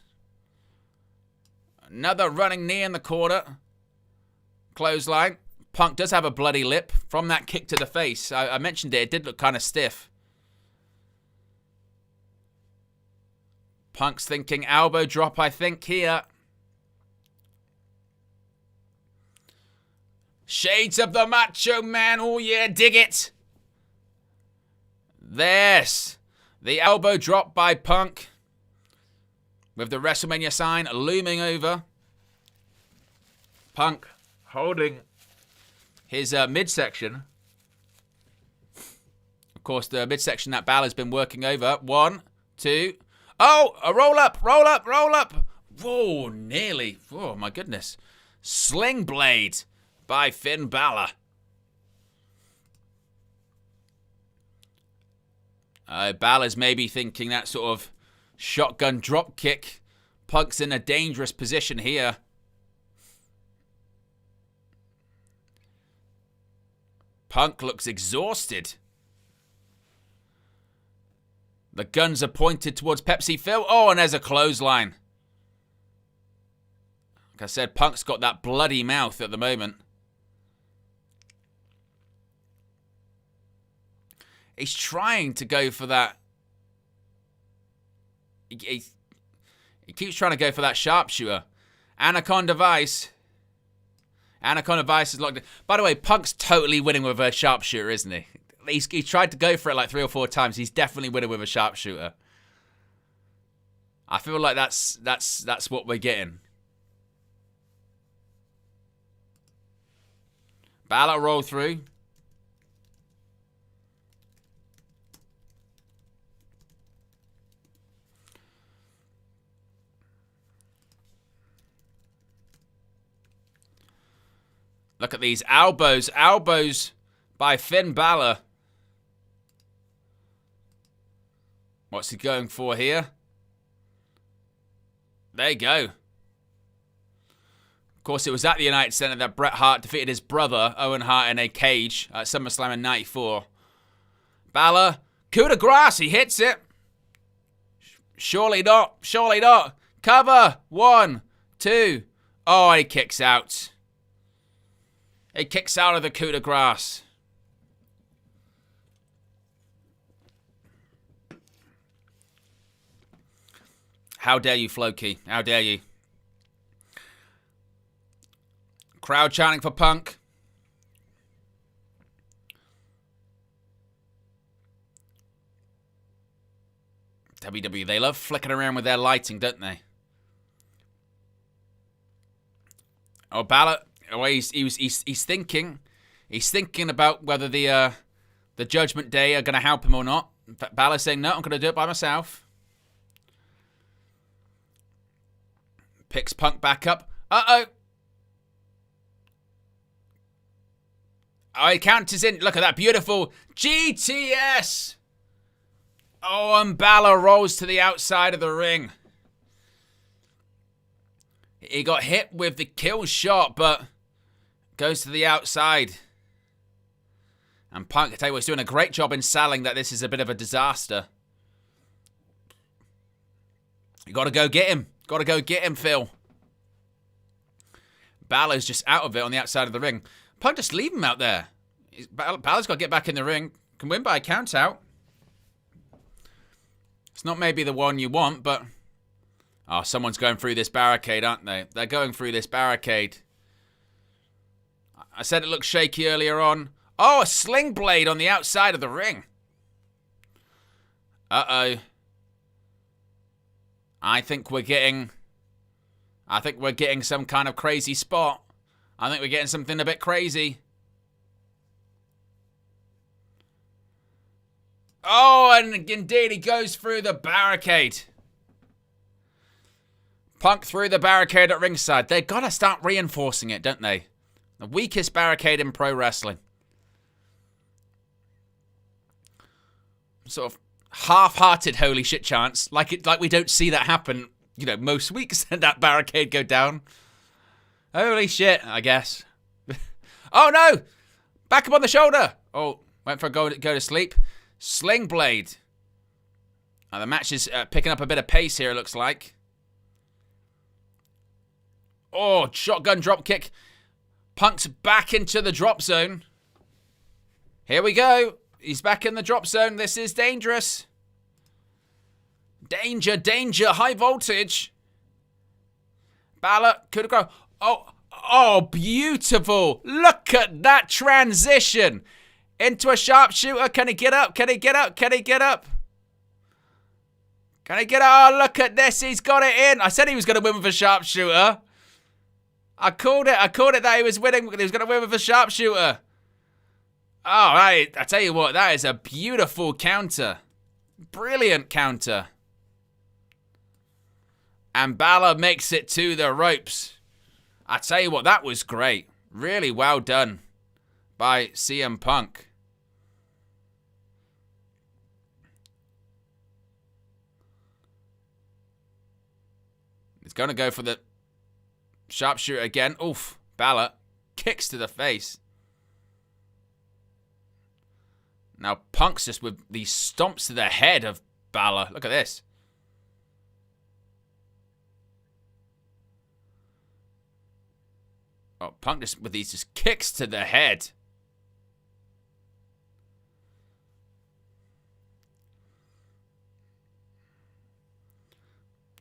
Another running knee in the corner. Clothesline. Punk does have a bloody lip from that kick to the face. I mentioned it. It did look kind of stiff. Punk's thinking elbow drop, I think, here. Shades of the Macho Man. Oh, yeah, dig it. There's the elbow drop by Punk, with the WrestleMania sign looming over. Punk holding his midsection. Of course, the midsection that Balor's been working over. 1, 2. Oh, a roll up, roll up, roll up. Whoa, nearly. Oh, my goodness. Sling blade by Finn Balor. Balor's maybe thinking that sort of shotgun drop kick. Punk's in a dangerous position here. Punk looks exhausted. The guns are pointed towards Pepsi Phil. Oh, and there's a clothesline. Like I said, Punk's got that bloody mouth at the moment. He's trying to go for that. He keeps trying to go for that sharpshooter. Anaconda Vice. Anaconda Vice is locked in. By the way, Punk's totally winning with a sharpshooter, isn't he? He's tried to go for it like 3 or 4 times. He's definitely winning with a sharpshooter. I feel like that's what we're getting. Balor roll through. Look at these elbows. Elbows by Finn Balor. What's he going for here? There you go. Of course, it was at the United Center that Bret Hart defeated his brother, Owen Hart, in a cage at SummerSlam in '94. Balor, coup de grace. He hits it. Surely not. Surely not. Cover. 1, 2. Oh, he kicks out. He kicks out of the coup de grace. How dare you, Floki? How dare you? Crowd chanting for Punk. WWE, they love flicking around with their lighting, don't they? Oh, Balor. Oh, he's thinking about whether the the Judgment Day are going to help him or not. In fact, Balor's saying, no, I'm going to do it by myself. Picks Punk back up. Uh-oh. Oh, he counters in. Look at that beautiful GTS. Oh, and Balor rolls to the outside of the ring. He got hit with the kill shot, but goes to the outside. And Punk, I tell you what, he's doing a great job in selling that this is a bit of a disaster. You got to go get him. Got to go get him, Phil. Balor's just out of it on the outside of the ring. Punk, just leave him out there. Balor's got to get back in the ring. Can win by a count out. It's not maybe the one you want, but... Oh, someone's going through this barricade, aren't they? They're going through this barricade. I said it looked shaky earlier on. Oh, a sling blade on the outside of the ring. Uh-oh. I think we're getting some kind of crazy spot. I think we're getting something a bit crazy. Oh, and indeed he goes through the barricade. Punk through the barricade at ringside. They've got to start reinforcing it, don't they? The weakest barricade in pro wrestling. Sort of half-hearted holy shit chants. Like we don't see that happen, you know, most weeks and that barricade go down. Holy shit, I guess. Oh no! Back up on the shoulder! Oh, went for a go to sleep. Sling blade. The match is picking up a bit of pace here, it looks like. Oh, shotgun drop kick. Punk's back into the drop zone. Here we go. He's back in the drop zone. This is dangerous. Danger, danger, high voltage. Balor could go. Oh, beautiful. Look at that transition. Into a sharpshooter. Can he get up? Can he get up? Can he get up? Can he get up? Oh, look at this. He's got it in. I said he was going to win with a sharpshooter. I called it. I called it that he was winning. He was going to win with a sharpshooter. Oh, I tell you what. That is a beautiful counter. Brilliant counter. And Balor makes it to the ropes. I tell you what. That was great. Really well done by CM Punk. He's going to go for the sharpshooter again. Oof. Balor kicks to the face. Now Punk's just with these stomps to the head of Balor. Look at this. Oh, Punk just with these just kicks to the head.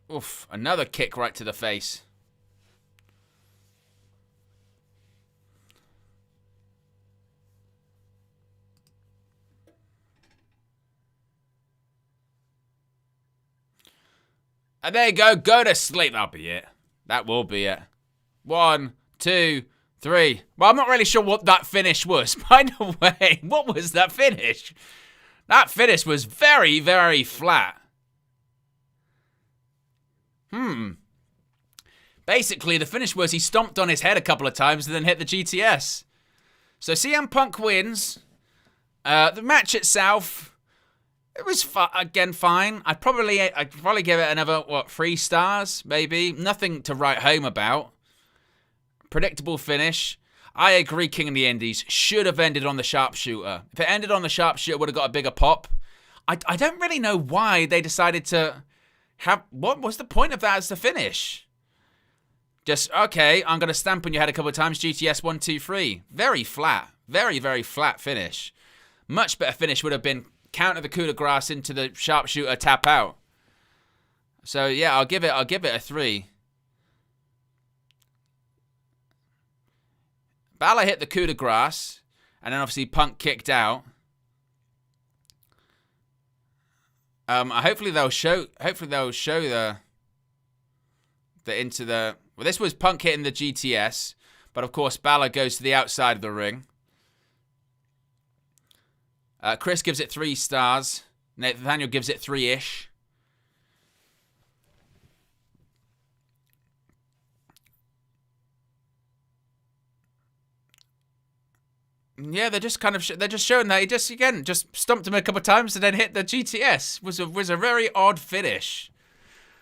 Oof, another kick right to the face. And there you go. Go to sleep. That'll be it. That will be it. 1, 2, 3. Well, I'm not really sure what that finish was. By the way, what was that finish? That finish was very, very flat. Basically, the finish was he stomped on his head a couple of times and then hit the GTS. So CM Punk wins. The match itself, it was again fine. I'd probably give it another 3 stars maybe. Nothing to write home about. Predictable finish. I agree. King of the Indies should have ended on the sharpshooter. If it ended on the sharpshooter, it would have got a bigger pop. I don't really know why they decided to have. What was the point of that as the finish? Just okay. I'm gonna stamp on your head a couple of times. GTS 1, 2, 3. Very flat. Very, very flat finish. Much better finish would have been counter the coup de grace into the sharpshooter, tap out. So yeah, I'll give it a 3. Balor hit the coup de grace, and then obviously Punk kicked out. Hopefully they'll show the into the. Well, this was Punk hitting the GTS, but of course Balor goes to the outside of the ring. Chris gives it 3 stars. Nathaniel gives it 3-ish. Yeah, they're just kind of they're just showing that he just stumped him a couple of times and then hit the GTS. Was a very odd finish.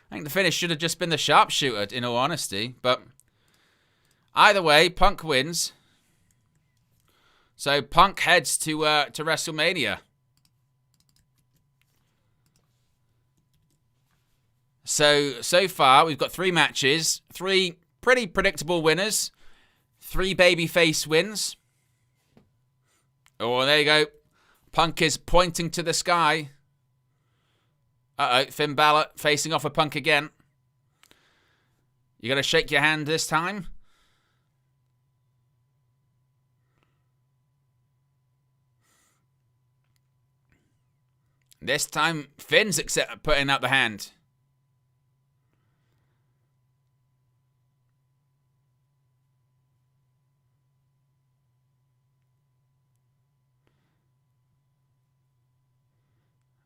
I think the finish should have just been the sharpshooter, in all honesty. But either way, Punk wins. So Punk heads to WrestleMania. So far we've got 3 matches, 3 pretty predictable winners, 3 babyface wins. Oh, there you go. Punk is pointing to the sky. Finn Balor facing off a Punk again. You gonna shake your hand this time? This time, Finn's putting out the hand.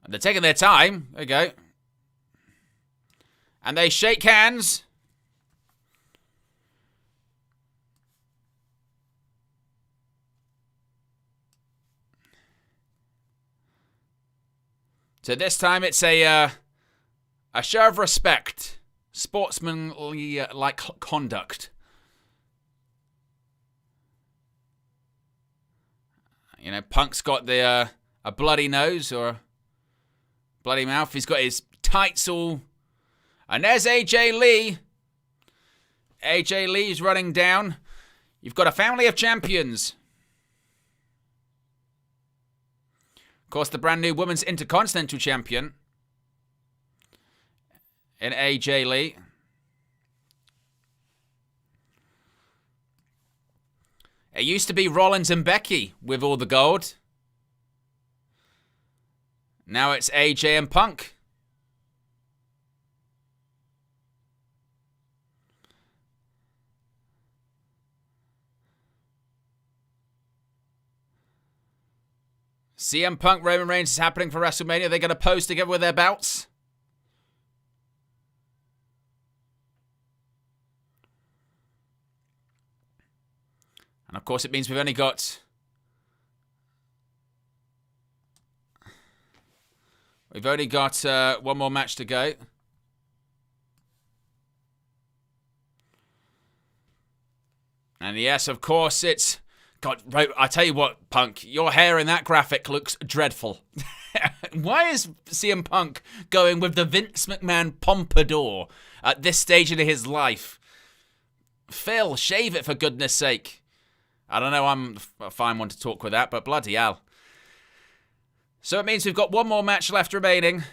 They're taking their time. There you go. And they shake hands. So this time it's a show of respect. Sportsmanly like conduct. You know, Punk's got a bloody nose or bloody mouth. He's got his tights all. And there's AJ Lee. AJ Lee's running down. You've got a family of champions. Of course, the brand new Women's Intercontinental Champion in AJ Lee. It used to be Rollins and Becky with all the gold. Now it's AJ and Punk. CM Punk, Roman Reigns is happening for WrestleMania. They're going to pose together with their belts. And of course it means we've only got one more match to go. And yes, of course, it's... God, right, I tell you what, Punk, your hair in that graphic looks dreadful. Why is CM Punk going with the Vince McMahon pompadour at this stage in his life? Phil, shave it for goodness sake. I don't know, I'm a fine one to talk with that, but bloody hell. So it means we've got one more match left remaining.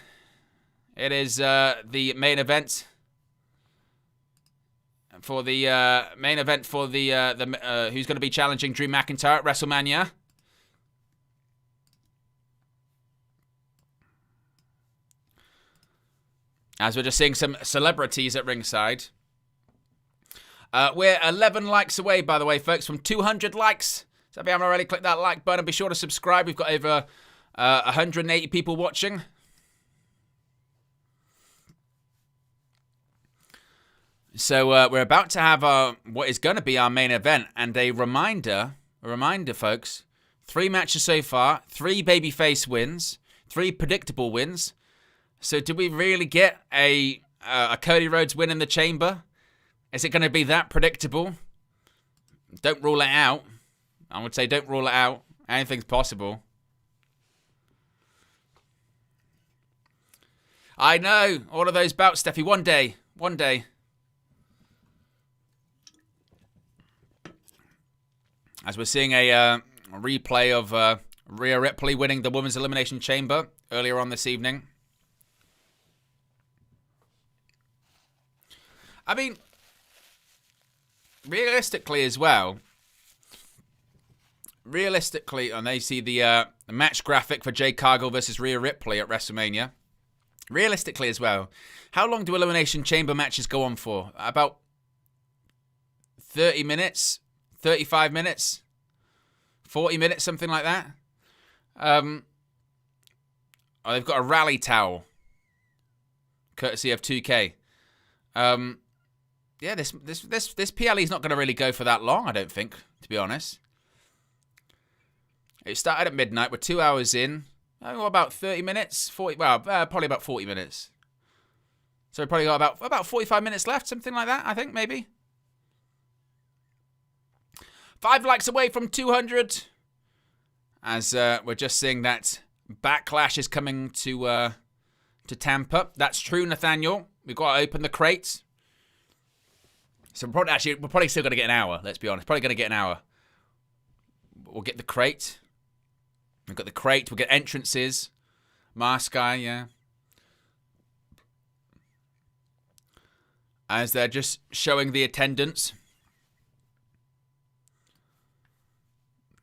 It is the main event for the who's going to be challenging Drew McIntyre at WrestleMania. As we're just seeing some celebrities at ringside. We're 11 likes away, by the way, folks, from 200 likes. So if you haven't already, click that like button. Be sure to subscribe. We've got over 180 people watching. So we're about to have what is going to be our main event. And a reminder, folks, 3 matches so far, 3 babyface wins, 3 predictable wins. So do we really get a Cody Rhodes win in the chamber? Is it going to be that predictable? Don't rule it out. I would say don't rule it out. Anything's possible. I know. All of those bouts, Steffi. One day. As we're seeing a replay of Rhea Ripley winning the Women's Elimination Chamber earlier on this evening. I mean, realistically as well, and they see the match graphic for Jade Cargill versus Rhea Ripley at WrestleMania. Realistically as well, how long do Elimination Chamber matches go on for? About 30 minutes? 35 minutes? 40 minutes? Something like that? Oh, they've got a rally towel. Courtesy of 2K. Yeah, this PLE is not going to really go for that long, I don't think, to be honest. It started at midnight. We're 2 hours in. Oh, about 30 minutes? 40. Well, probably about 40 minutes. So we've probably got about 45 minutes left, something like that, I think, maybe. 5 likes away from 200. As we're just seeing that Backlash is coming to Tampa. That's true, Nathaniel. We've got to open the crate. So we're probably still going to get an hour, let's be honest. Probably going to get an hour. We'll get the crate. We've got the crate. We'll get entrances. Mask guy, yeah. As they're just showing the attendance.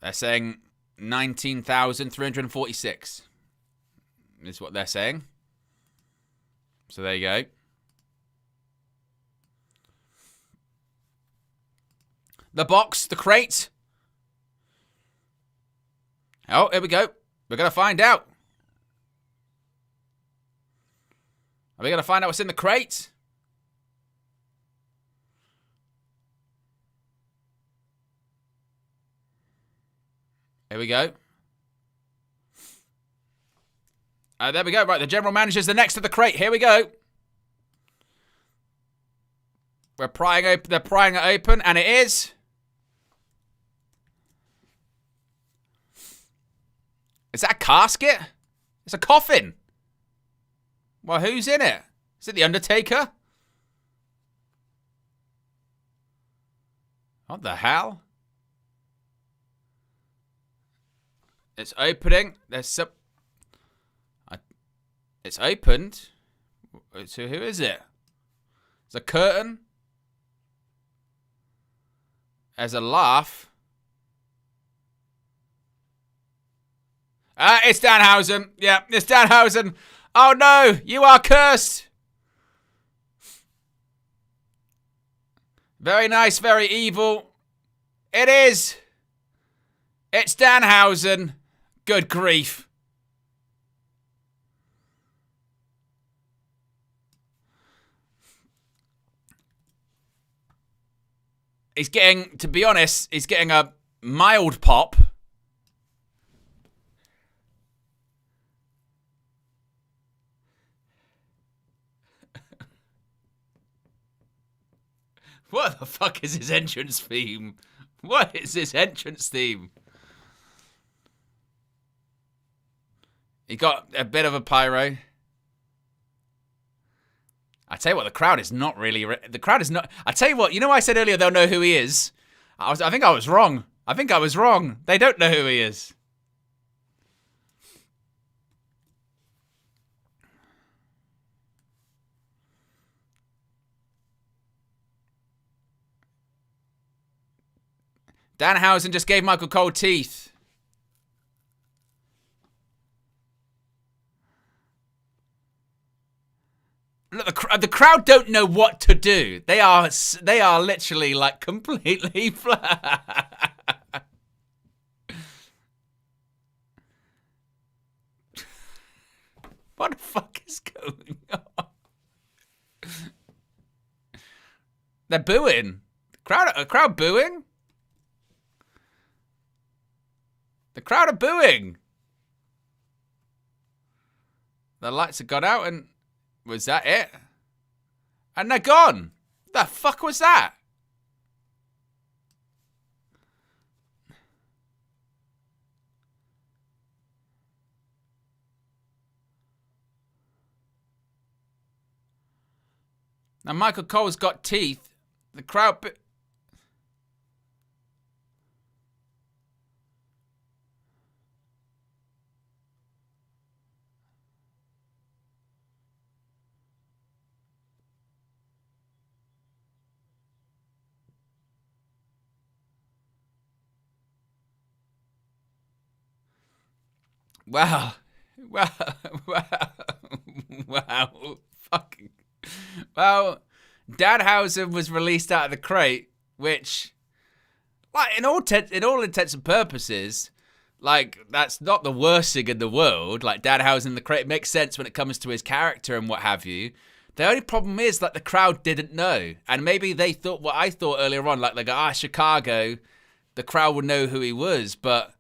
They're saying 19,346 is what they're saying. So there you go. The box, the crate. Oh, here we go. We're going to find out. Are we going to find out what's in the crate? Here we go. There we go. Right, the general manager's the next to the crate. Here we go. We're prying open. They're prying it open, and it is. Is that a casket? It's a coffin. Well, who's in it? Is it the Undertaker? What the hell? It's opening. There's some. It's opened. So who is it? There's a curtain. There's a laugh. It's Danhausen. Yeah, it's Danhausen. Oh no, you are cursed. Very nice, very evil. It is. It's Danhausen. Good grief. He's getting, to be honest, he's getting a mild pop. What the fuck is his entrance theme? What is his entrance theme? He got a bit of a pyro. I tell you what, the crowd is not really... The crowd is not... I tell you what, you know I said earlier they'll know who he is? I think I was wrong. They don't know who he is. Danhausen just gave Michael Cole teeth. Look, the crowd don't know what to do. They are literally like completely flat. What the fuck is going on? They're booing. A crowd booing? The crowd are booing. The lights have got out and... Was that it? And they're gone. The fuck was that? Now Michael Cole's got teeth. The crowd... Wow. Fucking. Well, Danhausen was released out of the crate, which, like, in all intents and purposes, Like, that's not the worst thing in the world. Like, Danhausen, the crate makes sense when it comes to his character and what have you. The only problem is that the crowd didn't know. And maybe they thought what I thought earlier on. Like, they go, Chicago, the crowd would know who he was. But,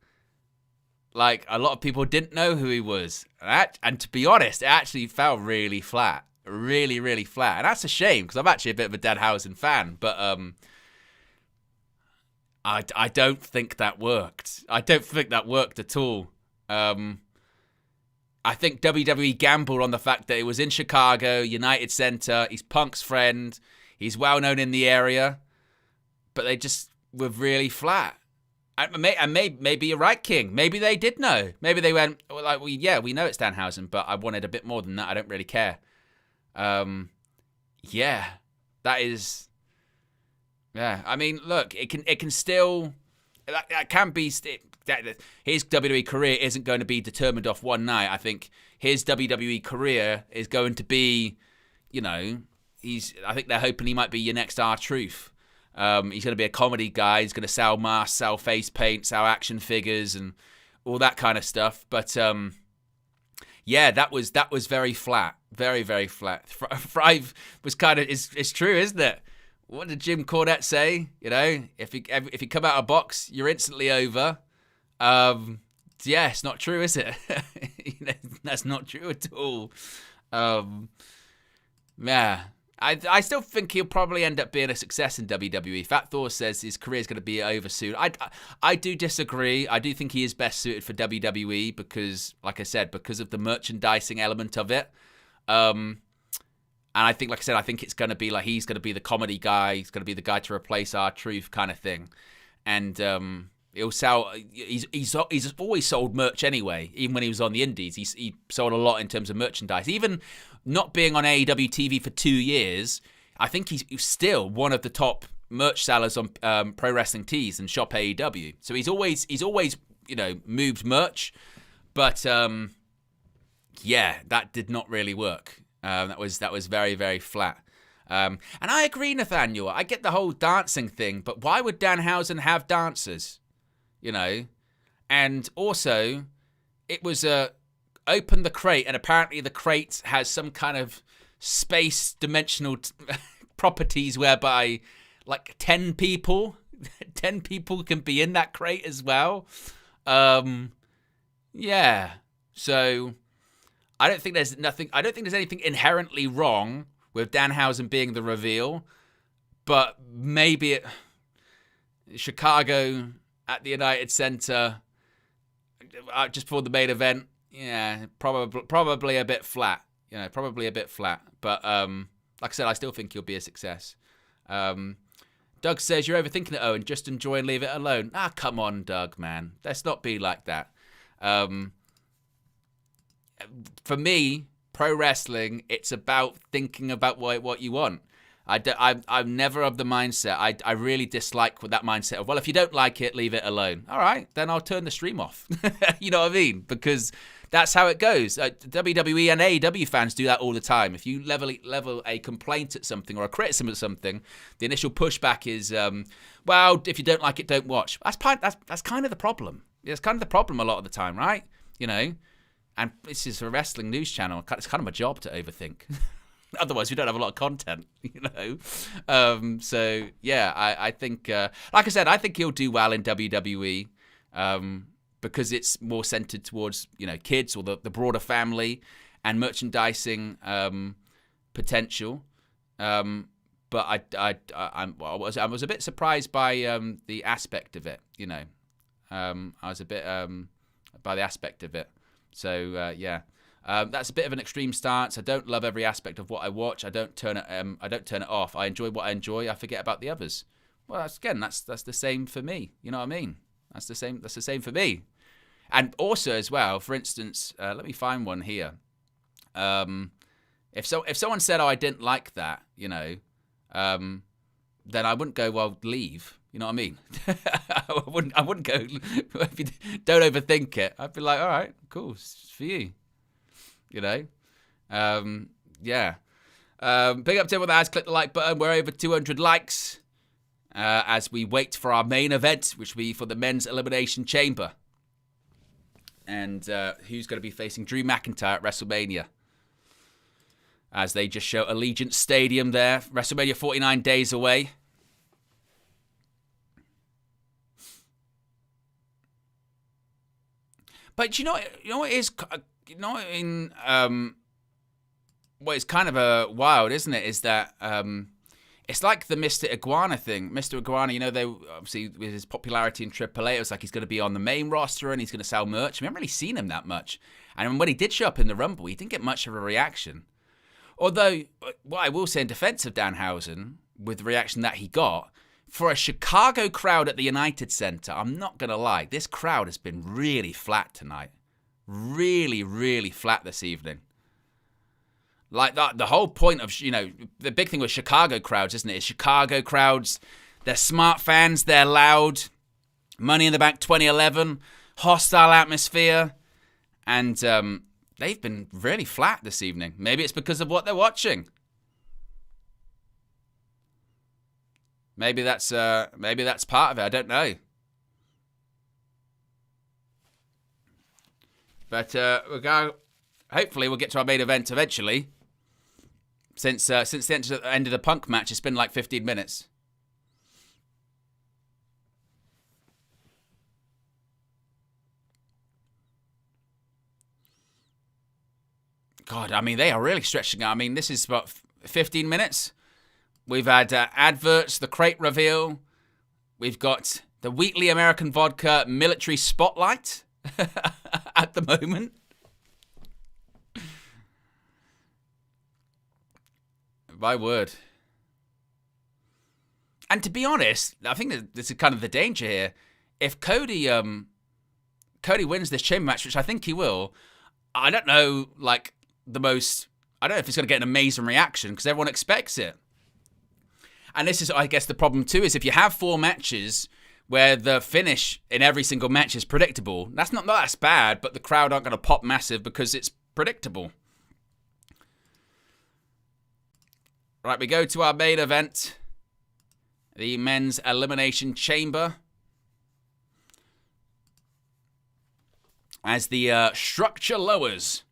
like, a lot of people didn't know who he was. And to be honest, it actually fell really flat. Really, really flat. And that's a shame, because I'm actually a bit of a Danhausen fan. But, I don't think that worked. I don't think that worked at all. I think WWE gambled on the fact that it was in Chicago, United Center. He's Punk's friend. He's well known in the area. But they just were really flat. And maybe you're right, King. Maybe they did know. Maybe they went, like, we know it's Danhausen, but I wanted a bit more than that. I don't really care. Yeah, that is... Yeah, I mean, look, it can still... That can be... His WWE career isn't going to be determined off one night. I think his WWE career is going to be, I think they're hoping he might be your next R-Truth. He's going to be a comedy guy. He's going to sell masks, sell face paint, sell action figures, and all that kind of stuff. But yeah, that was very flat, very, very flat. Thrive was kind of it's true, isn't it? What did Jim Cornette say? If you come out of box, you're instantly over. Yeah, it's not true, is it? That's not true at all. Yeah, I still think he'll probably end up being a success in WWE. Fat Thor says his career is going to be over soon. I do disagree. I do think he is best suited for WWE because, like I said, because of the merchandising element of it. And I think, like I said, I think it's going to be like he's going to be the comedy guy. He's going to be the guy to replace R-Truth kind of thing. And he'll sell. He's always sold merch anyway. Even when he was on the Indies, he sold a lot in terms of merchandise. Even not being on AEW TV for 2 years, I think he's still one of the top merch sellers on Pro Wrestling Tees and Shop AEW. So he's always moved merch. But yeah, that did not really work. That was very, very flat. And I agree, Nathaniel. I get the whole dancing thing, but why would Danhausen have dancers? And also, it was open the crate, and apparently the crate has some kind of space dimensional properties whereby, like, 10 people can be in that crate as well. Yeah. So I don't think there's anything inherently wrong with Danhausen being the reveal, but maybe Chicago at the United Center just before the main event, yeah, probably a bit flat. Probably a bit flat. But like I said, I still think he'll be a success. Doug says you're overthinking it, Owen. Just enjoy and leave it alone. Ah, come on, Doug, man. Let's not be like that. For me, pro wrestling, it's about thinking about what you want. I'm never of the mindset. I really dislike that mindset of, well, if you don't like it, leave it alone. All right, then I'll turn the stream off. You know what I mean? Because that's how it goes. WWE and AEW fans do that all the time. If you level a complaint at something or a criticism at something, the initial pushback is, well, if you don't like it, don't watch. That's kind of the problem. It's kind of the problem a lot of the time, right? And this is a wrestling news channel. It's kind of my job to overthink. Otherwise, we don't have a lot of content, So, yeah, I think, like I said, I think he'll do well in WWE because it's more centered towards, kids or the broader family and merchandising potential. But I was a bit surprised by the aspect of it, I was a bit by the aspect of it. So, yeah. That's a bit of an extreme stance. I don't love every aspect of what I watch. I don't turn it off. I enjoy what I enjoy. I forget about the others. Well, that's the same for me. You know what I mean? That's the same for me. And also as well, for instance, let me find one here. If someone said, "Oh, I didn't like that," then I wouldn't go, "Well, leave." You know what I mean? I wouldn't go. If you don't overthink it, I'd be like, "All right, cool, it's for you." Yeah. Big up to everyone that has clicked the like button. We're over 200 likes as we wait for our main event, which will be for the men's Elimination Chamber. and who's going to be facing Drew McIntyre at WrestleMania. As they just show Allegiant Stadium there. WrestleMania 49 days away. But you know what is, what is kind of wild, isn't it? Is that it's like the Mr. Iguana thing. Mr. Iguana, they obviously with his popularity in AAA, it was like he's going to be on the main roster and he's going to sell merch. We haven't really seen him that much. And when he did show up in the Rumble, he didn't get much of a reaction. Although, what I will say in defense of Danhausen, with the reaction that he got, for a Chicago crowd at the United Center, I'm not going to lie, this crowd has been really flat tonight. Really, really flat this evening. Like that, the whole point of, the big thing with Chicago crowds, isn't it? Is Chicago crowds, they're smart fans, they're loud. Money in the Bank 2011, hostile atmosphere. And they've been really flat this evening. Maybe it's because of what they're watching. Maybe that's part of it. I don't know. But hopefully we'll get to our main event eventually. Since the end of the Punk match, it's been like 15 minutes. God, I mean, they are really stretching out. I mean, this is about 15 minutes. We've had adverts, the crate reveal. We've got the Wheatley American Vodka military spotlight at the moment. My word. And to be honest, I think that this is kind of the danger here. If Cody wins this chamber match, which I think he will, I don't know, I don't know if he's going to get an amazing reaction because everyone expects it. And this is, I guess, the problem too, is if you have 4 matches where the finish in every single match is predictable, that's not as bad, but the crowd aren't going to pop massive because it's predictable. Right, we go to our main event, the Men's Elimination Chamber. As the structure lowers.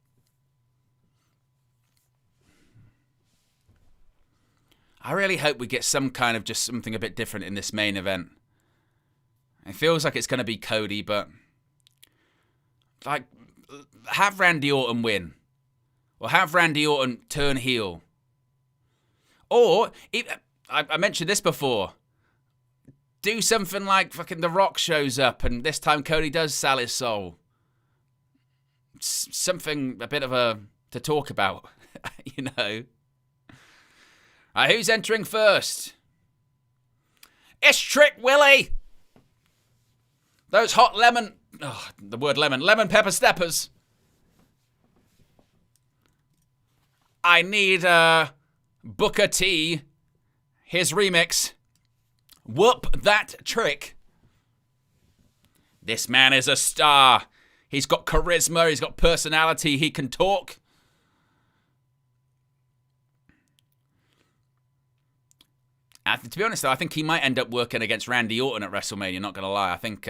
I really hope we get some kind of just something a bit different in this main event. It feels like it's going to be Cody, but have Randy Orton win. Or have Randy Orton turn heel. Or, I mentioned this before, do something like fucking The Rock shows up and this time Cody does sell his soul. Something a bit of to talk about, who's entering first? It's Trick Willie. Those hot lemon pepper steppers. I need Booker T, his remix. Whoop that trick. This man is a star. He's got charisma, he's got personality, he can talk. And to be honest, though, I think he might end up working against Randy Orton at WrestleMania, not going to lie. I think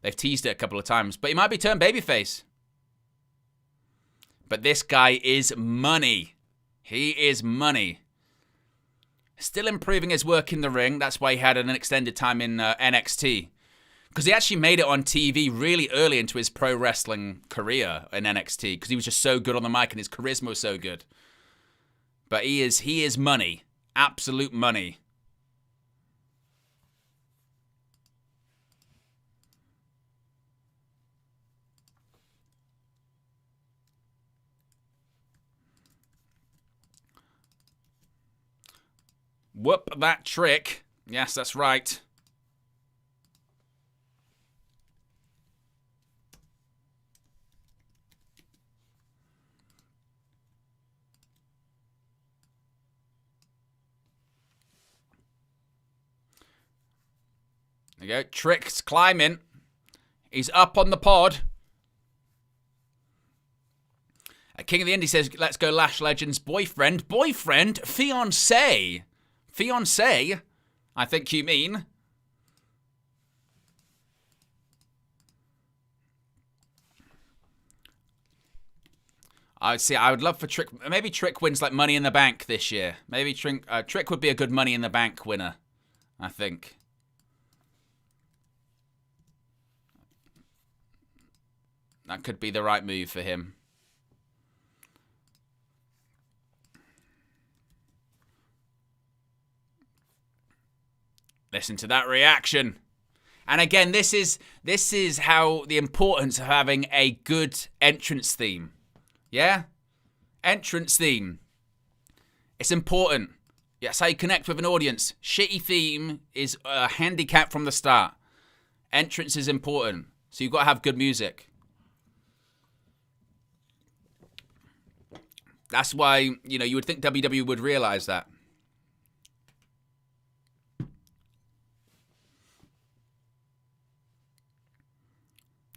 they've teased it a couple of times. But he might be turned babyface. But this guy is money. He is money. Still improving his work in the ring. That's why he had an extended time in NXT. Because he actually made it on TV really early into his pro wrestling career in NXT. Because he was just so good on the mic and his charisma was so good. But he is money. Absolute money. Whoop that trick. Yes, that's right. There you go. Trick's climbing. He's up on the pod. King of the Indie says, let's go Lash Legends. Boyfriend, fiancé. Fiancé, I think you mean. I would love for Trick. Maybe Trick wins like Money in the Bank this year. Maybe Trick would be a good Money in the Bank winner, I think. That could be the right move for him. Listen to that reaction. And again, this is how the importance of having a good entrance theme. Yeah? Entrance theme. It's important. That's how you connect with an audience. Shitty theme is a handicap from the start. Entrance is important. So you've got to have good music. That's why, you would think WWE would realize that.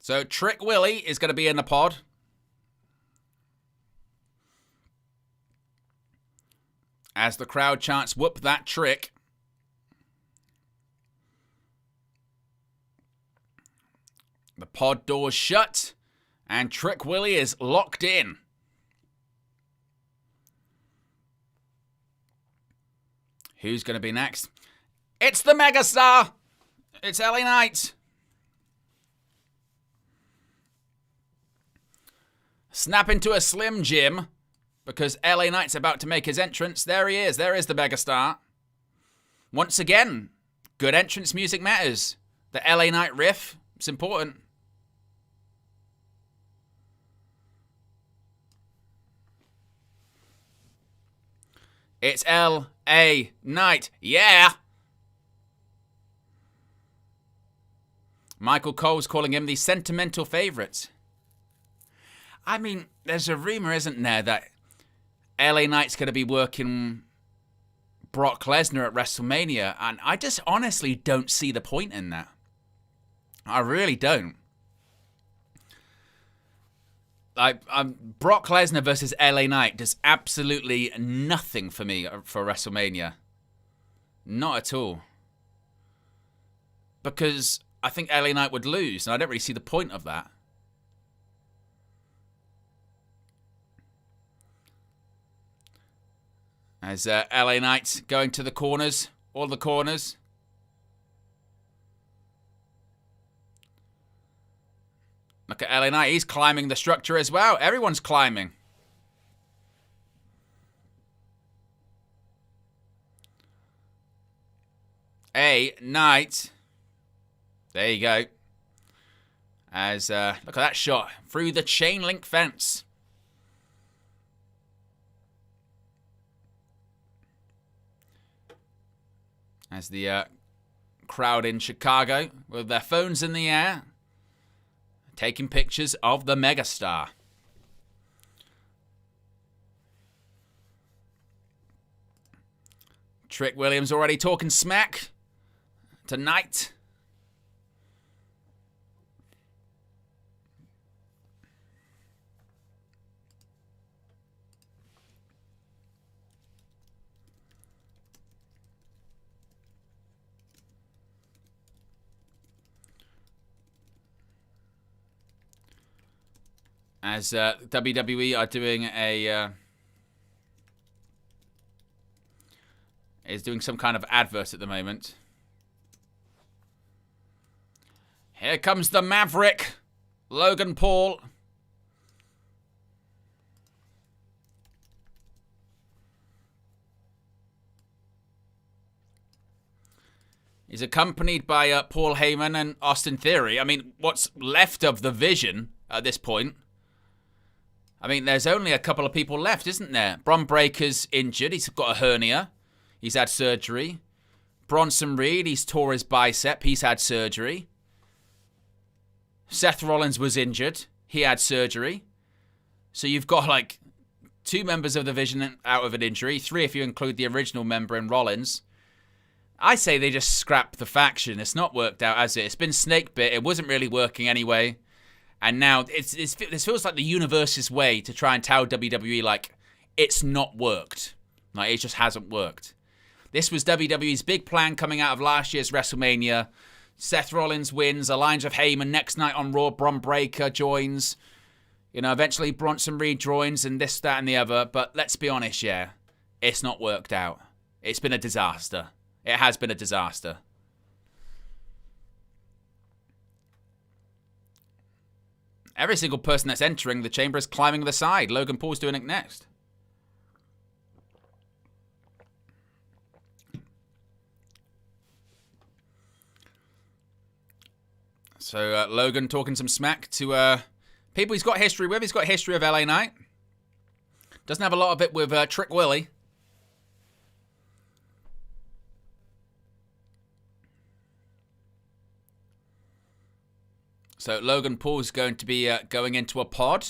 So Trick Willie is going to be in the pod. As the crowd chants, whoop that trick. The pod doors shut, and Trick Willie is locked in. Who's going to be next? It's the megastar. It's LA Knight. Snap into a Slim Jim because LA Knight's about to make his entrance. There he is. There is the megastar. Once again, good entrance music matters. The LA Knight riff, it's important. It's L.A. Knight. Yeah! Michael Cole's calling him the sentimental favourite. I mean, there's a rumour, isn't there, that L.A. Knight's going to be working Brock Lesnar at WrestleMania, and I just honestly don't see the point in that. I really don't. Brock Lesnar versus LA Knight does absolutely nothing for me for WrestleMania. Not at all. Because I think LA Knight would lose, and I don't really see the point of that. As LA Knight going to the corners, all the corners. Look at LA Knight, he's climbing the structure as well. Everyone's climbing. A Knight. There you go. As, look at that shot. Through the chain link fence. As the crowd in Chicago, with their phones in the air, taking pictures of the megastar. Trick Williams already talking smack tonight. As WWE are doing is doing some kind of advert at the moment. Here comes the Maverick, Logan Paul. He's accompanied by Paul Heyman and Austin Theory. I mean, what's left of the Vision at this point? I mean, there's only a couple of people left, isn't there? Bron Breakker's injured. He's got a hernia. He's had surgery. Bronson Reed, he's tore his bicep. He's had surgery. Seth Rollins was injured. He had surgery. So you've got like 2 members of the Vision out of an injury. 3 if you include the original member in Rollins. I say they just scrap the faction. It's not worked out, has it? It's been snake bit. It wasn't really working anyway. And now this feels like the universe's way to try and tell WWE, like, it's not worked. Like, it just hasn't worked. This was WWE's big plan coming out of last year's WrestleMania. Seth Rollins wins, Alliance of Heyman next night on Raw. Bron Breakker joins. You know, eventually Bronson Reed joins and this, that, and the other. But let's be honest, yeah. It's not worked out. It's been a disaster. It has been a disaster. Every single person that's entering the chamber is climbing the side. Logan Paul's doing it next. So Logan talking some smack to people he's got history with. He's got history of LA Knight. Doesn't have a lot of it with Trick Willie. So Logan Paul's going to be going into a pod.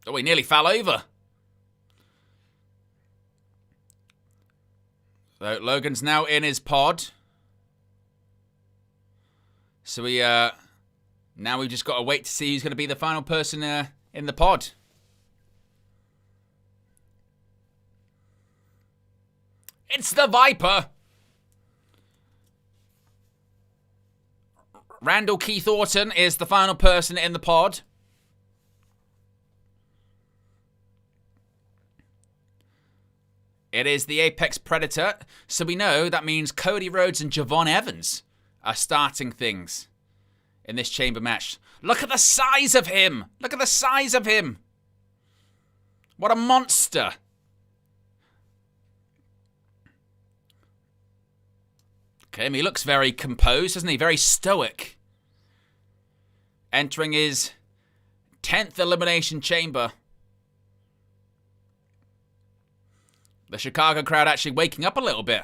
Oh, he nearly fell over. So Logan's now in his pod. So we now we've just got to wait to see who's going to be the final person in the pod. It's the Viper. Randall Keith Orton is the final person in the pod. It is the Apex Predator. So we know that means Cody Rhodes and Javon Evans are starting things in this chamber match. Look at the size of him. Look at the size of him. What a monster. Okay, he looks very composed, doesn't he? Very stoic. Entering his 10th Elimination Chamber. The Chicago crowd actually waking up a little bit.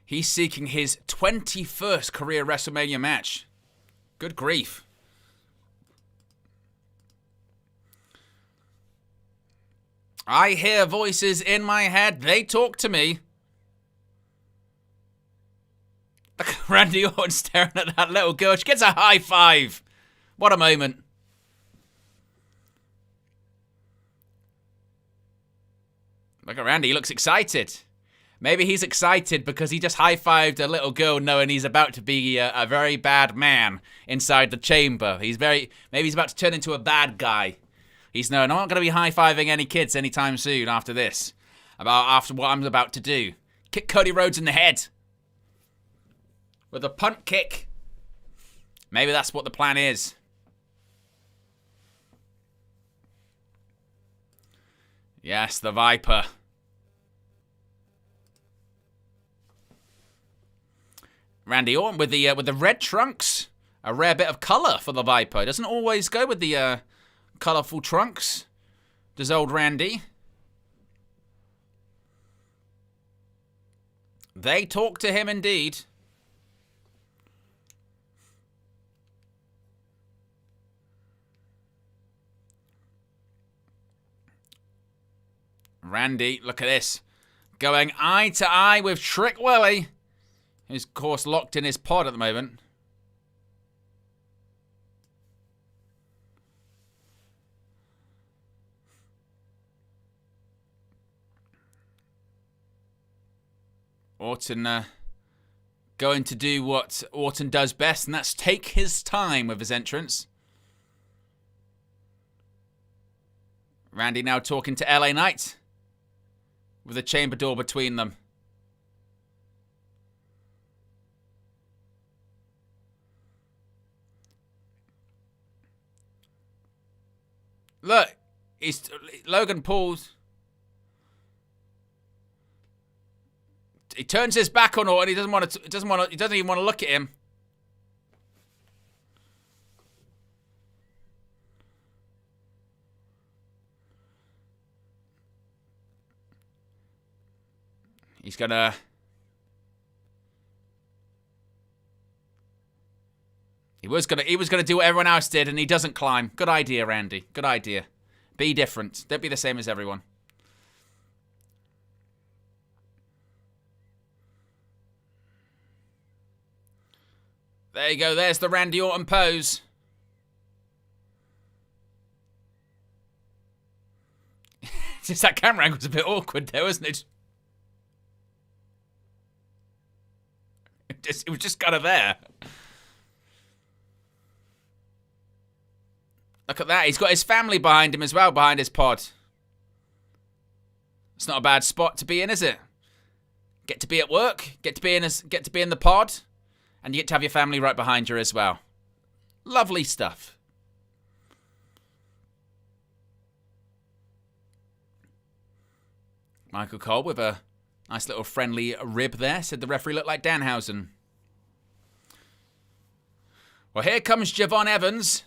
He's seeking his 21st career WrestleMania match. Good grief. I hear voices in my head. They talk to me. Look at Randy Orton staring at that little girl. She gets a high five. What a moment. Look at Randy. He looks excited. Maybe he's excited because he just high-fived a little girl knowing he's about to be a very bad man inside the chamber. Maybe he's about to turn into a bad guy. He's knowing, I'm not going to be high-fiving any kids anytime soon after this. After what I'm about to do. Kick Cody Rhodes in the head. With a punt kick. Maybe that's what the plan is. Yes, the Viper. Randy Orton with the red trunks. A rare bit of colour for the Viper. Doesn't always go with the colourful trunks. Does old Randy. They talk to him indeed. Randy, look at this. Going eye to eye with Trick Willie. Who's, of course, locked in his pod at the moment. Orton going to do what Orton does best, and that's take his time with his entrance. Randy now talking to LA Knight with a chamber door between them. Look, Logan Paul's. He turns his back on Orton. He doesn't want to. He doesn't even want to look at him. He's gonna. He was gonna do what everyone else did, and he doesn't climb. Good idea, Randy. Good idea. Be different. Don't be the same as everyone. There you go. There's the Randy Orton pose. Just that camera angle was a bit awkward there, wasn't it? was just kind of there. Look at that. He's got his family behind him as well, behind his pod. It's not a bad spot to be in, is it? Get to be at work, get to be in the pod, and you get to have your family right behind you as well. Lovely stuff. Michael Cole with a nice little friendly rib there. Said the referee looked like Danhausen. Well, here comes Javon Evans.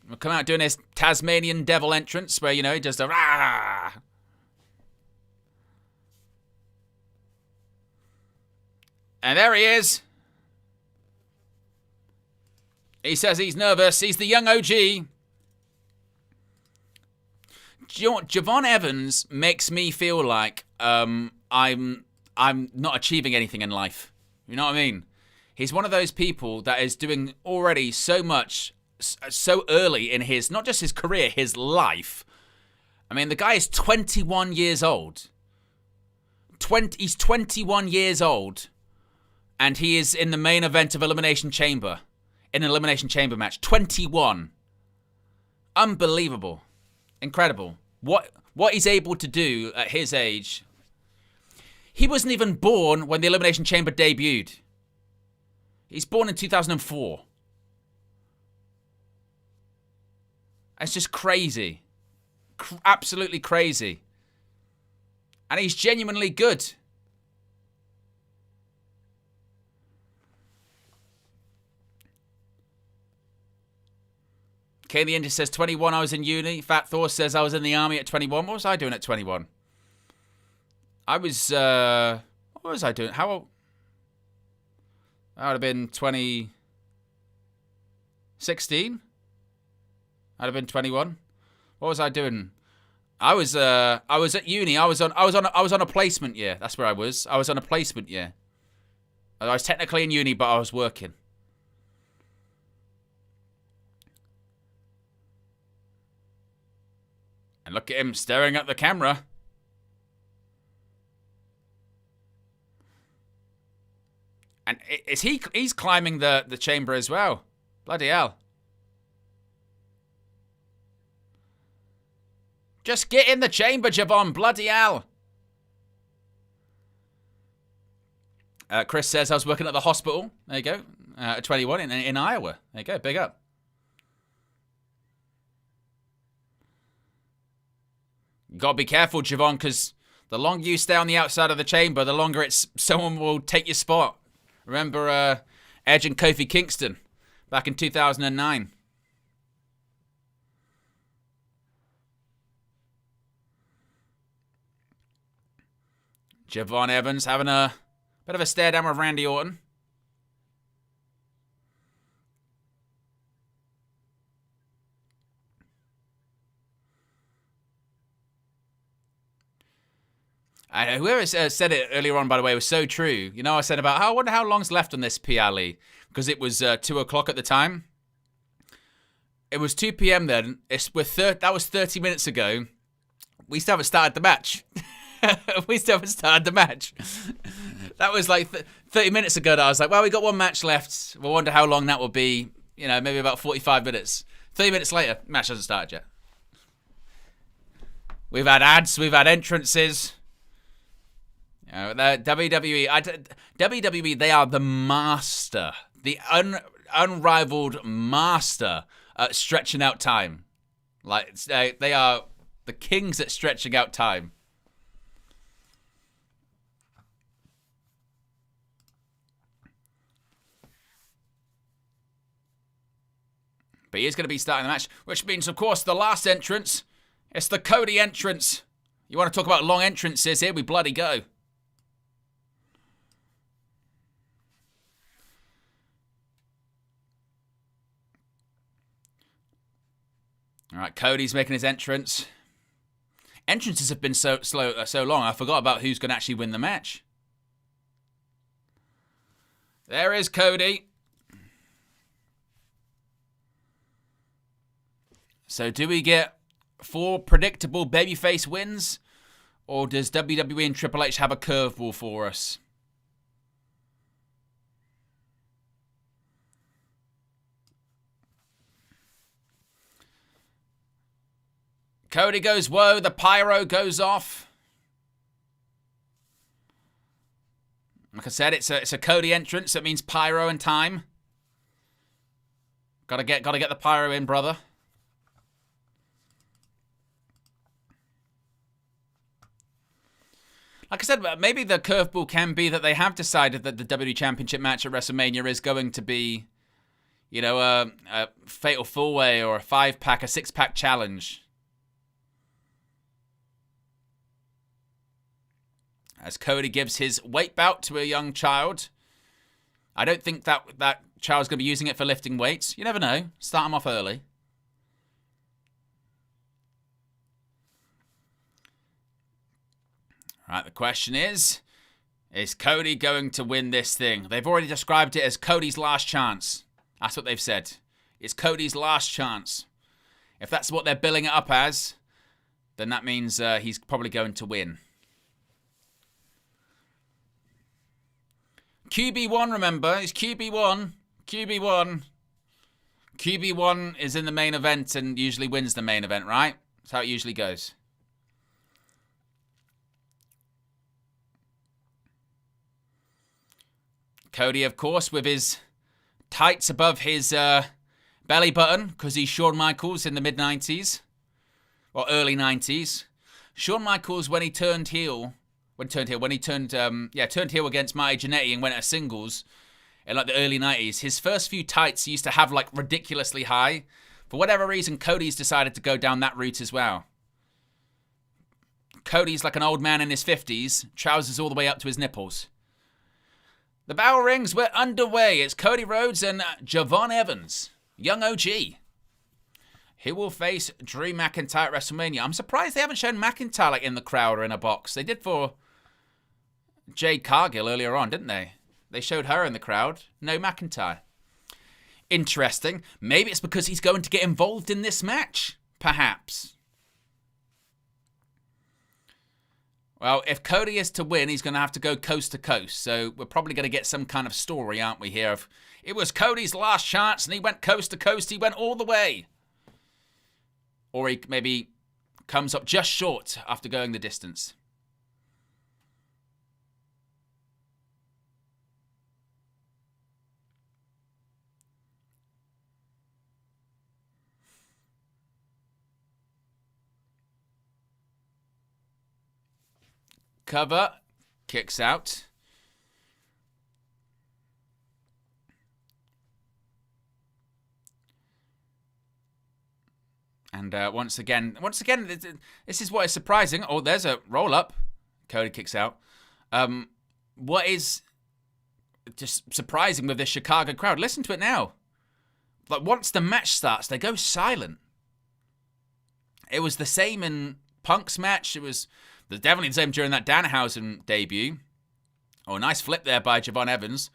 We'll come out doing his Tasmanian devil entrance where, you know, he just a rah. And there he is. He says he's nervous. He's the young OG. Do you know what? Javon Evans makes me feel like I'm not achieving anything in life. You know what I mean? He's one of those people that is doing already so much so early in his, not just his career, his life. I mean, the guy is 21 years old. He's 21 years old. And he is in the main event of Elimination Chamber. In an Elimination Chamber match. 21. Unbelievable. Incredible. What he's able to do at his age. He wasn't even born when the Elimination Chamber debuted. He's born in 2004. It's just crazy. Absolutely crazy. And he's genuinely good. Okay, the India says 21, I was in uni. Fat Thor says I was in the army at 21. What was I doing at 21? I was, what was I doing? How old? I would have been 2016. I'd have been 21. What was I doing? I was at uni. I was on a placement year. That's where I was. I was on a placement year. I was technically in uni, but I was working. And look at him staring at the camera. And he's climbing the chamber as well. Bloody hell. Just get in the chamber, Javon. Bloody hell. Chris says I was working at the hospital. There you go. At 21 in Iowa. There you go. Big up. You gotta be careful, Javon, because the longer you stay on the outside of the chamber, the longer someone will take your spot. Remember Edge and Kofi Kingston back in 2009. Javon Evans having a bit of a stare down with Randy Orton. Whoever said it earlier on, by the way, was so true. You know, I said about, I wonder how long's left on this PLE. Because it was 2 o'clock at the time. It was 2 p.m. then. That was 30 minutes ago. We still haven't started the match. We still haven't started the match. That was like 30 minutes ago that I was like, well, we got one match left. We'll wonder how long that will be. You know, maybe about 45 minutes. 30 minutes later, match hasn't started yet. We've had ads. We've had entrances. You know, WWE, they are the master. The unrivaled master at stretching out time. Like, they are the kings at stretching out time. But he is going to be starting the match, which means, of course, the last entrance. It's the Cody entrance. You want to talk about long entrances? Here we bloody go. All right, Cody's making his entrance. Entrances have been so long, I forgot about who's going to actually win the match. There is Cody. So do we get 4 predictable babyface wins? Or does WWE and Triple H have a curveball for us? Cody goes, whoa, the pyro goes off. Like I said, it's a Cody entrance. That means pyro and time. Gotta get the pyro in, brother. Like I said, maybe the curveball can be that they have decided that the WWE Championship match at WrestleMania is going to be, you know, a fatal four-way or a 5-pack, a 6-pack challenge. As Cody gives his weight belt to a young child. I don't think that child's going to be using it for lifting weights. You never know. Start him off early. All right, the question is Cody going to win this thing? They've already described it as Cody's last chance. That's what they've said. It's Cody's last chance. If that's what they're billing it up as, then that means he's probably going to win. QB1, remember, it's QB1. QB1. QB1 is in the main event and usually wins the main event, right? That's how it usually goes. Cody, of course, with his tights above his belly button, because he's Shawn Michaels in the mid-90s. Or early 90s. Shawn Michaels, when he turned heel... turned heel against Marty Jannetty and went at singles in like the early 90s. His first few tights he used to have like ridiculously high. For whatever reason, Cody's decided to go down that route as well. Cody's like an old man in his 50s, trousers all the way up to his nipples. The bell rings, we're underway. It's Cody Rhodes and Javon Evans, young OG. He will face Drew McIntyre at WrestleMania. I'm surprised they haven't shown McIntyre like in the crowd or in a box. They did for Jade Cargill earlier on, didn't they? They showed her in the crowd. No McIntyre. Interesting. Maybe it's because he's going to get involved in this match. Perhaps. Well, if Cody is to win, he's going to have to go coast to coast. So we're probably going to get some kind of story, aren't we, here? Of, it was Cody's last chance and he went coast to coast. He went all the way. Or he maybe comes up just short after going the distance. Cover, kicks out. And once again, this is what is surprising. Oh, there's a roll-up. Cody kicks out. What is just surprising with this Chicago crowd, listen to it now. Like, once the match starts, they go silent. It was the same in Punk's match. It was definitely the same during that Danhausen debut. Oh, nice flip there by Javon Evans.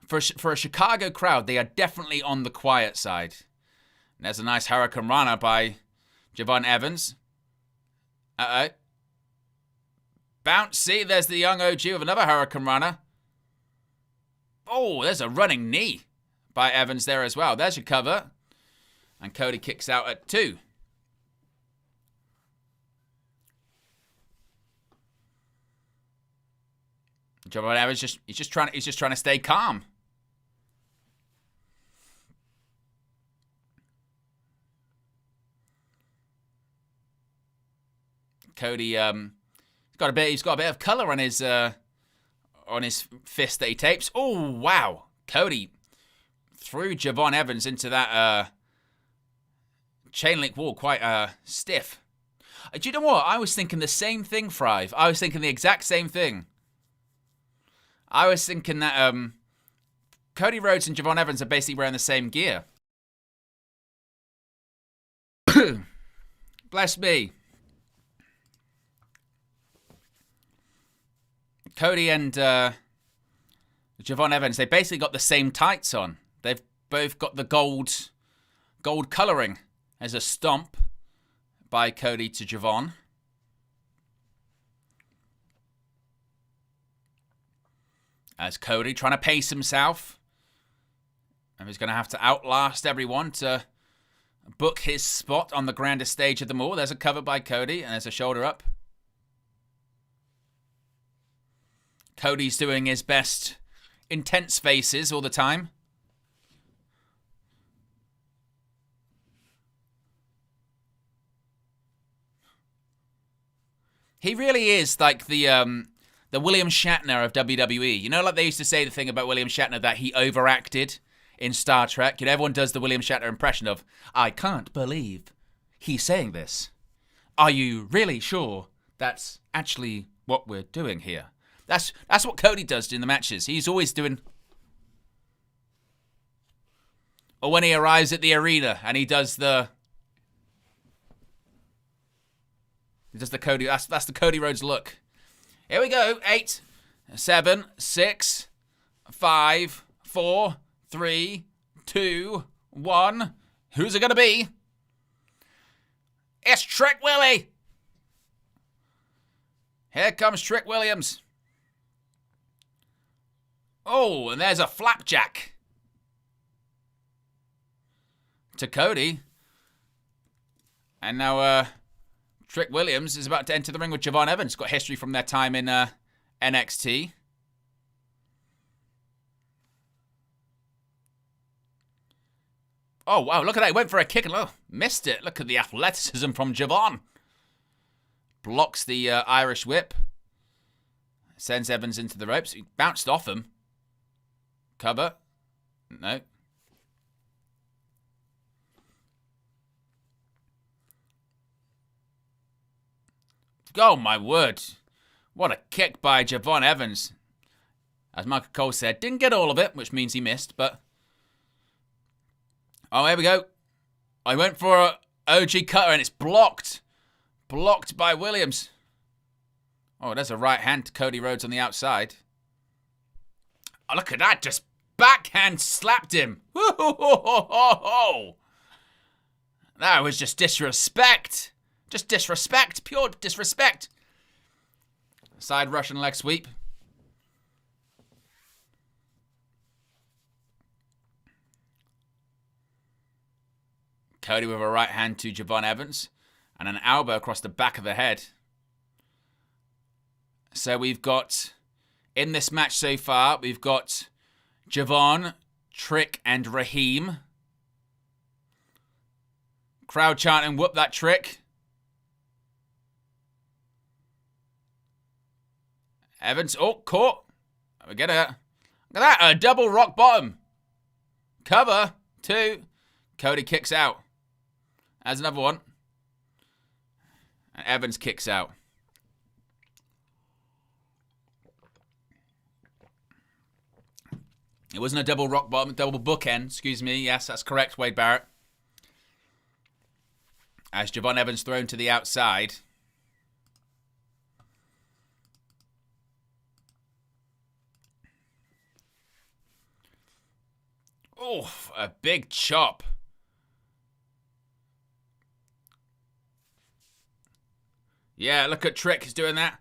For a Chicago crowd, they are definitely on the quiet side. And there's a nice Hurricane Rana by Javon Evans. Uh-oh. Bounce. See, there's the young OG with another Hurricane Rana. Oh, there's a running knee by Evans there as well. There's your cover. And Cody kicks out at 2. Javon Evans he's just trying to stay calm. Cody, he's got a bit of color on his fist that he tapes. Oh wow, Cody threw Javon Evans into that chain link wall quite stiff. Do you know what? I was thinking the same thing, Thrive. I was thinking the exact same thing. I was thinking that Cody Rhodes and Javon Evans are basically wearing the same gear. Bless me. Cody and Javon Evans, they basically got the same tights on. They've both got the gold colouring as a stomp by Cody to Javon. As Cody trying to pace himself. And he's going to have to outlast everyone to book his spot on the grandest stage of them all. There's a cover by Cody, and there's a shoulder up. Cody's doing his best intense faces all the time. He really is like the William Shatner of WWE. You know, like they used to say the thing about William Shatner that he overacted in Star Trek. You know, everyone does the William Shatner impression of, I can't believe he's saying this. Are you really sure that's actually what we're doing here? That's what Cody does in the matches. He's always doing... Or when he arrives at the arena and he does the... Cody... That's the Cody Rhodes look. Here we go. 8, 7, 6, 5, 4, 3, 2, 1. Who's it going to be? It's Trick Willie. Here comes Trick Williams. Oh, and there's a flapjack to Cody. And now Trick Williams is about to enter the ring with Javon Evans. Got history from their time in NXT. Oh, wow, look at that. He went for a kick and missed it. Look at the athleticism from Javon. Blocks the Irish whip. Sends Evans into the ropes. He bounced off him. Cover. No. Oh, my word. What a kick by Javon Evans. As Michael Cole said, didn't get all of it, which means he missed, but... Oh, here we go. I went for a OG cutter and it's blocked. Blocked by Williams. Oh, there's a right hand to Cody Rhodes on the outside. Oh, look at that. Just backhand slapped him. That was just disrespect. Just disrespect. Pure disrespect. Side Russian leg sweep. Cody with a right hand to Javon Evans. And an elbow across the back of the head. So we've got, in this match so far, we've got Javon, Trick, and Raheem. Crowd chanting, whoop that Trick. Evans, oh, caught. We get it. Look at that, a double rock bottom. Cover, 2. Cody kicks out. There's another one. And Evans kicks out. It wasn't a double rock bottom, double bookend, excuse me. Yes, that's correct, Wade Barrett. As Javon Evans thrown to the outside. Oh, a big chop. Yeah, look at Trick. He's doing that.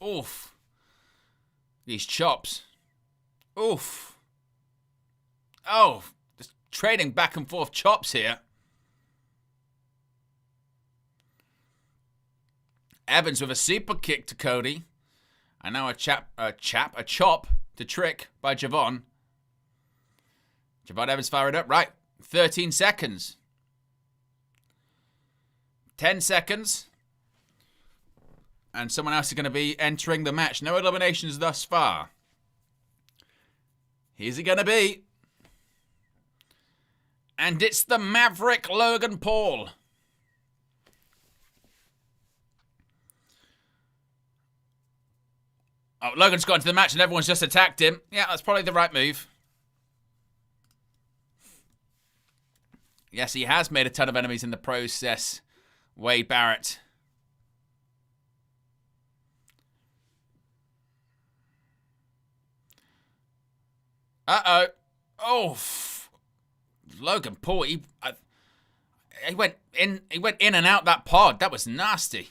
Oof. These chops. Oof. Oh, just trading back and forth chops here. Evans with a super kick to Cody. And now a chop to Trick by Javon. Javon Evans fired up. Right. 13 seconds. 10 seconds. And someone else is going to be entering the match. No eliminations thus far. Here's it going to be. And it's the Maverick Logan Paul. Oh, Logan's got into the match and everyone's just attacked him. Yeah, that's probably the right move. Yes, he has made a ton of enemies in the process. Wade Barrett. Uh-oh. Oh. Logan Paul, he went in and out that pod. That was nasty.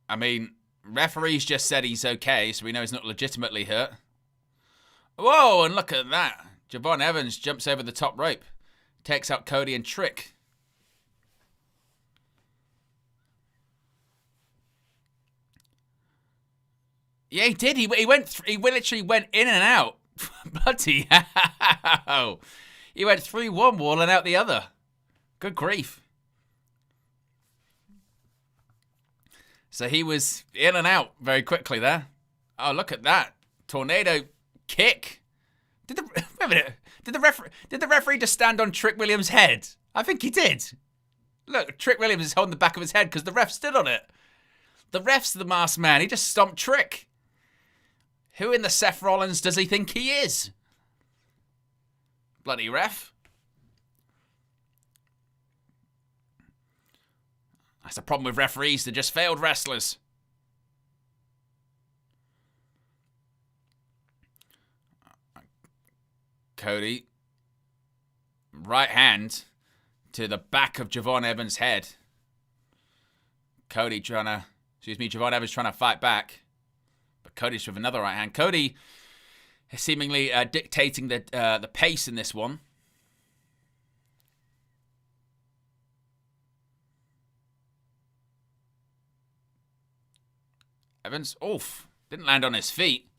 I mean, Referees just said he's okay, so we know he's not legitimately hurt. Whoa, and look at that. Javon Evans jumps over the top rope. Takes out Cody and Trick. Yeah, he did. He literally went in and out. Bloody hell. He went through one wall and out the other. Good grief. So he was in and out very quickly there. Oh, look at that. Tornado kick. Wait a minute. Did the referee just stand on Trick Williams' head? I think he did. Look, Trick Williams is holding the back of his head because the ref stood on it. The ref's the masked man. He just stomped Trick. Who in the Seth Rollins does he think he is? Bloody ref. That's the problem with referees. They're just failed wrestlers. Cody. Right hand to the back of Javon Evans' head. Javon Evans trying to fight back. But Cody's with another right hand. Cody is seemingly dictating the pace in this one. Evans, oof, didn't land on his feet.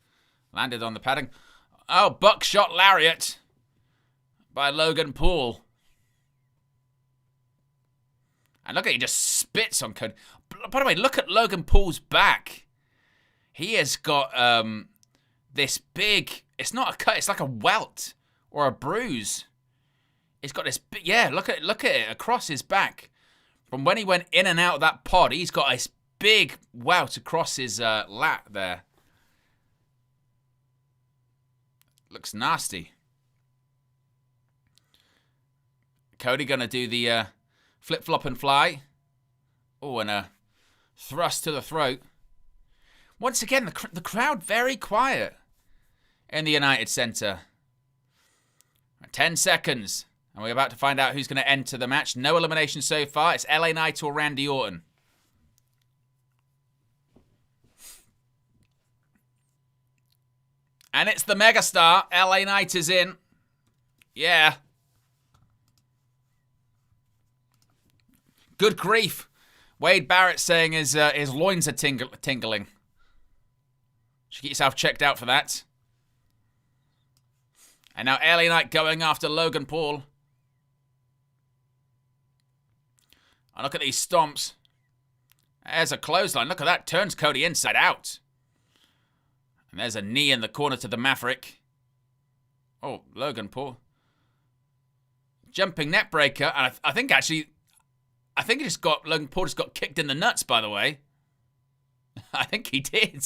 Landed on the padding. Oh, buckshot lariat by Logan Paul. And look at he just spits on Cody. By the way, look at Logan Paul's back. He has got this big, it's not a cut, it's like a welt or a bruise. He's got this big, yeah, look at it across his back. From when he went in and out of that pod, he's got this big welt across his lat there. Looks nasty. Cody gonna do the flip-flop and fly. Oh, and a thrust to the throat. Once again, the crowd very quiet in the United Center. 10 seconds. And we're about to find out who's going to enter the match. No elimination so far. It's LA Knight or Randy Orton. And it's the megastar. LA Knight is in. Yeah. Good grief. Wade Barrett saying his loins are tingling. Should get yourself checked out for that. And now LA Knight going after Logan Paul. And look at these stomps. There's a clothesline. Look at that. Turns Cody inside out. And there's a knee in the corner to the Maverick. Oh, Logan Paul. Jumping net breaker. And I think Logan Paul just got kicked in the nuts, by the way. I think he did.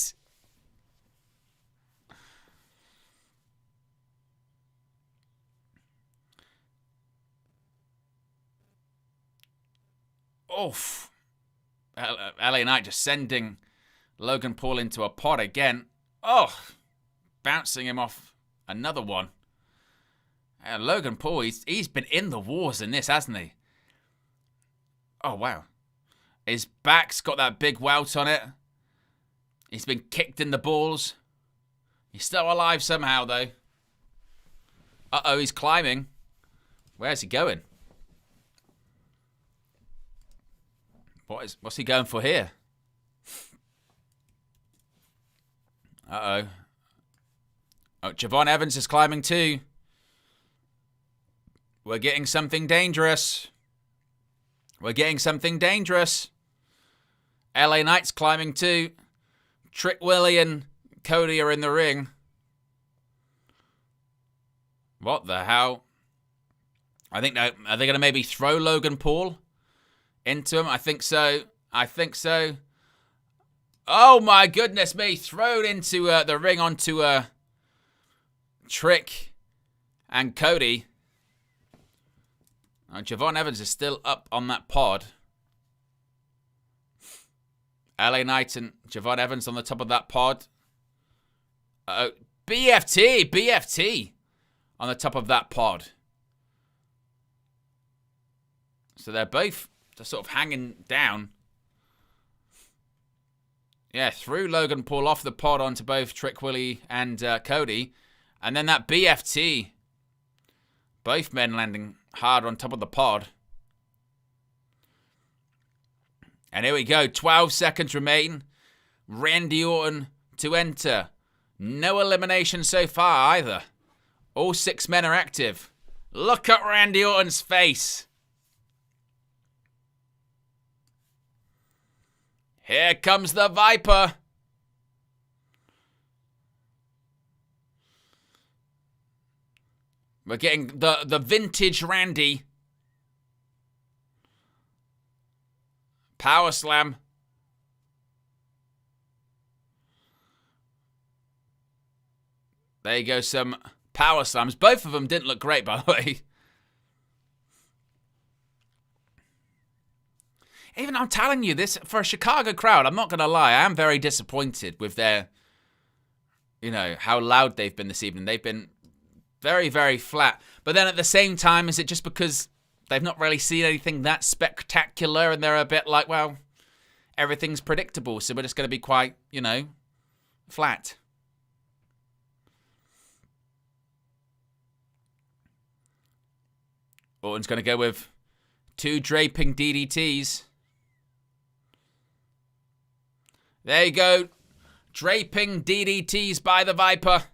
Oof. LA Knight just sending Logan Paul into a pod again. Oh, bouncing him off another one. Logan Paul, he's been in the wars in this, hasn't he? Oh, wow. His back's got that big welt on it. He's been kicked in the balls. He's still alive somehow, though. Uh-oh, he's climbing. Where's he going? What's he going for here? Uh-oh. Oh, Javon Evans is climbing too. We're getting something dangerous. We're getting something dangerous. LA Knight's climbing too. Trick Willie and Cody are in the ring. What the hell? Are they going to maybe throw Logan Paul into him? I think so. Oh my goodness me. Thrown into the ring onto Trick and Cody. Javon Evans is still up on that pod. LA Knight and Javon Evans on the top of that pod. BFT on the top of that pod. So they're both just sort of hanging down. Yeah, threw Logan Paul off the pod onto both Trick Willie and Cody. And then that BFT. Both men landing hard on top of the pod. And here we go. 12 seconds remain. Randy Orton to enter. No elimination so far either. All 6 men are active. Look at Randy Orton's face. Here comes the Viper. We're getting the vintage Randy. Power slam. There you go, some power slams. Both of them didn't look great, by the way. Even I'm telling you this, for a Chicago crowd, I'm not going to lie, I am very disappointed with their, how loud they've been this evening. They've been very, very flat. But then at the same time, is it just because they've not really seen anything that spectacular and they're a bit like, well, everything's predictable, so we're just going to be quite, flat. Orton's going to go with 2 draping DDTs. There you go. Draping DDTs by the Viper.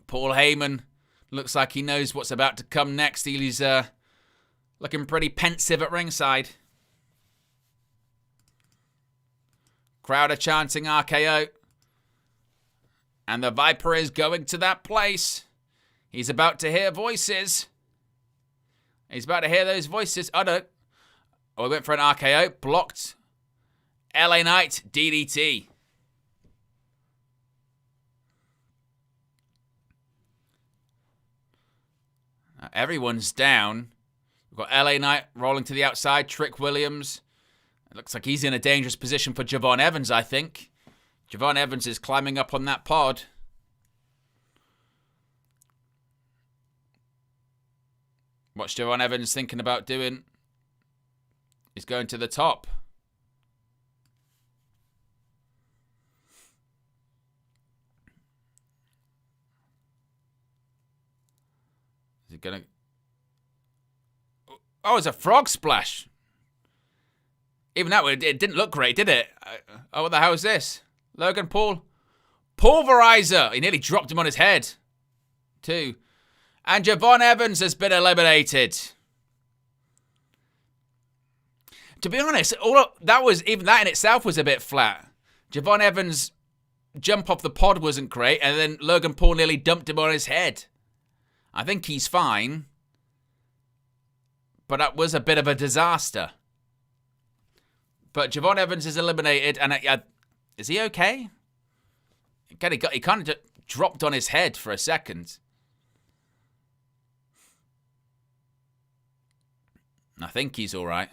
Paul Heyman looks like he knows what's about to come next. He's looking pretty pensive at ringside. Crowd are chanting RKO. And the Viper is going to that place. He's about to hear voices. He's about to hear those voices. Oh, no. Oh, he went for an RKO. Blocked. LA Knight, DDT. Now, everyone's down. We've got LA Knight rolling to the outside. Trick Williams. It looks like he's in a dangerous position for Javon Evans, I think. Javon Evans is climbing up on that pod. What's Javon Evans thinking about doing? He's going to the top. Is it going to... Oh, it's a frog splash. Even that, it didn't look great, did it? Oh, what the hell is this? Logan Paul. Pulverizer. He nearly dropped him on his head. 2. And Javon Evans has been eliminated. To be honest, even that in itself was a bit flat. Javon Evans' jump off the pod wasn't great, and then Logan Paul nearly dumped him on his head. I think he's fine, but that was a bit of a disaster. But Javon Evans is eliminated, and is he okay? He kind of dropped on his head for a second. I think he's all right.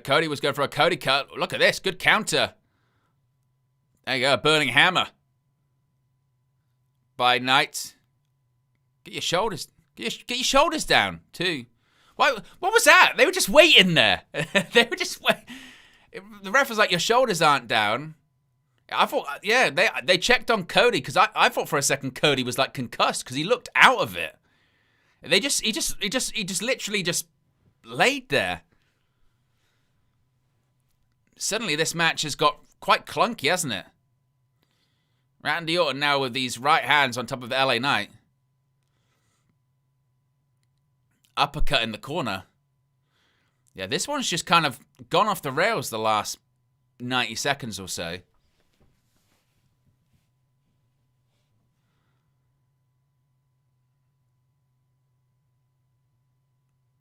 Cody was going for a Cody cut. Look at this. Good counter. There you go. A burning hammer. By Knight. Get your shoulders. Get your shoulders down, too. What was that? They were just waiting there. They were just waiting. The ref was like, your shoulders aren't down. I thought, yeah, they checked on Cody because I thought for a second Cody was like concussed because he looked out of it. He just literally just laid there. Suddenly this match has got quite clunky, hasn't it? Randy Orton now with these right hands on top of LA Knight. Uppercut in the corner. Yeah, this one's just kind of gone off the rails the last 90 seconds or so.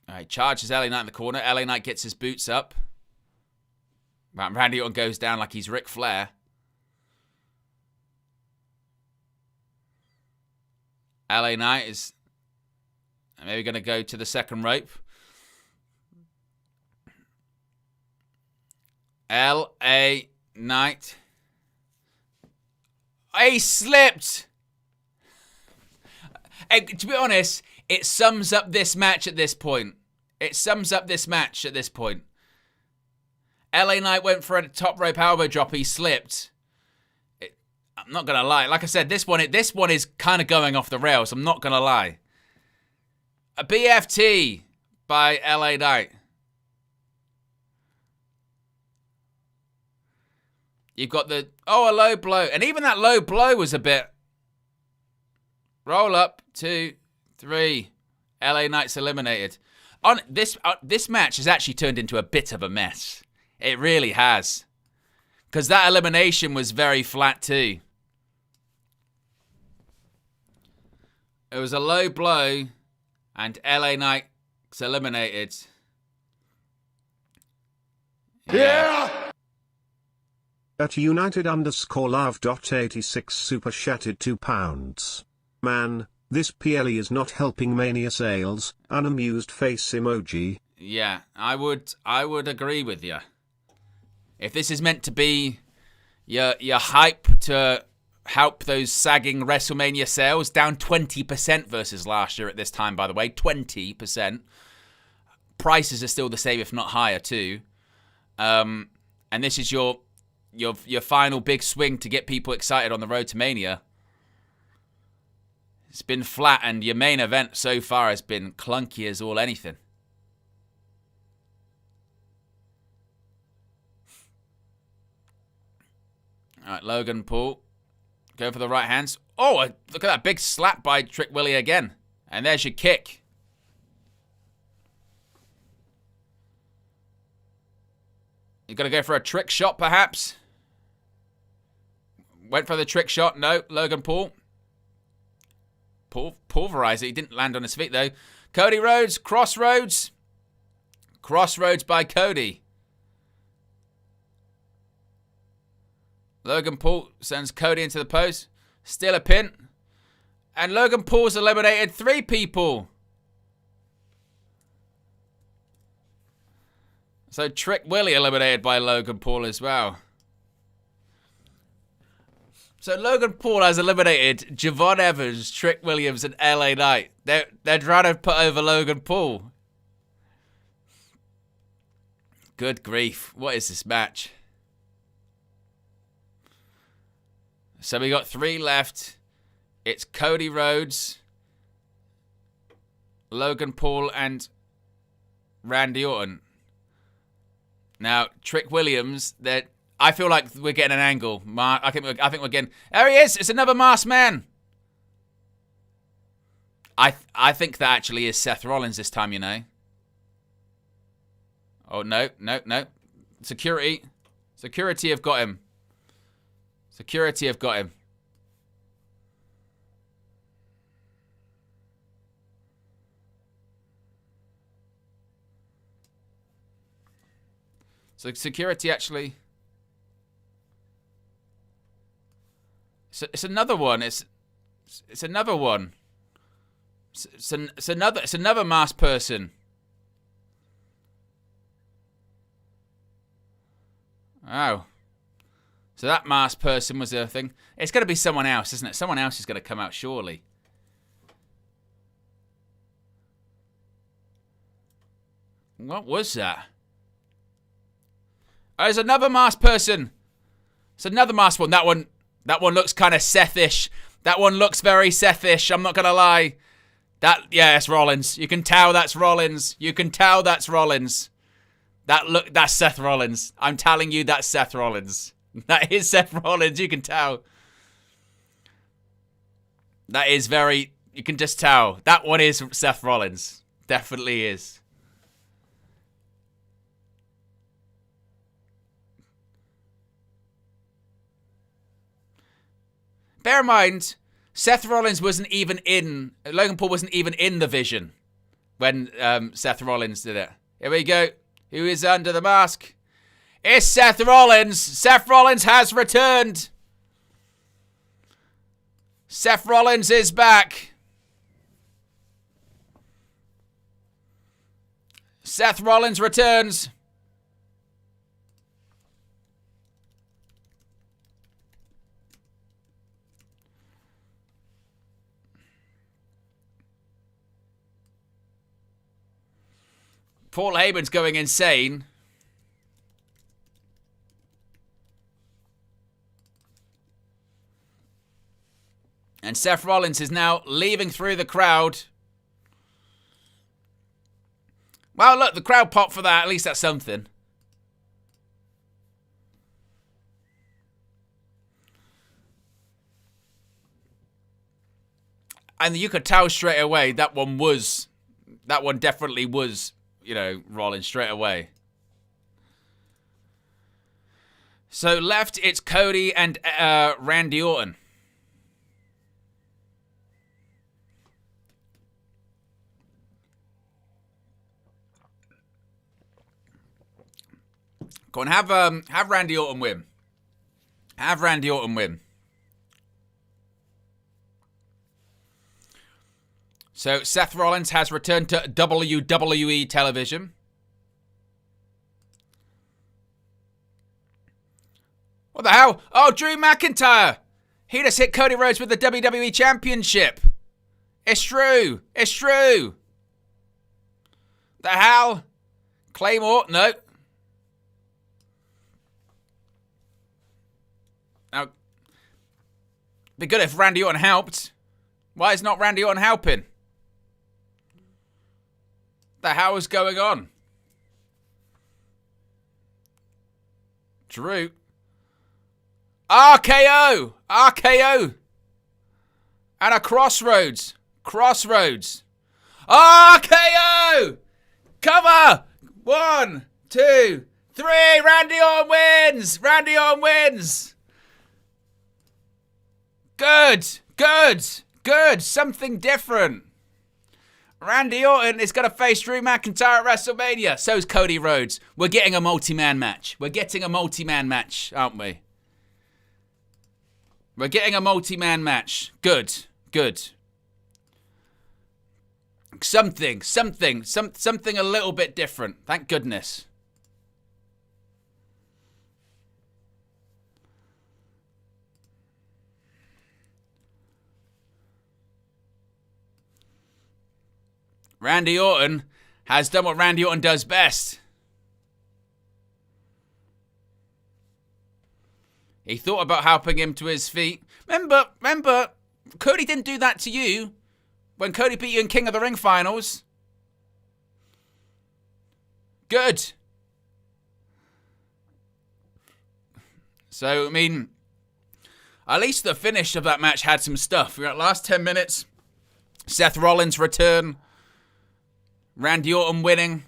All right, charges LA Knight in the corner. LA Knight gets his boots up. Randy Orton goes down like he's Ric Flair. LA Knight is maybe going to go to the second rope. LA Knight. He slipped. To be honest, it sums up this match at this point. It sums up this match at this point. LA Knight went for a top rope elbow drop. He slipped. I'm not going to lie. Like I said, this one is kind of going off the rails. I'm not going to lie. A BFT by LA Knight. You've got a low blow. And even that low blow was a bit... Roll up, 2, 3. LA Knight's eliminated. On this match has actually turned into a bit of a mess. It really has. Because that elimination was very flat too. It was a low blow, and LA Knight's eliminated. Yeah! At United_Love.86 super chatted £2. Man, this PLE is not helping Mania sales. Unamused face emoji. Yeah, I would agree with you. If this is meant to be your hype to help those sagging WrestleMania sales, down 20% versus last year at this time, by the way, 20%. Prices are still the same, if not higher too. And this is your final big swing to get people excited on the road to Mania. It's been flat, and your main event so far has been clunky as all anything. All right, Logan Paul. Go for the right hands. Oh, look at that big slap by Trick Willie again. And there's your kick. You got to go for a trick shot, perhaps? Went for the trick shot. No, Logan Paul. Pulverized it. He didn't land on his feet, though. Cody Rhodes, Crossroads. Crossroads by Cody. Logan Paul sends Cody into the post. Still a pin. And Logan Paul's eliminated 3 people. So Trick Willie eliminated by Logan Paul as well. So Logan Paul has eliminated Javon Evans, Trick Williams, and LA Knight. They're trying to put over Logan Paul. Good grief. What is this match? So we got 3 left. It's Cody Rhodes, Logan Paul, and Randy Orton. Now, Trick Williams, I feel like we're getting an angle. I think we're getting... There he is! It's another masked man! I think that actually is Seth Rollins this time, you know. Oh, no. Security have got him. Security have got him. So security actually... It's another one. It's another one. It's another masked person. Oh. So that masked person was a thing. It's going to be someone else, isn't it? Someone else is going to come out, surely. What was that? Oh, there's another masked person. It's another masked one. That one looks kind of Seth-ish. That one looks very Seth-ish. I'm not going to lie. Yeah, it's Rollins. You can tell that's Rollins. That's Seth Rollins. I'm telling you, that's Seth Rollins. That is Seth Rollins. You can tell. That is very... You can just tell. That one is Seth Rollins. Definitely is. Bear in mind, Seth Rollins wasn't even in... Logan Paul wasn't even in the vision when Seth Rollins did it. Here we go. Who is under the mask? It's Seth Rollins. Seth Rollins has returned. Seth Rollins is back. Seth Rollins returns. Paul Heyman's going insane. And Seth Rollins is now leaving through the crowd. Well, look, the crowd popped for that. At least that's something. And you could tell straight away that one definitely was, Rollins straight away. So left, it's Cody and Randy Orton. Go on, have Randy Orton win. Have Randy Orton win. So Seth Rollins has returned to WWE television. What the hell? Oh, Drew McIntyre. He just hit Cody Rhodes with the WWE Championship. It's true. It's true. The hell? Claymore? No. Now, be good if Randy Orton helped. Why is not Randy Orton helping? The hell is going on? Drew. RKO! RKO! And a crossroads. Crossroads. RKO! Cover! 1, 2, 3. Randy Orton wins! Randy Orton wins! Good! Good! Good! Something different. Randy Orton is going to face Drew McIntyre at WrestleMania. So's Cody Rhodes. We're getting a multi-man match. We're getting a multi-man match, aren't we? We're getting a multi-man match. Good. Good. Something a little bit different. Thank goodness. Randy Orton has done what Randy Orton does best. He thought about helping him to his feet. Remember, Cody didn't do that to you when Cody beat you in King of the Ring finals. Good. So, I mean, at least the finish of that match had some stuff. We got last 10 minutes. Seth Rollins' return. Randy Orton winning.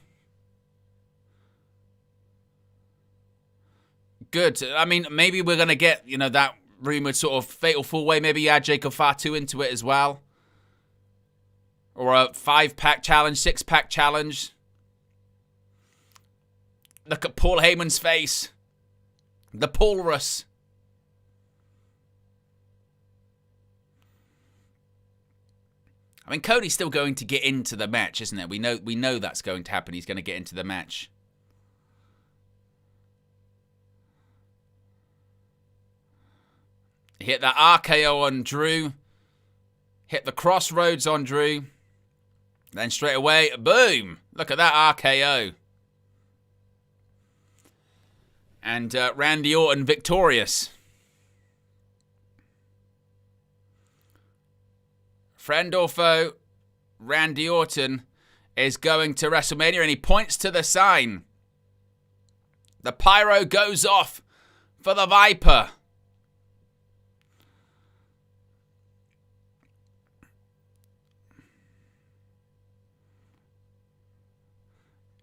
Good. I mean, maybe we're going to get, that rumored sort of fatal four-way. Maybe add Jacob Fatu into it as well. Or a 5-pack challenge, 6-pack challenge. Look at Paul Heyman's face. The Paulrus. I mean, Cody's still going to get into the match, isn't it? We know that's going to happen. He's going to get into the match. Hit that RKO on Drew. Hit the crossroads on Drew. Then straight away, boom! Look at that RKO. And Randy Orton victorious. Friend or foe, Randy Orton is going to WrestleMania and he points to the sign. The pyro goes off for the Viper.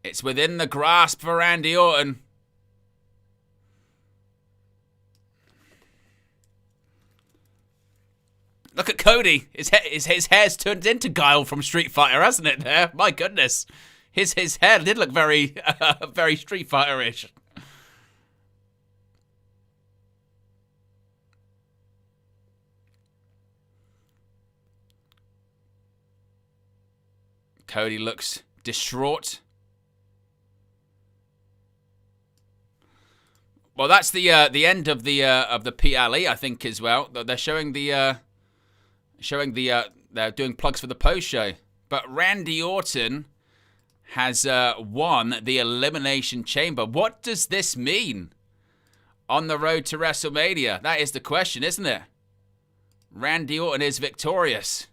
It's within the grasp for Randy Orton. Look at Cody. His hair's turned into Guile from Street Fighter, hasn't it there? My goodness. His hair did look very, very Street Fighter-ish. Cody looks distraught. Well, that's the end of the PLE, I think, as well. They're showing they're doing plugs for the post show. But Randy Orton has won the Elimination Chamber. What does this mean on the road to WrestleMania? That is the question, isn't it? Randy Orton is victorious.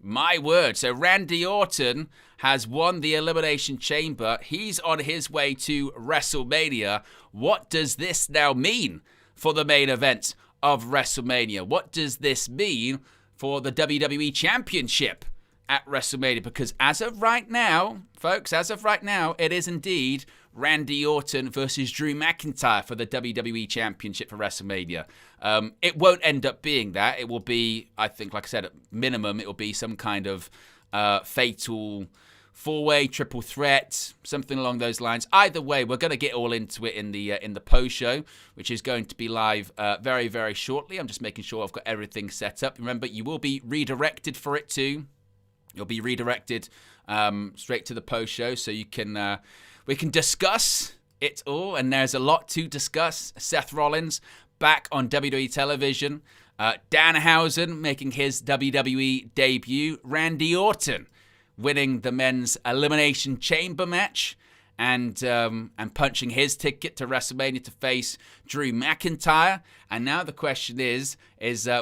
My word. So Randy Orton has won the Elimination Chamber. He's on his way to WrestleMania. What does this now mean for the main event of WrestleMania? What does this mean for the WWE Championship at WrestleMania? Because as of right now, folks, it is indeed Randy Orton versus Drew McIntyre for the WWE Championship for WrestleMania. It won't end up being that. It will be, I think, like I said, at minimum, it will be some kind of fatal four-way triple threat, something along those lines. Either way, we're going to get all into it in the post show, which is going to be live very, very shortly. I'm just making sure I've got everything set up. Remember, you will be redirected for it too. You'll be redirected straight to the post show, so you can we can discuss it all. And there's a lot to discuss. Seth Rollins back on WWE television. Danhausen making his WWE debut. Randy Orton winning the men's Elimination Chamber match and punching his ticket to WrestleMania to face Drew McIntyre. And now the question is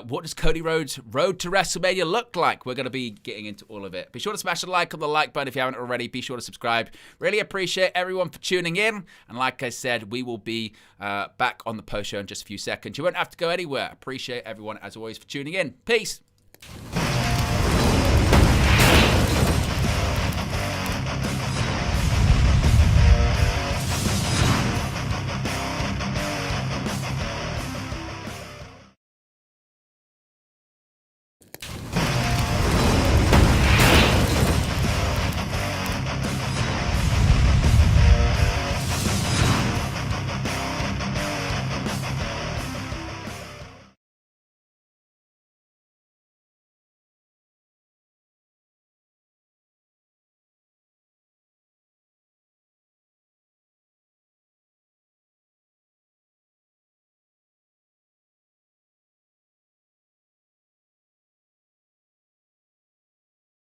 what does Cody Rhodes' road to WrestleMania look like? We're going to be getting into all of it. Be sure to smash a like on the like button if you haven't already. Be sure to subscribe. Really appreciate everyone for tuning in. And like I said, we will be back on the post show in just a few seconds. You won't have to go anywhere. Appreciate everyone, as always, for tuning in. Peace.